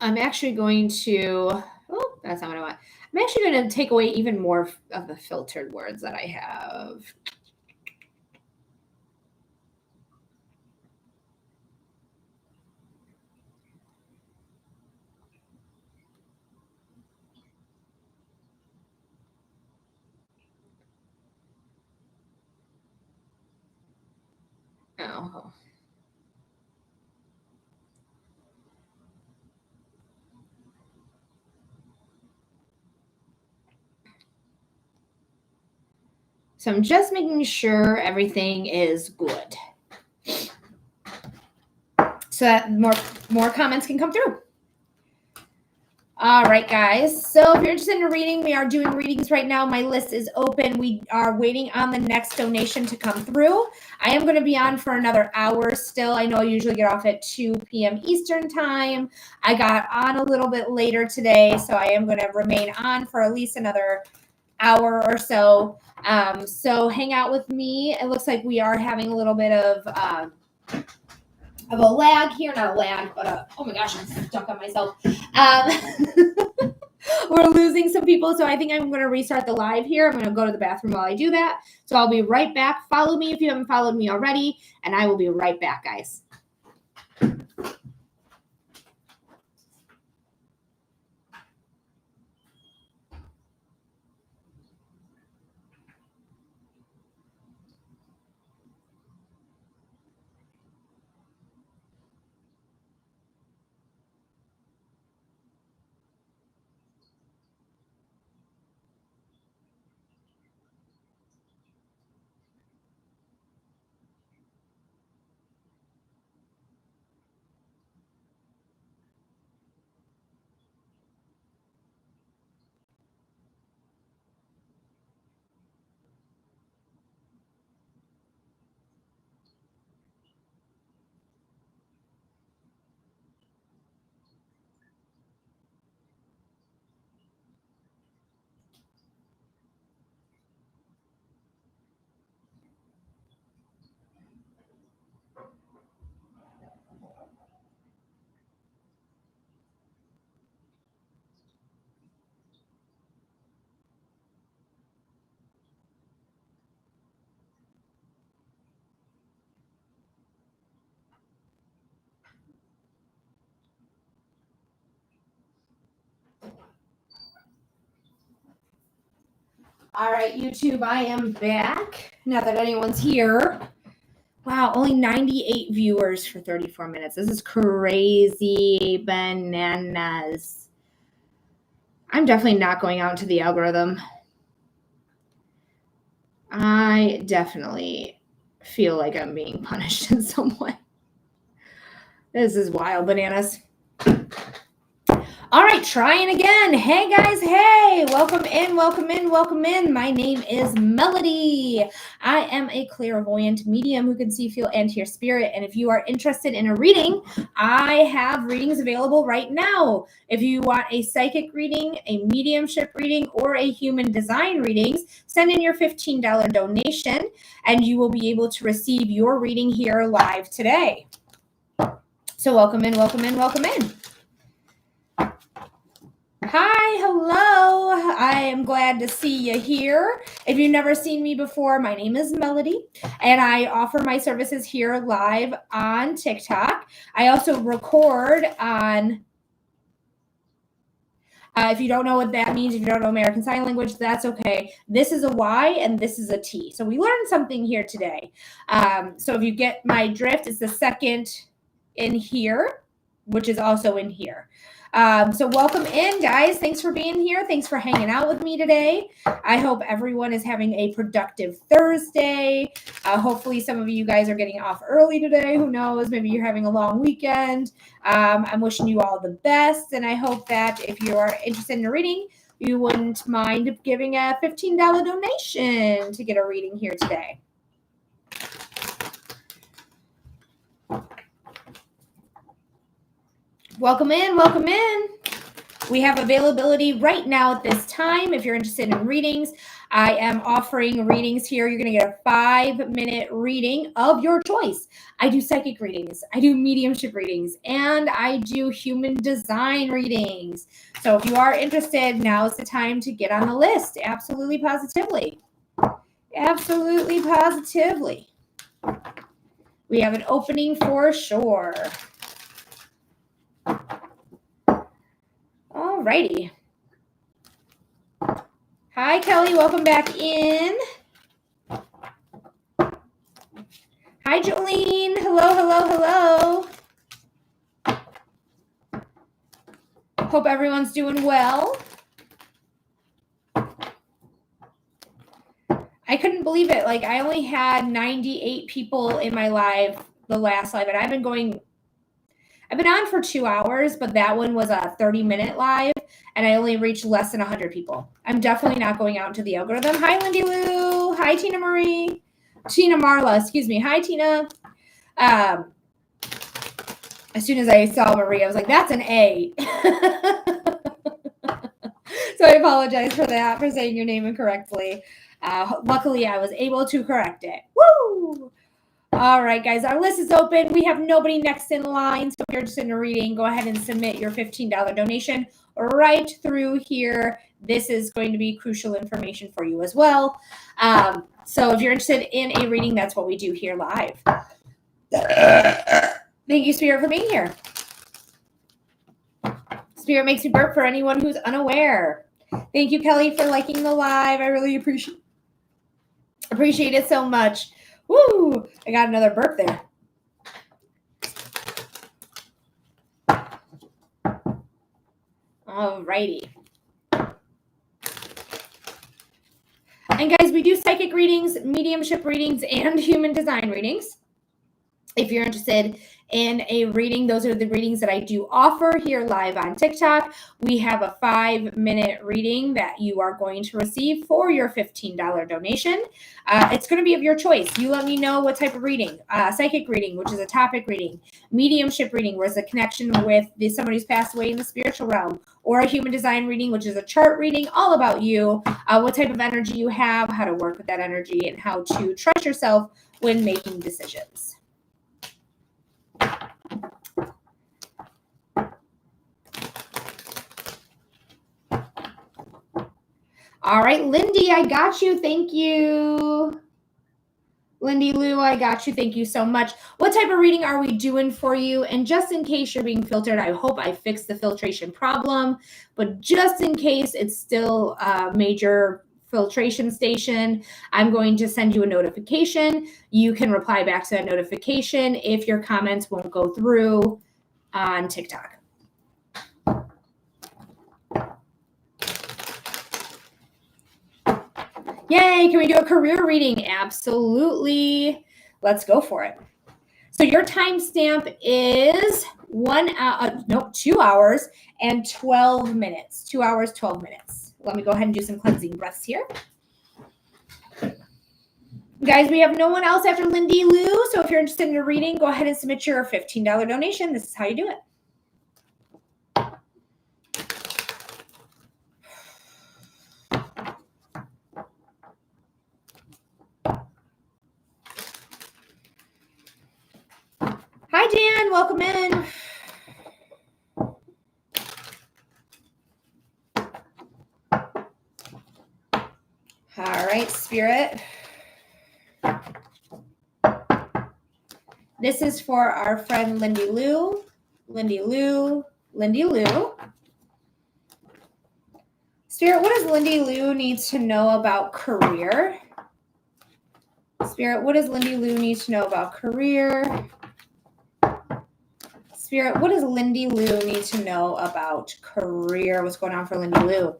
I'm actually going to... Oh, that's not what I want. I'm actually going to take away even more of the filtered words that I have. Oh. So I'm just making sure everything is good, so that more comments can come through. All right, guys. So if you're interested in a reading, we are doing readings right now. My list is open. We are waiting on the next donation to come through. I am going to be on for another hour still. I know I usually get off at 2 p.m. Eastern time. I got on a little bit later today, so I am going to remain on for at least another hour or so. So hang out with me. It looks like we are having a little bit of a lag here, not a lag, but oh my gosh, I'm stuck on myself. We're losing some people, so I think I'm going to restart the live here. I'm going to go to the bathroom while I do that. So I'll be right back. Follow me if you haven't followed me already, and I will be right back, guys. All right, YouTube, I am back. Not that anyone's here. Wow, only 98 viewers for 34 minutes. This is crazy bananas. I'm definitely not going out into the algorithm. I definitely feel like I'm being punished in some way. This is wild bananas. All right, trying again. Hey guys, hey, welcome in, welcome in, welcome in. My name is Melody. I am a clairvoyant medium who can see, feel, and hear spirit. And if you are interested in a reading, I have readings available right now. If you want a psychic reading, a mediumship reading, or a human design readings, send in your $15 donation and you will be able to receive your reading here live today. So welcome in, welcome in, welcome in. Hi, hello. I am glad to see you here. If you've never seen me before, my name is Melody, and I offer my services here live on TikTok. I also record on, if you don't know what that means, if you don't know American Sign Language, that's okay. This is a Y and this is a T. So we learned something here today. So if you get my drift, it's the second in here, which is also in here. So welcome in, guys. Thanks for being here. Thanks for hanging out with me today. I hope everyone is having a productive Thursday. Hopefully some of you guys are getting off early today. Who knows? Maybe you're having a long weekend. I'm wishing you all the best, and I hope that if you are interested in a reading, you wouldn't mind giving a $15 donation to get a reading here today. Welcome in, welcome in. We have availability right now at this time. If you're interested in readings, I am offering readings here. You're going to get a 5-minute reading of your choice. I do psychic readings, I do mediumship readings, and I do human design readings. So if you are interested, now is the time to get on the list. Absolutely, positively. Absolutely, positively. We have an opening for sure. All righty. Hi, Kelly. Welcome back in. Hi, Jolene. Hello, hello, hello. Hope everyone's doing well. I couldn't believe it. Like, I only had 98 people in my live, the last live, and I've been on for 2 hours, but that one was a 30-minute live. and I only reach less than 100 people. I'm definitely not going out into the algorithm. Hi, Lindy Lou. Hi, Tina Marie. Tina Marla, excuse me. Hi, Tina. As soon as I saw Marie, I was like, that's an A. So I apologize for that, for saying your name incorrectly. Luckily, I was able to correct it. Woo! All right, guys, our list is open. We have nobody next in line. So if you're interested in a reading, go ahead and submit your $15 donation right through here. This is going to be crucial information for you as well. So if you're interested in a reading, that's what we do here live. Thank you, Spirit, for being here. Spirit makes me burp for anyone who's unaware. Thank you, Kelly, for liking the live. I really appreciate it so much. Woo! I got another burp there. All righty. And guys, we do psychic readings, mediumship readings, and human design readings. If you're interested in a reading, those are the readings that I do offer here live on TikTok. We have a 5-minute reading that you are going to receive for your $15 donation. It's going to be of your choice. You let me know what type of reading. Psychic reading, which is a topic reading. Mediumship reading, where it's a connection with somebody who's passed away in the spiritual realm. Or a human design reading, which is a chart reading, all about you, what type of energy you have, how to work with that energy, and how to trust yourself when making decisions. All right, Lindy, I got you. Thank you. Lindy Lou, I got you. Thank you so much. What type of reading are we doing for you? And just in case you're being filtered, I hope I fixed the filtration problem. But just in case it's still a major filtration station, I'm going to send you a notification. You can reply back to that notification if your comments won't go through on TikTok. Yay, can we do a career reading? Absolutely. Let's go for it. So your timestamp is 2 hours and 12 minutes. 2 hours, 12 minutes. Let me go ahead and do some cleansing breaths here. Guys, we have no one else after Lindy Lou. So if you're interested in a reading, go ahead and submit your $15 donation. This is how you do it. Hi, Dan. Welcome in. All right, Spirit. This is for our friend Lindy Lou. Lindy Lou. Lindy Lou. Spirit, what does Lindy Lou need to know about career? Spirit, what does Lindy Lou need to know about career? Spirit, what does Lindy Lou need to know about career? What's going on for Lindy Lou?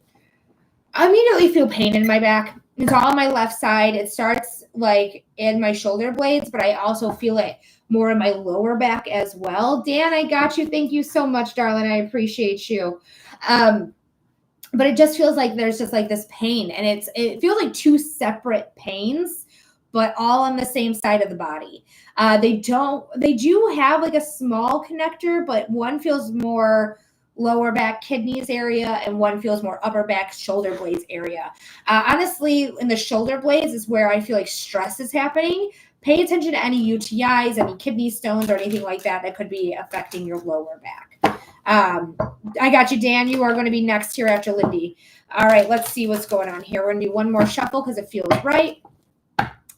I immediately feel pain in my back. It's all on my left side. It starts like in my shoulder blades, but I also feel it more in my lower back as well. Dan, I got you. Thank you so much, darling. I appreciate you. But it just feels like there's just like this pain, and it feels like two separate pains, but all on the same side of the body. They do have like a small connector, but one feels more lower back kidneys area and one feels more upper back shoulder blades area. Honestly, in the shoulder blades is where I feel like stress is happening. Pay attention to any UTIs, any kidney stones or anything like that could be affecting your lower back. I got you, Dan. You are going to be next here after Lindy. All right, let's see what's going on here. We're going to do one more shuffle because it feels right.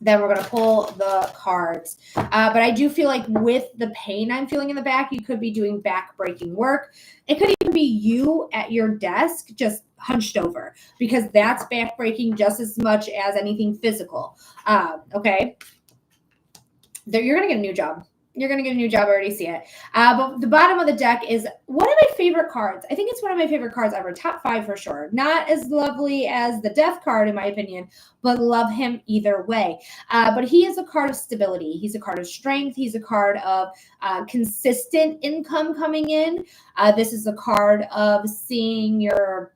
Then we're going to pull the cards. But I do feel like with the pain I'm feeling in the back, you could be doing back-breaking work. It could even be you at your desk just hunched over because that's back-breaking just as much as anything physical. Okay? You're going to get a new job. You're going to get a new job. I already see it. But the bottom of the deck is one of my favorite cards. I think it's one of my favorite cards ever. Top 5 for sure. Not as lovely as the Death card, in my opinion, but love him either way. But he is a card of stability. He's a card of strength. He's a card of consistent income coming in. This is a card of seeing your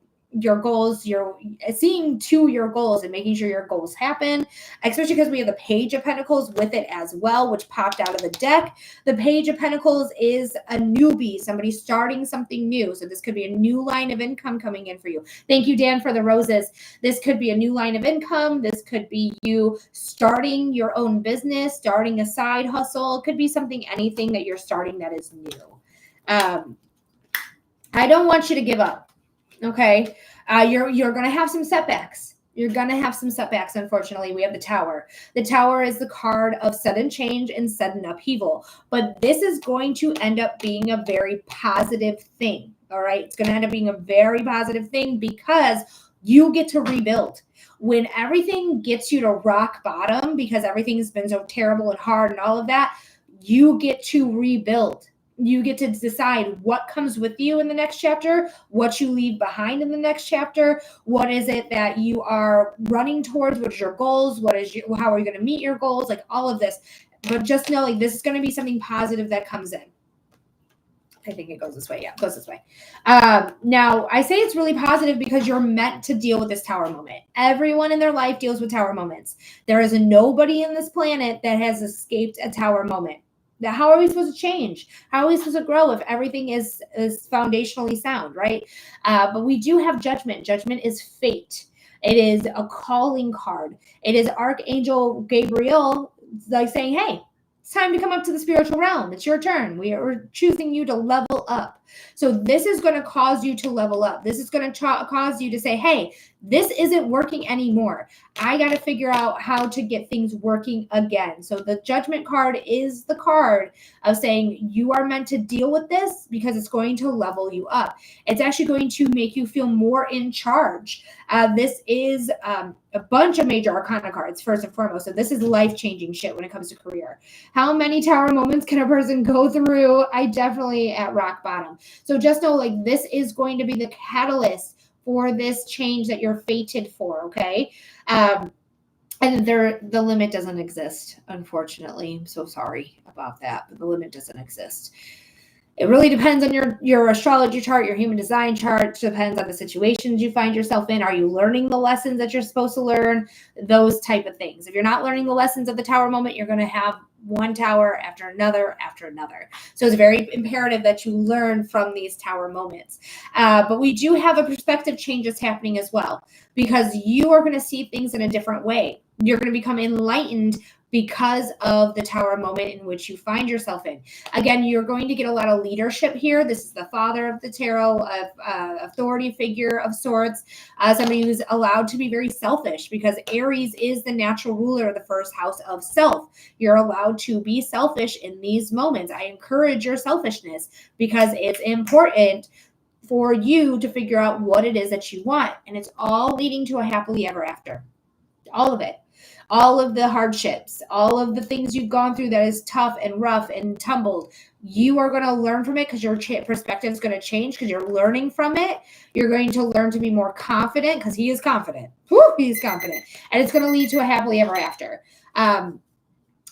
goals, you're seeing to your goals and making sure your goals happen, especially because we have the Page of Pentacles with it as well, which popped out of the deck. The Page of Pentacles is a newbie, somebody starting something new. So this could be a new line of income coming in for you. Thank you, Dan, for the roses. This could be a new line of income. This could be you starting your own business, starting a side hustle. It could be something, anything that you're starting that is new. I don't want you to give up. Okay. You're going to have some setbacks. You're going to have some setbacks. Unfortunately, we have the Tower. The Tower is the card of sudden change and sudden upheaval, but this is going to end up being a very positive thing. All right. It's going to end up being a very positive thing because you get to rebuild. When everything gets you to rock bottom because everything's been so terrible and hard and all of that, you get to rebuild. You get to decide what comes with you in the next chapter, what you leave behind in the next chapter. What is it that you are running towards? What is your goals? How are you going to meet your goals? Like all of this. But just know, like, this is going to be something positive that comes in. I think it goes this way. Yeah, it goes this way. Now, I say it's really positive because you're meant to deal with this Tower moment. Everyone in their life deals with Tower moments. There is nobody in this planet that has escaped a Tower moment. How are we supposed to change? How are we supposed to grow if everything is foundationally sound, right? But we do have judgment. Judgment is fate. It is a calling card. It is Archangel Gabriel, like saying, hey, it's time to come up to the spiritual realm. It's your turn. We are choosing you to level up. So this is going to cause you to level up. This is going to cause you to say, hey, this isn't working anymore. I got to figure out how to get things working again. So the Judgment card is the card of saying you are meant to deal with this because it's going to level you up. It's actually going to make you feel more in charge. This is a bunch of major arcana cards, first and foremost. So this is life-changing shit when it comes to career. How many Tower moments can a person go through? I definitely at rock bottom. So just know, like, this is going to be the catalyst for this change that you're fated for, okay? And the limit doesn't exist, unfortunately. I'm so sorry about that, but the limit doesn't exist. It really depends on your astrology chart, your human design chart. It depends on the situations you find yourself in. Are you learning the lessons that you're supposed to learn? Those type of things. If you're not learning the lessons of the Tower moment, you're going to have one Tower after another after another. So it's very imperative that you learn from these Tower moments. But we do have a perspective changes happening as well because you are going to see things in a different way. You're going to become enlightened because of the Tower moment in which you find yourself in. Again, you're going to get a lot of leadership here. This is the father of the tarot, authority figure of sorts, somebody who's allowed to be very selfish because Aries is the natural ruler of the first house of self. You're allowed to be selfish in these moments. I encourage your selfishness because it's important for you to figure out what it is that you want. And it's all leading to a happily ever after. All of it. All of the hardships, all of the things you've gone through that is tough and rough and tumbled, you are going to learn from it because your perspective is going to change because you're learning from it. You're going to learn to be more confident because he is confident. He's confident. And it's going to lead to a happily ever after.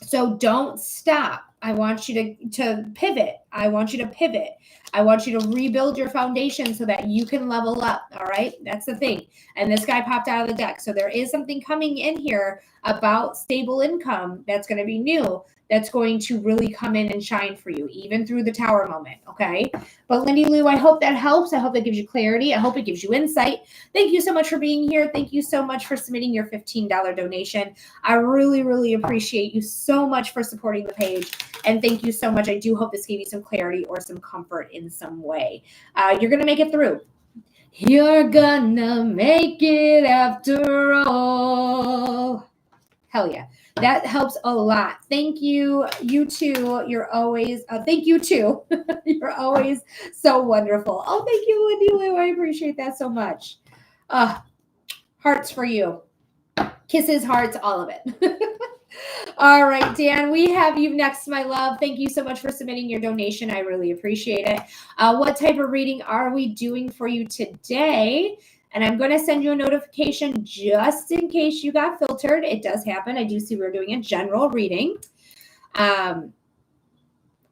So don't stop. I want you to pivot. I want you to pivot. I want you to rebuild your foundation so that you can level up. All right. That's the thing. And this guy popped out of the deck. So there is something coming in here about stable income that's going to be new, that's going to really come in and shine for you, even through the Tower moment. Okay. But Lindy Lou, I hope that helps. I hope that gives you clarity. I hope it gives you insight. Thank you so much for being here. Thank you so much for submitting your $15 donation. I really, really appreciate you so much for supporting the page. And thank you so much. I do hope this gave you some clarity or some comfort in some way. You're going to make it through. You're gonna make it after all. Hell yeah. That helps a lot. Thank you. You too. You're always, thank you too. You're always so wonderful. Oh, thank you, Wendy Lou. I appreciate that so much. Hearts for you. Kisses, hearts, all of it. All right, Dan, we have you next, my love. Thank you so much for submitting your donation. I really appreciate it. What type of reading are we doing for you today? And I'm going to send you a notification just in case you got filtered. It does happen. I do see we're doing a general reading.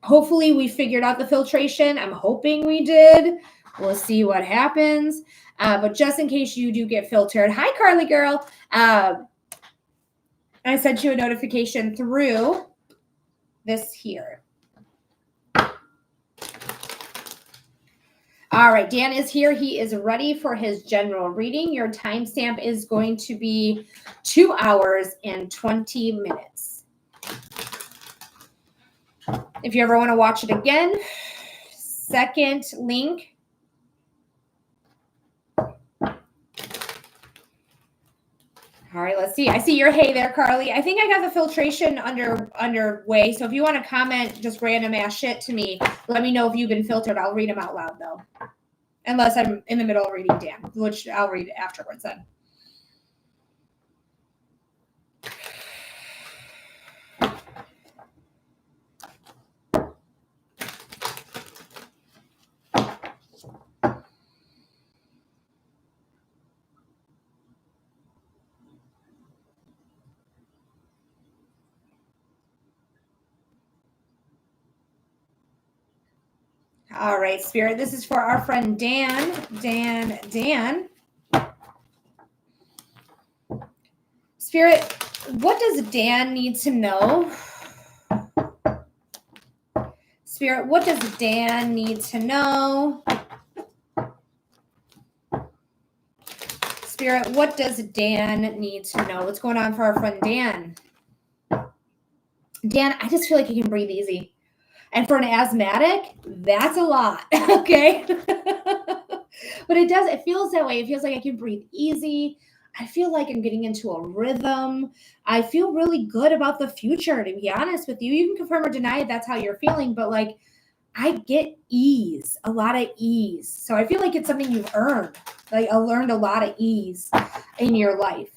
Hopefully we figured out the filtration. I'm hoping we did. We'll see what happens. But just in case you do get filtered, hi, Carly girl. I sent you a notification through this here. All right, Dan is here. He is ready for his general reading. Your timestamp is going to be 2 hours and 20 minutes. If you ever want to watch it again, second link. All right, let's see. I see your hey there, Carly. I think I got the filtration underway. So if you want to comment just random ass shit to me, let me know if you've been filtered. I'll read them out loud though. Unless I'm in the middle of reading Dan, which I'll read afterwards then. All right, Spirit, this is for our friend Dan. Dan. Spirit, what does Dan need to know? Spirit, what does Dan need to know? Spirit, what does Dan need to know? What's going on for our friend Dan? Dan, I just feel like you can breathe easy. And for an asthmatic, that's a lot, okay? But it feels that way. It feels like I can breathe easy. I feel like I'm getting into a rhythm. I feel really good about the future, to be honest with you. You can confirm or deny if that's how you're feeling, but like I get ease, a lot of ease. So I feel like it's something you've earned. Like I learned a lot of ease in your life.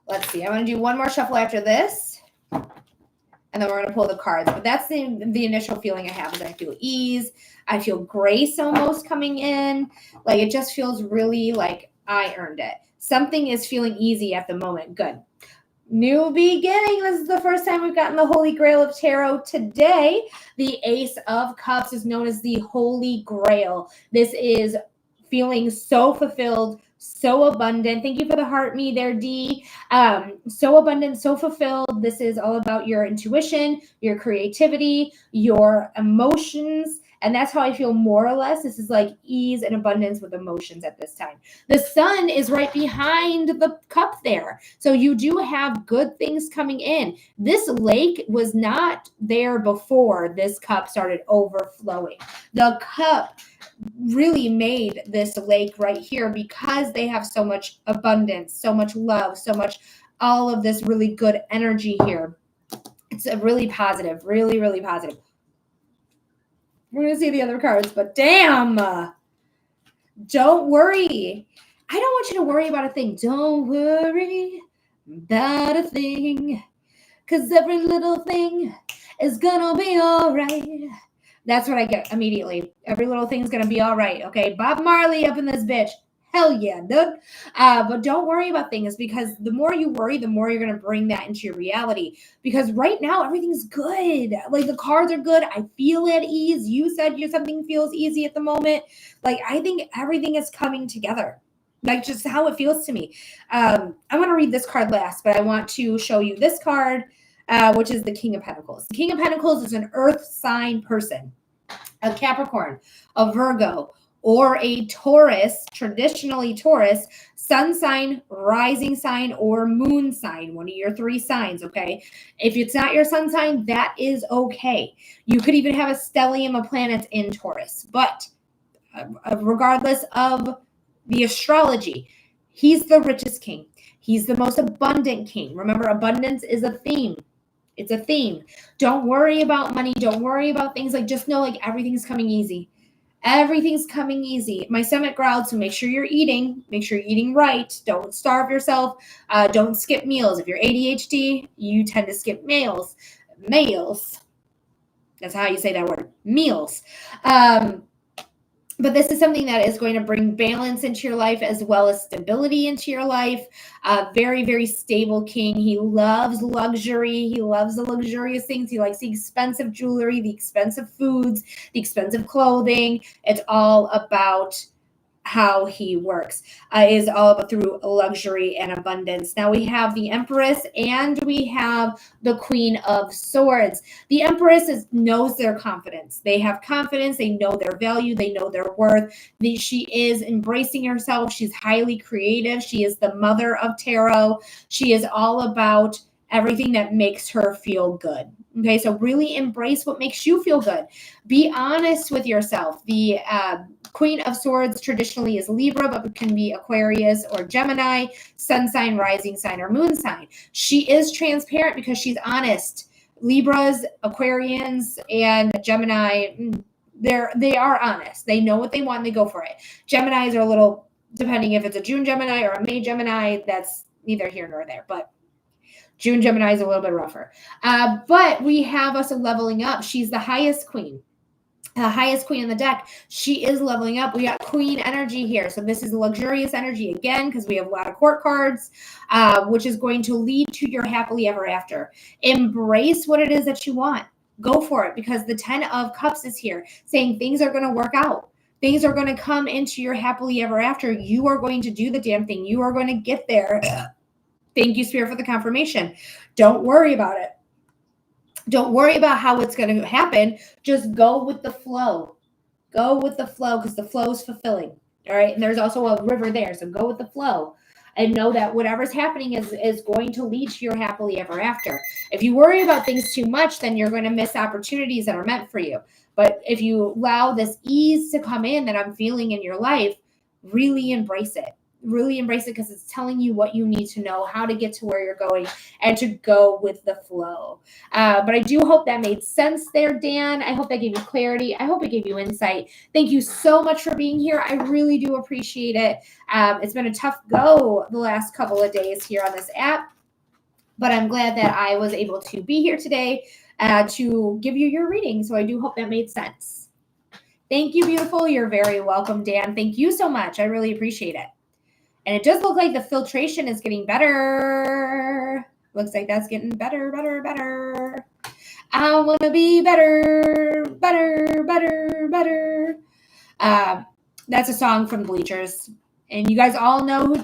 Let's see. I'm going to do one more shuffle after this. And then we're going to pull the cards. But that's the initial feeling I have is I feel ease. I feel grace almost coming in. Like it just feels really like I earned it. Something is feeling easy at the moment. Good. New beginning. This is the first time we've gotten the Holy Grail of Tarot today. The Ace of Cups is known as the Holy Grail. This is feeling so fulfilled, so abundant. Thank you for the heart me there, D. So abundant, so fulfilled. This is all about your intuition, your creativity, your emotions. And that's how I feel more or less. This is like ease and abundance with emotions at this time. The sun is right behind the cup there. So you do have good things coming in. This lake was not there before this cup started overflowing. The cup really made this lake right here because they have so much abundance, so much love, so much, all of this really good energy here. It's a really positive, really, really positive. We're going to see the other cards, but damn, don't worry. I don't want you to worry about a thing. Don't worry about a thing, because every little thing is going to be all right. That's what I get immediately. Every little thing's going to be all right. Okay. Bob Marley up in this bitch. Hell yeah, dude. But don't worry about things, because the more you worry, the more you're going to bring that into your reality. Because right now, everything's good. Like the cards are good. I feel at ease. You said something feels easy at the moment. Like I think everything is coming together. Like just how it feels to me. I'm going to read this card last, but I want to show you this card, which is the King of Pentacles. The King of Pentacles is an earth sign person, a Capricorn, a Virgo, or a Taurus, traditionally Taurus, sun sign, rising sign, or moon sign, one of your 3 signs, okay? If it's not your sun sign, that is okay. You could even have a stellium of planets in Taurus, but regardless of the astrology, he's the richest king. He's the most abundant king. Remember, abundance is a theme. It's a theme. Don't worry about money. Don't worry about things. Like, just know, like, everything's coming easy. Everything's coming easy. My stomach growled, so make sure you're eating. Make sure you're eating right. Don't starve yourself. Don't skip meals. If you're ADHD, you tend to skip meals. Meals. That's how you say that word. Meals. But this is something that is going to bring balance into your life as well as stability into your life. Very, very stable king. He loves luxury. He loves the luxurious things. He likes the expensive jewelry, the expensive foods, the expensive clothing. It's all about how he works. Is all about through luxury and abundance. Now we have the Empress and we have the Queen of Swords. The Empress knows their confidence. They have confidence. They know their value. They know their worth. She is embracing herself. She's highly creative. She is the mother of tarot. She is all about everything that makes her feel good. Okay, so really embrace what makes you feel good. Be honest with yourself. The Queen of Swords traditionally is Libra, but it can be Aquarius or Gemini, sun sign, rising sign, or moon sign. She is transparent because she's honest. Libras, Aquarians, and Gemini, they are honest. They know what they want and they go for it. Geminis are a little, depending if it's a June Gemini or a May Gemini, that's neither here nor there, but June Gemini is a little bit rougher. But we have us leveling up. She's the highest queen. The highest queen in the deck. She is leveling up. We got queen energy here. So this is luxurious energy again, because we have a lot of court cards, which is going to lead to your happily ever after. Embrace what it is that you want. Go for it, because the 10 of Cups is here saying things are going to work out. Things are going to come into your happily ever after. You are going to do the damn thing. You are going to get there. Thank you, Spirit, for the confirmation. Don't worry about it. Don't worry about how it's going to happen. Just go with the flow. Go with the flow, because the flow is fulfilling. All right. And there's also a river there. So go with the flow and know that whatever's happening is going to lead to your happily ever after. If you worry about things too much, then you're going to miss opportunities that are meant for you. But if you allow this ease to come in that I'm feeling in your life, really embrace it. Really embrace it, because it's telling you what you need to know, how to get to where you're going, and to go with the flow. But I do hope that made sense there, Dan. I hope that gave you clarity. I hope it gave you insight. Thank you so much for being here. I really do appreciate it. It's been a tough go the last couple of days here on this app, but I'm glad that I was able to be here today to give you your reading. So I do hope that made sense. Thank you, beautiful. You're very welcome, Dan. Thank you so much. I really appreciate it. And it does look like the filtration is getting better. Looks like that's getting better, better, better. I want to be better, better, better, better. That's a song from Bleachers. And you guys all know who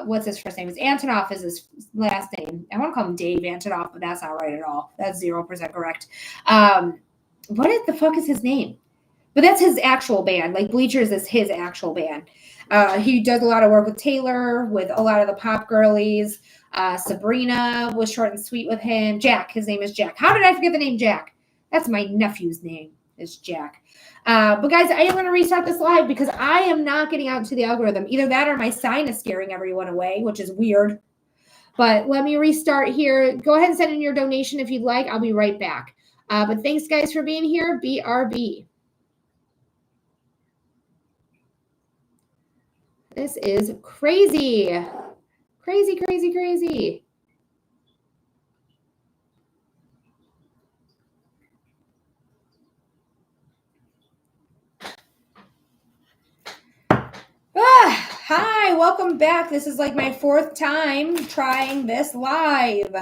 what's his first name? It's Antonoff is his last name. I want to call him Dave Antonoff, but that's not right at all. That's 0% correct. What the fuck is his name? But that's his actual band. Like Bleachers is his actual band. He does a lot of work with Taylor, with a lot of the pop girlies. Sabrina was short and sweet with him. Jack, his name is Jack. How did I forget the name Jack? That's my nephew's name, is Jack. But guys, I am going to restart this live because I am not getting out to the algorithm. Either that or my sign is scaring everyone away, which is weird. But let me restart here. Go ahead and send in your donation if you'd like. I'll be right back. But thanks, guys, for being here. BRB. This is crazy. Crazy, crazy, crazy. Hi, welcome back. This is like my 4th time trying this live.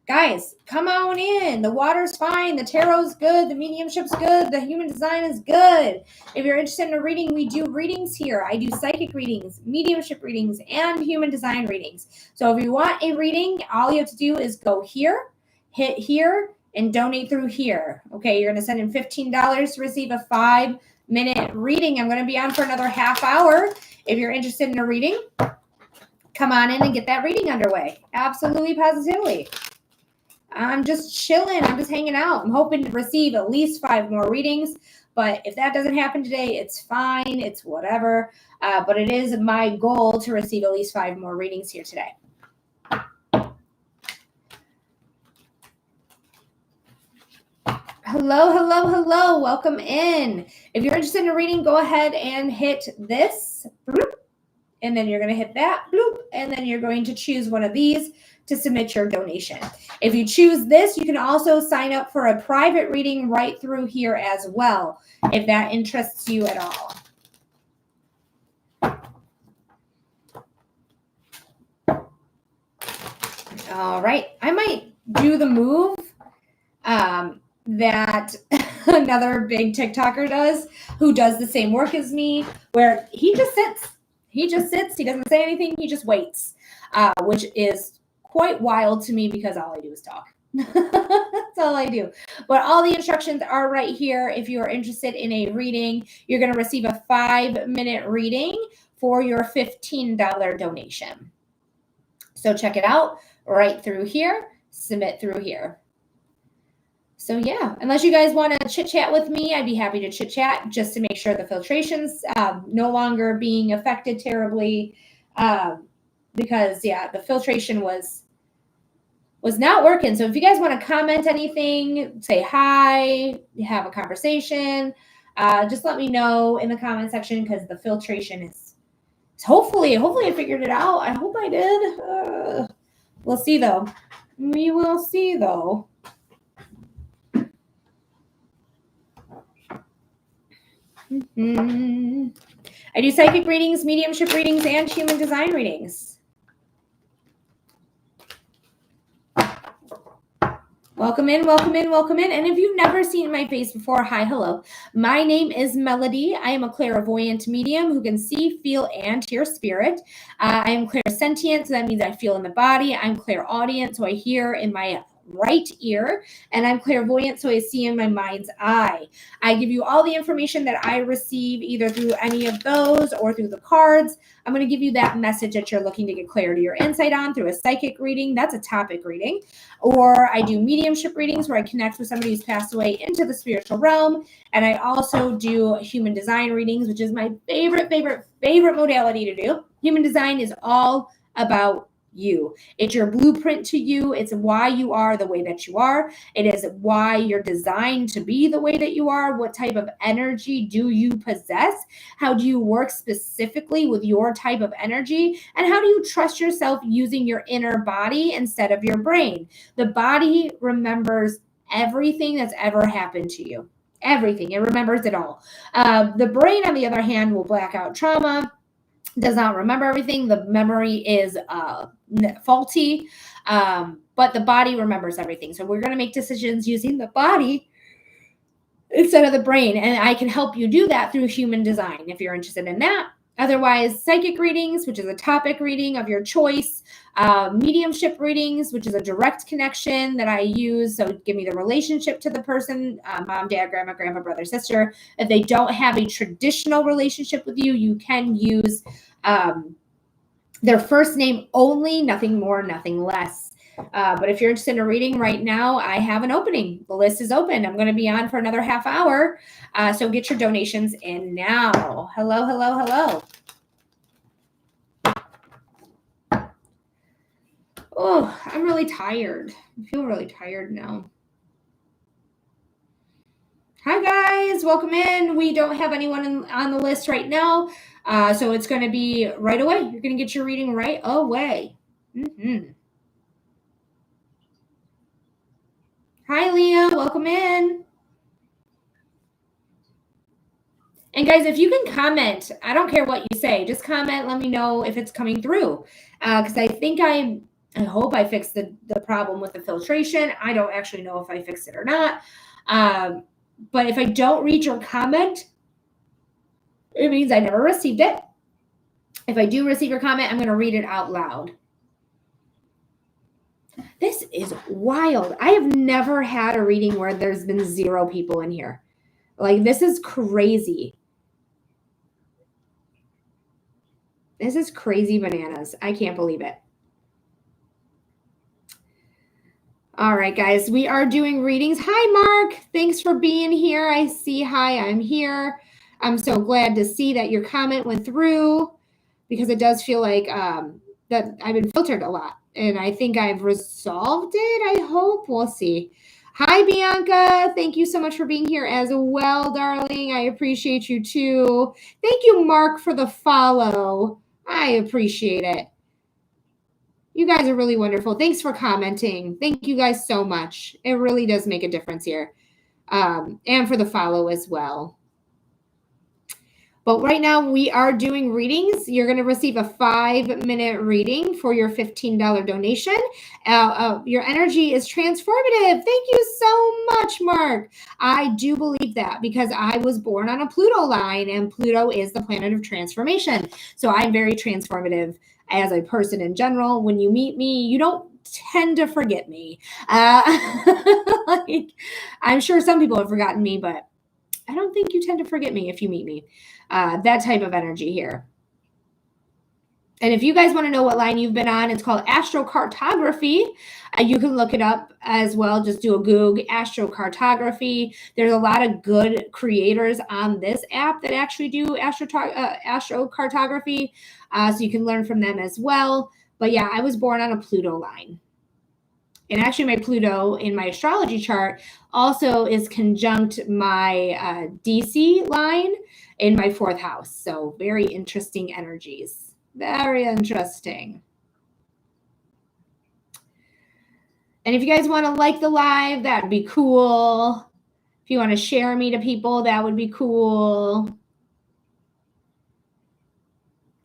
Guys, come on in. The water's fine. The tarot's good. The mediumship's good. The human design is good. If you're interested in a reading, we do readings here. I do psychic readings, mediumship readings, and human design readings. So if you want a reading, all you have to do is go here, hit here, and donate through here. Okay, you're going to send in $15 to receive a 5-minute reading. I'm going to be on for another half hour. If you're interested in a reading, come on in and get that reading underway. Absolutely, positively. I'm just chilling. I'm just hanging out. I'm hoping to receive at least 5 more readings. But if that doesn't happen today, it's fine. It's whatever. But it is my goal to receive at least 5 more readings here today. Hello, hello, hello. Welcome in. If you're interested in a reading, go ahead and hit this. Bloop, and then you're going to hit that. Bloop, and then you're going to choose one of these to submit your donation. If you choose this, you can also sign up for a private reading right through here as well, if that interests you at all. All right. I might do the move that another big TikToker does, who does the same work as me, where he just sits. He doesn't say anything. He just waits, which is quite wild to me because all I do is talk. That's all I do. But all the instructions are right here. If you are interested in a reading, you're going to receive a 5-minute reading for your $15 donation. So check it out right through here. Submit through here. So yeah, unless you guys want to chit chat with me, I'd be happy to chit chat just to make sure the filtration's no longer being affected terribly, because yeah, the filtration was not working. So if you guys want to comment anything, say hi, have a conversation, just let me know in the comment section, because the filtration is hopefully I figured it out. I hope I did. We'll see though. We will see though. I do psychic readings, mediumship readings, and human design readings. Welcome in, welcome in, welcome in. And if you've never seen my face before, hi, hello. My name is Melody. I am a clairvoyant medium who can see, feel, and hear spirit. I am clairsentient, so that means I feel in the body. I'm clairaudient, so I hear in my right ear, and I'm clairvoyant, so I see in my mind's eye. I give you all the information that I receive either through any of those or through the cards. I'm going to give you that message that you're looking to get clarity or insight on through a psychic reading. That's a topic reading. Or I do mediumship readings where I connect with somebody who's passed away into the spiritual realm. And I also do human design readings, which is my favorite modality to do. Human design is all about you. It's your blueprint to you. It's why you are the way that you are. It is why you're designed to be the way that you are. What type of energy do you possess? How do you work specifically with your type of energy? And how do you trust yourself using your inner body instead of your brain? The body remembers everything that's ever happened to you. Everything. It remembers it all. The brain, on the other hand, will black out trauma, does not remember everything. The memory is faulty, but the body remembers everything. So we're going to make decisions using the body instead of the brain. And I can help you do that through human design if you're interested in that. Otherwise, psychic readings, which is a topic reading of your choice, mediumship readings, which is a direct connection that I use. So give me the relationship to the person, mom, dad, grandma, brother, sister. If they don't have a traditional relationship with you, you can use their first name only, nothing more, nothing less. But if you're interested in a reading right now, I have an opening. The list is open. I'm going to be on for another half hour. So get your donations in now. Hello, hello, hello. Oh, I'm really tired. I feel really tired now. Hi, guys. Welcome in. We don't have anyone on the list right now. So it's going to be right away. You're going to get your reading right away. Hi, Leah. Welcome in. And guys, if you can comment, I don't care what you say, just comment, let me know if it's coming through. Because I think I hope I fixed the problem with the filtration. I don't actually know if I fixed it or not. But if I don't read your comment, it means I never received it. If I do receive your comment, I'm going to read it out loud. This is wild. I have never had a reading where there's been 0 people in here. Like, this is crazy. This is crazy bananas. I can't believe it. All right, guys, we are doing readings. Hi, Mark. Thanks for being here. I see. Hi, I'm here. I'm so glad to see that your comment went through, because it does feel like that I've been filtered a lot, and I think I've resolved it. I hope. We'll see. Hi, Bianca. Thank you so much for being here as well, darling. I appreciate you too. Thank you, Mark, for the follow. I appreciate it. You guys are really wonderful. Thanks for commenting. Thank you guys so much. It really does make a difference here. And for the follow as well. But right now we are doing readings. You're going to receive a 5-minute reading for your $15 donation. Your energy is transformative. Thank you so much, Mark. I do believe that because I was born on a Pluto line, and Pluto is the planet of transformation. So I'm very transformative as a person in general. When you meet me, you don't tend to forget me. Like, I'm sure some people have forgotten me, but I don't think you tend to forget me if you meet me. That type of energy here. And if you guys want to know what line you've been on, it's called astrocartography. You can look it up as well. Just do a Google astrocartography. There's a lot of good creators on this app that actually do astrocartography. So you can learn from them as well. But yeah, I was born on a Pluto line. And actually my Pluto in my astrology chart also is conjunct my DC line in my 4th house. So very interesting energies. Very interesting. And if you guys want to like the live, that would be cool. If you want to share me to people, that would be cool.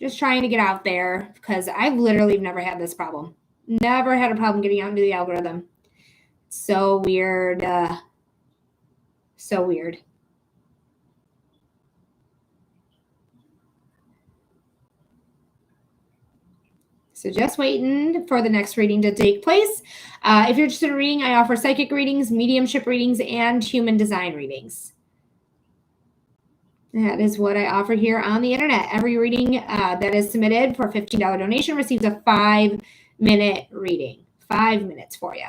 Just trying to get out there because I've literally never had this problem. Never had a problem getting out into the algorithm. So weird. So weird. So just waiting for the next reading to take place. If you're interested in reading, I offer psychic readings, mediumship readings, and human design readings. That is what I offer here on the internet. Every reading that is submitted for a $15 donation receives a 5-minute reading. 5 minutes for you.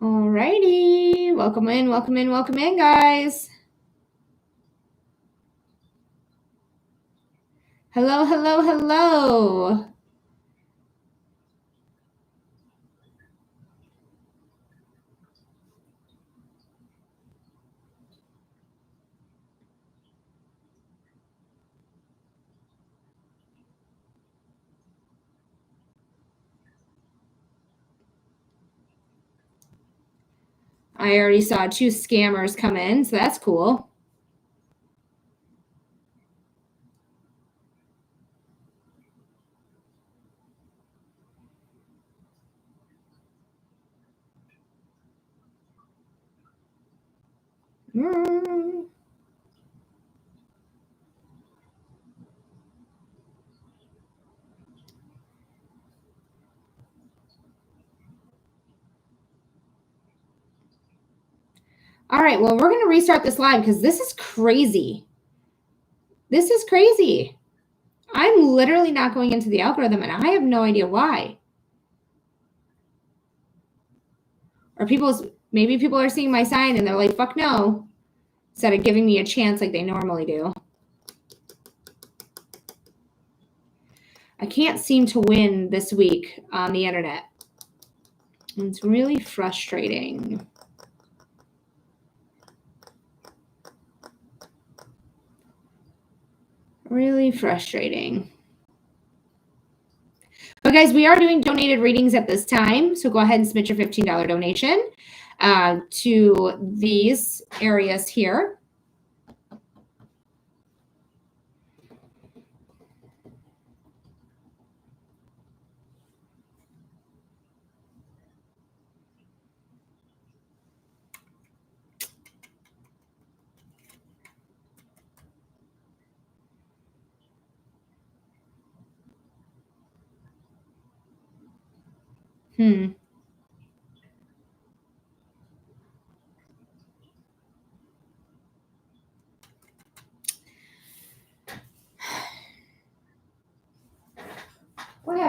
Alrighty. Welcome in, welcome in, welcome in, guys. Hello, hello, hello. I already saw 2 scammers come in, so that's cool. All right, well, we're going to restart this live because this is crazy. This is crazy. I'm literally not going into the algorithm, and I have no idea why. Or maybe people are seeing my sign and they're like, fuck no, instead of giving me a chance like they normally do. I can't seem to win this week on the internet. It's really frustrating. Really frustrating. But guys, we are doing donated readings at this time. So go ahead and submit your $15 donation to these areas here.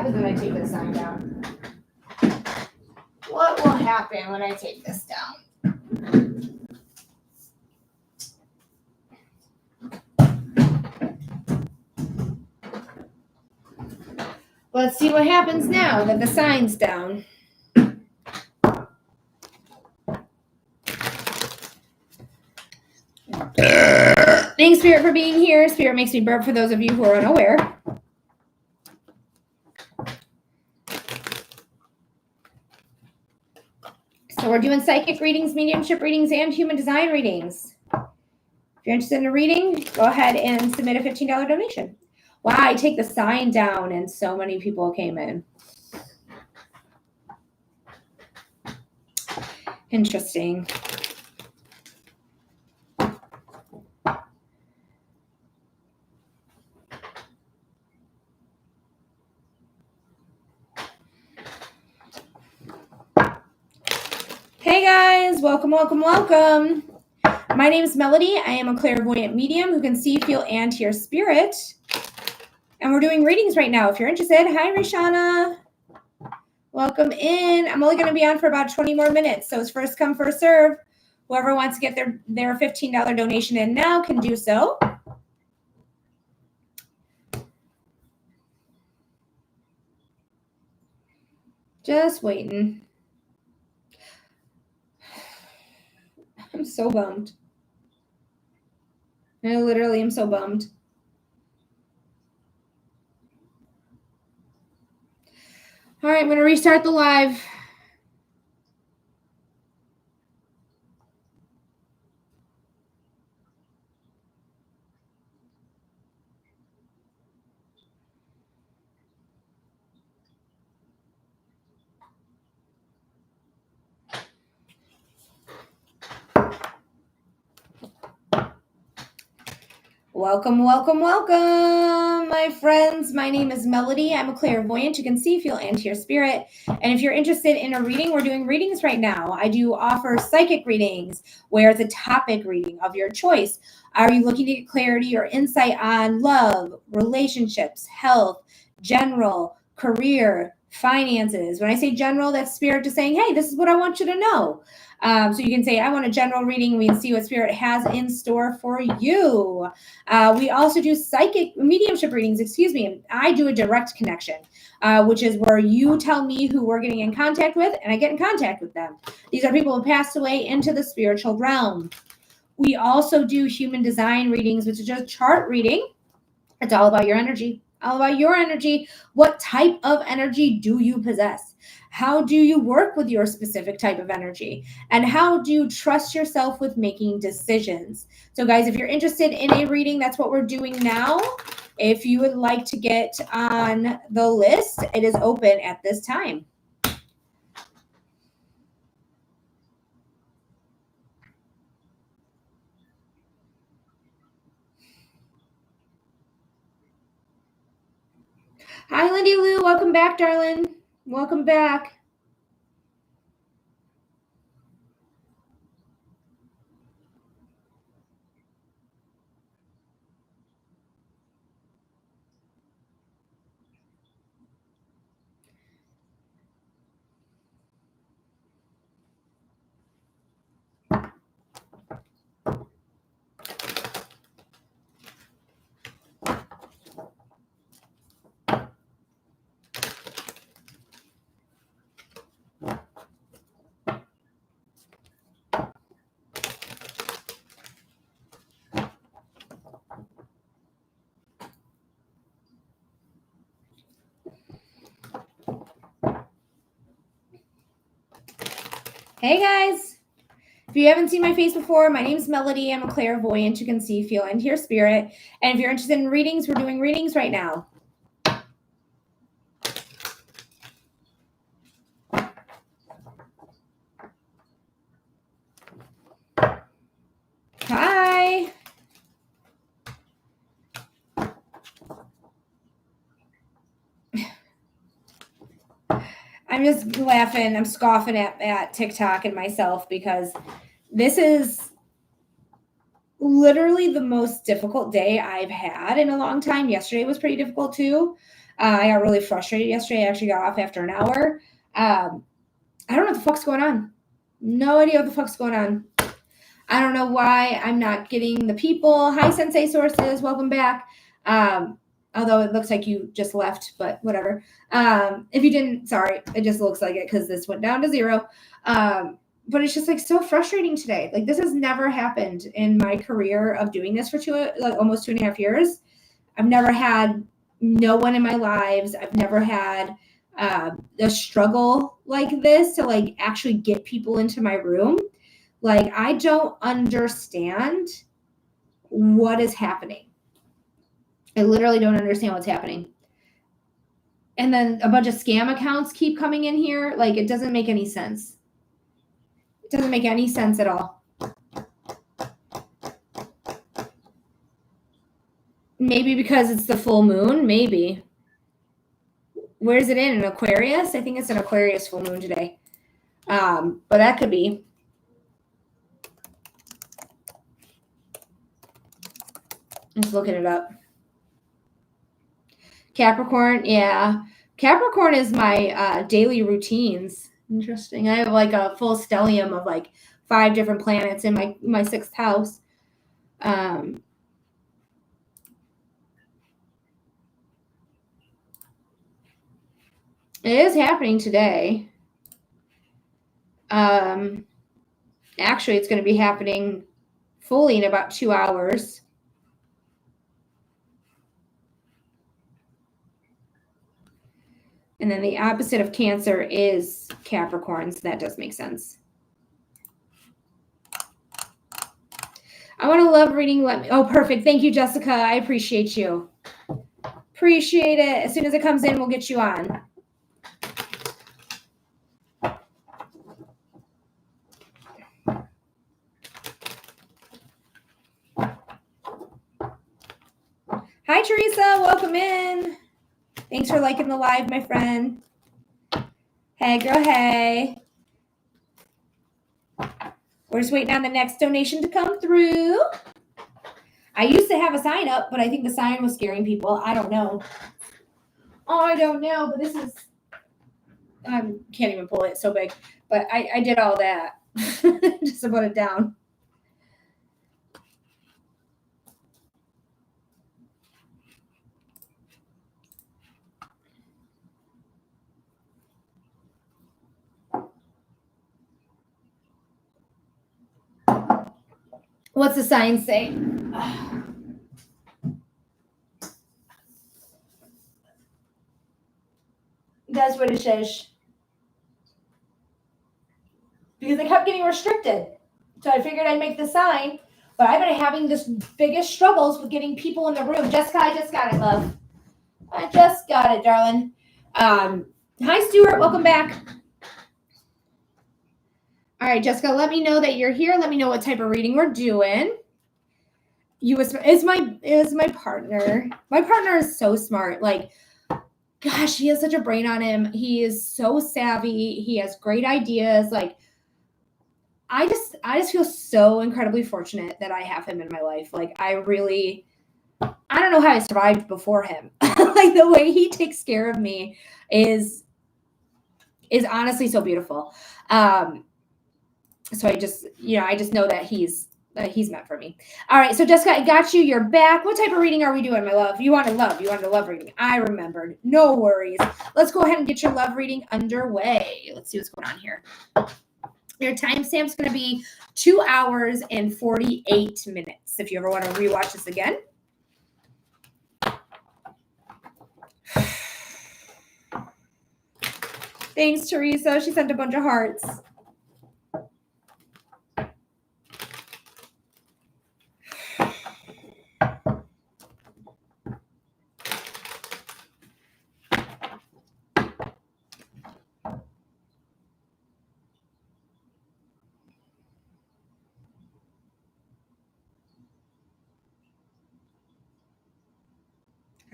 happens when I take this sign down? What will happen when I take this down? Let's see what happens now that the sign's down. Thanks, Spirit, for being here. Spirit makes me burp for those of you who are unaware. So we're doing psychic readings, mediumship readings, and human design readings. If you're interested in a reading, go ahead and submit a $15 donation. Wow, I take the sign down and so many people came in. Interesting. Hey guys, welcome, welcome, welcome. My name is Melody. I am a clairvoyant medium who can see, feel, and hear spirit. And we're doing readings right now. If you're interested, hi Rishana. Welcome in. I'm only going to be on for about 20 more minutes. So it's first come, first serve. Whoever wants to get their $15 donation in now can do so. Just waiting. I'm so bummed. I literally am so bummed. All right, I'm going to restart the live. Welcome, welcome, welcome, my friends. My name is Melody. I'm a clairvoyant. You can see, feel, and hear spirit. And if you're interested in a reading, we're doing readings right now. I do offer psychic readings where it's a topic reading of your choice. Are you looking to get clarity or insight on love, relationships, health, general, career, finances? When I say general, that's spirit just saying, hey, this is what I want you to know. So you can say, I want a general reading. We can see what spirit has in store for you. We also do psychic mediumship readings, and I do a direct connection, which is where you tell me who we're getting in contact with, and I get in contact with them. These are people who passed away into the spiritual realm. We also do human design readings, which is just chart reading. It's all about your energy. All about your energy. What type of energy do you possess? How do you work with your specific type of energy? And how do you trust yourself with making decisions? So guys, if you're interested in a reading, that's what we're doing now. If you would like to get on the list, it is open at this time. Hi, Lindy Lou. Welcome back, darling. Welcome back. Hey guys, if you haven't seen my face before, my name is Melody. I'm a clairvoyant. You can see, feel, and hear spirit. And if you're interested in readings, we're doing readings right now. Hi. I'm just laughing. I'm scoffing at TikTok and myself because this is literally the most difficult day I've had in a long time. Yesterday was pretty difficult too. I got really frustrated yesterday. I actually got off after an hour. I don't know what the fuck's going on. No idea what the fuck's going on. I don't know why I'm not getting the people. Hi, Sensei Sources. Welcome back. Although it looks like you just left, but whatever. If you didn't, sorry. It just looks like it because this went down to 0. But it's just like so frustrating today. Like this has never happened in my career of doing this for almost 2.5 years. I've never had no one in my lives. I've never had a struggle like this to like actually get people into my room. Like I don't understand what is happening. I literally don't understand what's happening. And then a bunch of scam accounts keep coming in here. Like it doesn't make any sense. It doesn't make any sense at all. Maybe because it's the full moon, maybe. Where is it in? An Aquarius? I think it's an Aquarius full moon today. But that could be. Just looking it up. Capricorn, yeah. Capricorn is my daily routines. Interesting. I have like a full stellium of like 5 different planets in my 6th house. It is happening today. Actually, it's going to be happening fully in about 2 hours. And then the opposite of Cancer is Capricorn, so that does make sense. I want a love reading. Oh, perfect. Thank you, Jessica. I appreciate you. Appreciate it. As soon as it comes in, we'll get you on. Hi, Teresa. Welcome in. Thanks for liking the live, my friend. Hey, girl, hey. We're just waiting on the next donation to come through. I used to have a sign up, but I think the sign was scaring people. I don't know. I don't know, but this is... I can't even pull it. It's so big. But I did all that just to put it down. What's the sign say? That's what it says. Because I kept getting restricted. So I figured I'd make the sign. But I've been having this biggest struggles with getting people in the room. Jessica, I just got it, love. I just got it, darling. Hi, Stuart. Welcome back. All right, Jessica, let me know that you're here. Let me know what type of reading we're doing. Is my partner. My partner is so smart. Like, gosh, he has such a brain on him. He is so savvy. He has great ideas. Like, I just feel so incredibly fortunate that I have him in my life. Like, I don't know how I survived before him. Like, the way he takes care of me is honestly so beautiful. So I just know that he's meant for me. All right, so Jessica, I got you. You're back. What type of reading are we doing, my love? You wanted a love reading. I remembered. No worries. Let's go ahead and get your love reading underway. Let's see what's going on here. Your timestamp's going to be 2 hours and 48 minutes. If you ever want to rewatch this again. Thanks, Teresa. She sent a bunch of hearts.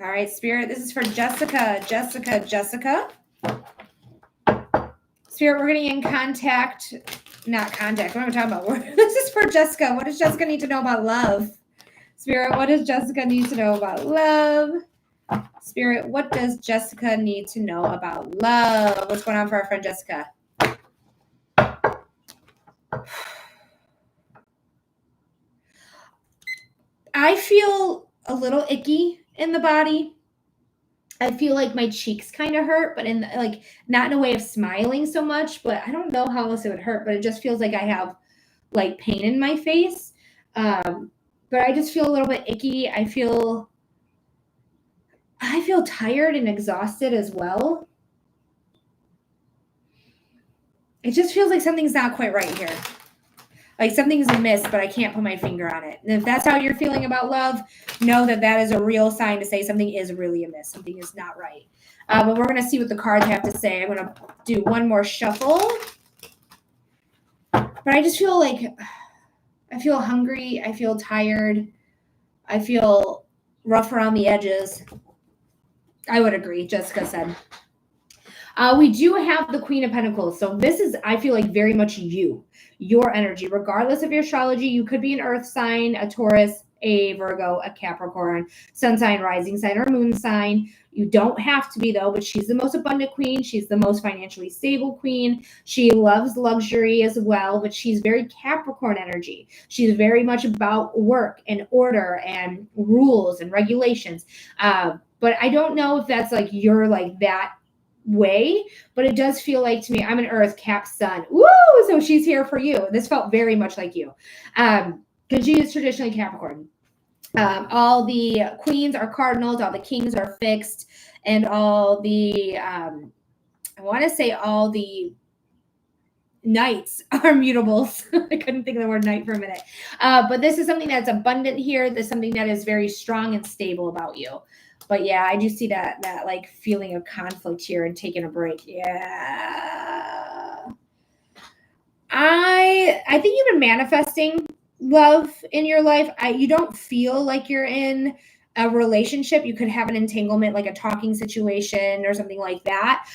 All right, Spirit, this is for Jessica. Jessica. Spirit, we're going to get in contact. Not contact. What am I talking about? This is for Jessica. What does Jessica need to know about love? Spirit, what does Jessica need to know about love? Spirit, what does Jessica need to know about love? What's going on for our friend Jessica? I feel a little icky in the body. I feel like my cheeks kind of hurt, but in like not in a way of smiling so much, but I don't know how else it would hurt, but it just feels like I have like pain in my face. But I just feel a little bit icky. I feel tired and exhausted as well. It just feels like something's not quite right here. Like something's amiss, but I can't put my finger on it. And if that's how you're feeling about love, know that that is a real sign to say something is really amiss. Something is not right. But we're going to see what the cards have to say. I'm going to do one more shuffle. But I just feel like I feel hungry. I feel tired. I feel rough around the edges. I would agree, Jessica said. We do have the Queen of Pentacles. So this is, I feel like, very much your energy. Regardless of your astrology, you could be an earth sign, a Taurus, a Virgo, a Capricorn, sun sign, rising sign, or moon sign. You don't have to be, though, but she's the most abundant queen. She's the most financially stable queen. She loves luxury as well, but she's very Capricorn energy. She's very much about work and order and rules and regulations. But I don't know if that's like you're like that way, but it does feel like to me, I'm an earth, Cap, sun. Woo! So she's here for you. This felt very much like you. Because she is traditionally Capricorn. All the queens are cardinals, all the kings are fixed, and all the I want to say all the knights are mutables. I couldn't think of the word knight for a minute. But this is something that's abundant here. There's something that is very strong and stable about you. But yeah, I do see that like feeling of conflict here and taking a break. Yeah. I think you've been manifesting love in your life. You don't feel like you're in a relationship. You could have an entanglement, like a talking situation or something like that.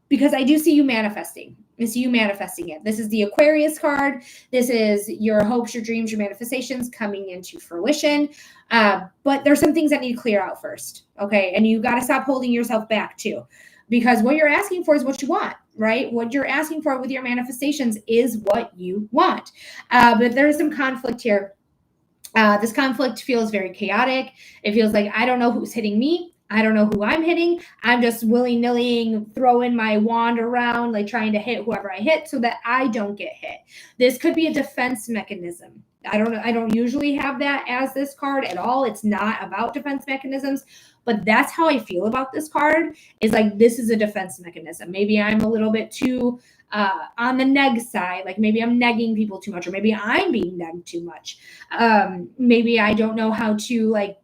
Because I do see you manifesting. I see you manifesting it. This is the Aquarius card. This is your hopes, your dreams, your manifestations coming into fruition. But there's some things that need to clear out first. Okay. And you got to stop holding yourself back too, because what you're asking for is what you want, right? What you're asking for with your manifestations is what you want. But there's some conflict here. This conflict feels very chaotic. It feels like I don't know who's hitting me. I don't know who I'm hitting. I'm just willy-nilly throwing my wand around, like trying to hit whoever I hit so that I don't get hit. This could be a defense mechanism. I don't usually have that as this card at all. It's not about defense mechanisms, but that's how I feel about this card, is like this is a defense mechanism. Maybe I'm a little bit too on the neg side, like maybe I'm negging people too much, or maybe I'm being negged too much. Maybe I don't know how to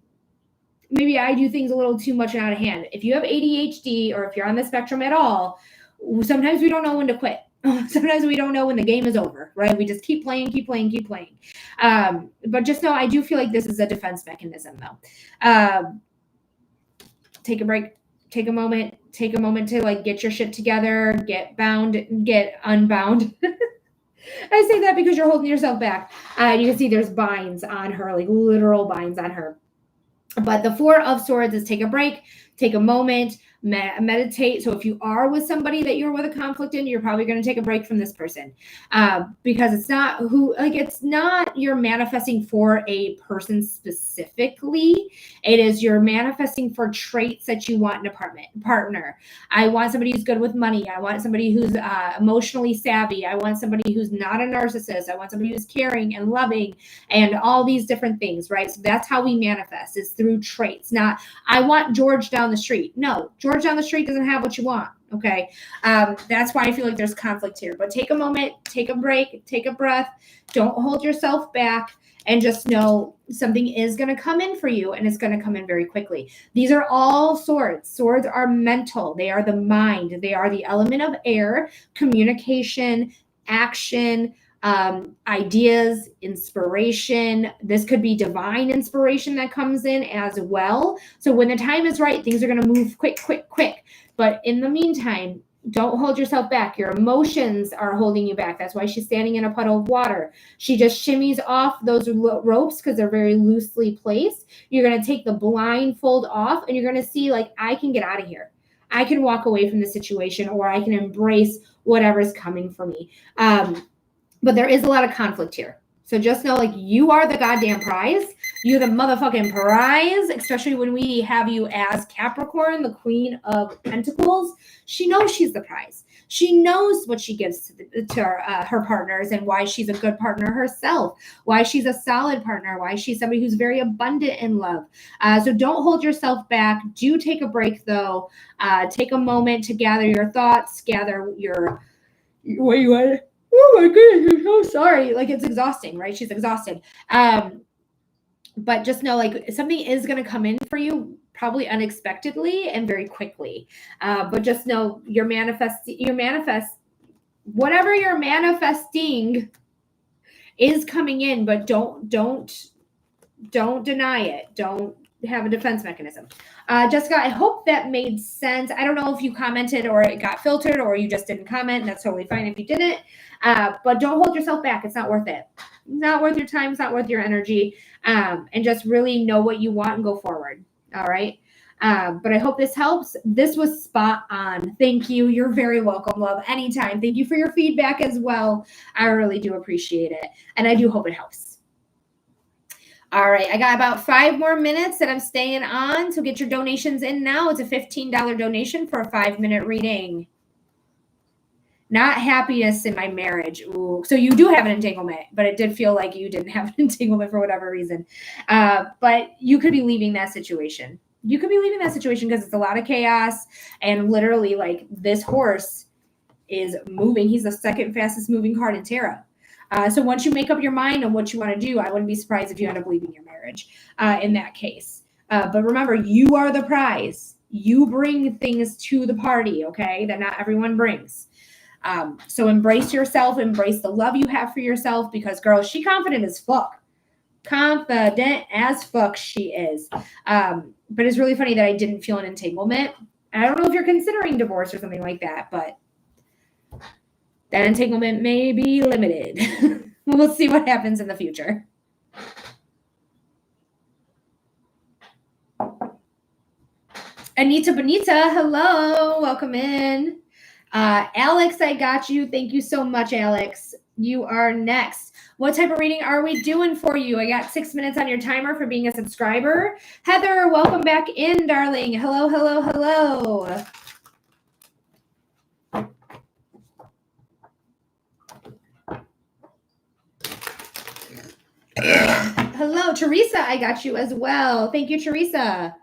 maybe I do things a little too much and out of hand. If you have ADHD or if you're on the spectrum at all, sometimes we don't know when to quit. Sometimes we don't know when the game is over, right? We just keep playing. But just know I do feel like this is a defense mechanism, though. Take a break. Take a moment to like get your shit together, get bound, get unbound. I say that because you're holding yourself back. You can see there's binds on her, like literal binds on her. But the Four of Swords is take a break, take a moment, meditate. So if you are with somebody that you're with a conflict in, you're probably going to take a break from this person, because it's not you're manifesting for a person specifically. It is you're manifesting for traits that you want in a partner. I want somebody who's good with money. I want somebody who's emotionally savvy. I want somebody who's not a narcissist. I want somebody who's caring and loving and all these different things, right? So that's how we manifest, is through traits. Not, I want George down the street. No, George down the street doesn't have what you want. Okay. That's why I feel like there's conflict here. But take a moment, take a break, take a breath. Don't hold yourself back, and just know something is going to come in for you, and it's going to come in very quickly. These are all swords. Swords are mental. They are the mind. They are the element of air, communication, action, ideas, inspiration. This could be divine inspiration that comes in as well. So when the time is right, things are going to move quick. But in the meantime, Don't hold yourself back. Your emotions are holding you back. That's why she's standing in a puddle of water. She just shimmies off those ropes because they're very loosely placed. You're going to take the blindfold off and you're going to see, like, I can get out of here. I can walk away from the situation, or I can embrace whatever's coming for me. But there is a lot of conflict here. So just know, like, you are the goddamn prize. You're the motherfucking prize, especially when we have you as Capricorn, the Queen of Pentacles. She knows she's the prize. She knows what she gives to her partners and why she's a good partner herself, why she's a solid partner, why she's somebody who's very abundant in love. So don't hold yourself back. Do take a break, though. Take a moment to gather your thoughts, gather your what you want. Oh my goodness, I'm so sorry. Like, it's exhausting, right? She's exhausted. But just know, like, something is going to come in for you probably unexpectedly and very quickly. But just know whatever you're manifesting is coming in, but don't deny it. Don't have a defense mechanism. Jessica, I hope that made sense. I don't know if you commented or it got filtered or you just didn't comment. That's totally fine if you didn't. But don't hold yourself back. It's not worth it. It's not worth your time. It's not worth your energy. And just really know what you want and go forward. All right. But I hope this helps. This was spot on. Thank you. You're very welcome, love. Anytime. Thank you for your feedback as well. I really do appreciate it. And I do hope it helps. All right, I got about 5 more minutes that I'm staying on, so get your donations in now. It's a $15 donation for a 5-minute reading. Not happiness in my marriage. Ooh, so you do have an entanglement, but it did feel like you didn't have an entanglement for whatever reason. But you could be leaving that situation. You could be leaving that situation because it's a lot of chaos, and literally, like, this horse is moving. He's the second fastest moving card in tarot. So once you make up your mind on what you want to do, I wouldn't be surprised if you end up leaving your marriage in that case. But remember, you are the prize. You bring things to the party, okay, that not everyone brings. So embrace yourself. Embrace the love you have for yourself because, girl, she confident as fuck. Confident as fuck she is. But it's really funny that I didn't feel an entanglement. I don't know if you're considering divorce or something like that, but that entanglement may be limited. We'll see what happens in the future. Anita Bonita, hello. Welcome in. Alex, I got you. Thank you so much, Alex. You are next. What type of reading are we doing for you? I got 6 minutes on your timer for being a subscriber. Heather, welcome back in, darling. Hello, hello, hello. Hello, Teresa, I got you as well. Thank you, Teresa.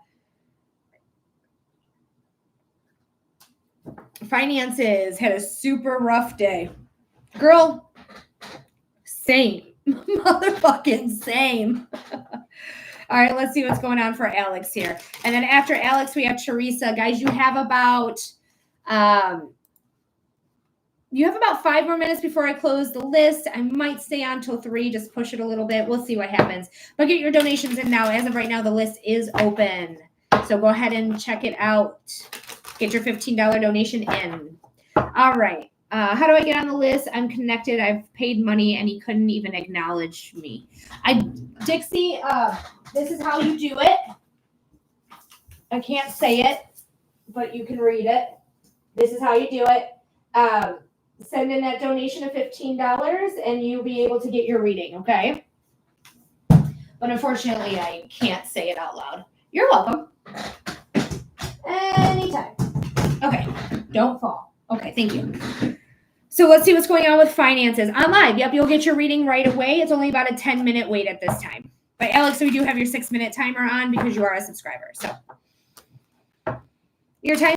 Finances had a super rough day. Girl, same. Motherfucking same. All right, let's see what's going on for Alex here. And then after Alex, we have Teresa. Guys, you have about 5 more minutes before I close the list. I might stay on till 3, just push it a little bit. We'll see what happens. But get your donations in now. As of right now, the list is open. So go ahead and check it out. Get your $15 donation in. All right. How do I get on the list? I'm connected. I've paid money, and he couldn't even acknowledge me. Dixie, this is how you do it. I can't say it, but you can read it. This is how you do it. Send in that donation of $15, and you'll be able to get your reading, okay? But unfortunately, I can't say it out loud. You're welcome. Anytime. Okay, don't fall. Okay, thank you. So let's see what's going on with finances. On live, yep, you'll get your reading right away. It's only about a 10-minute wait at this time. But Alex, we do have your 6-minute timer on because you are a subscriber. So your time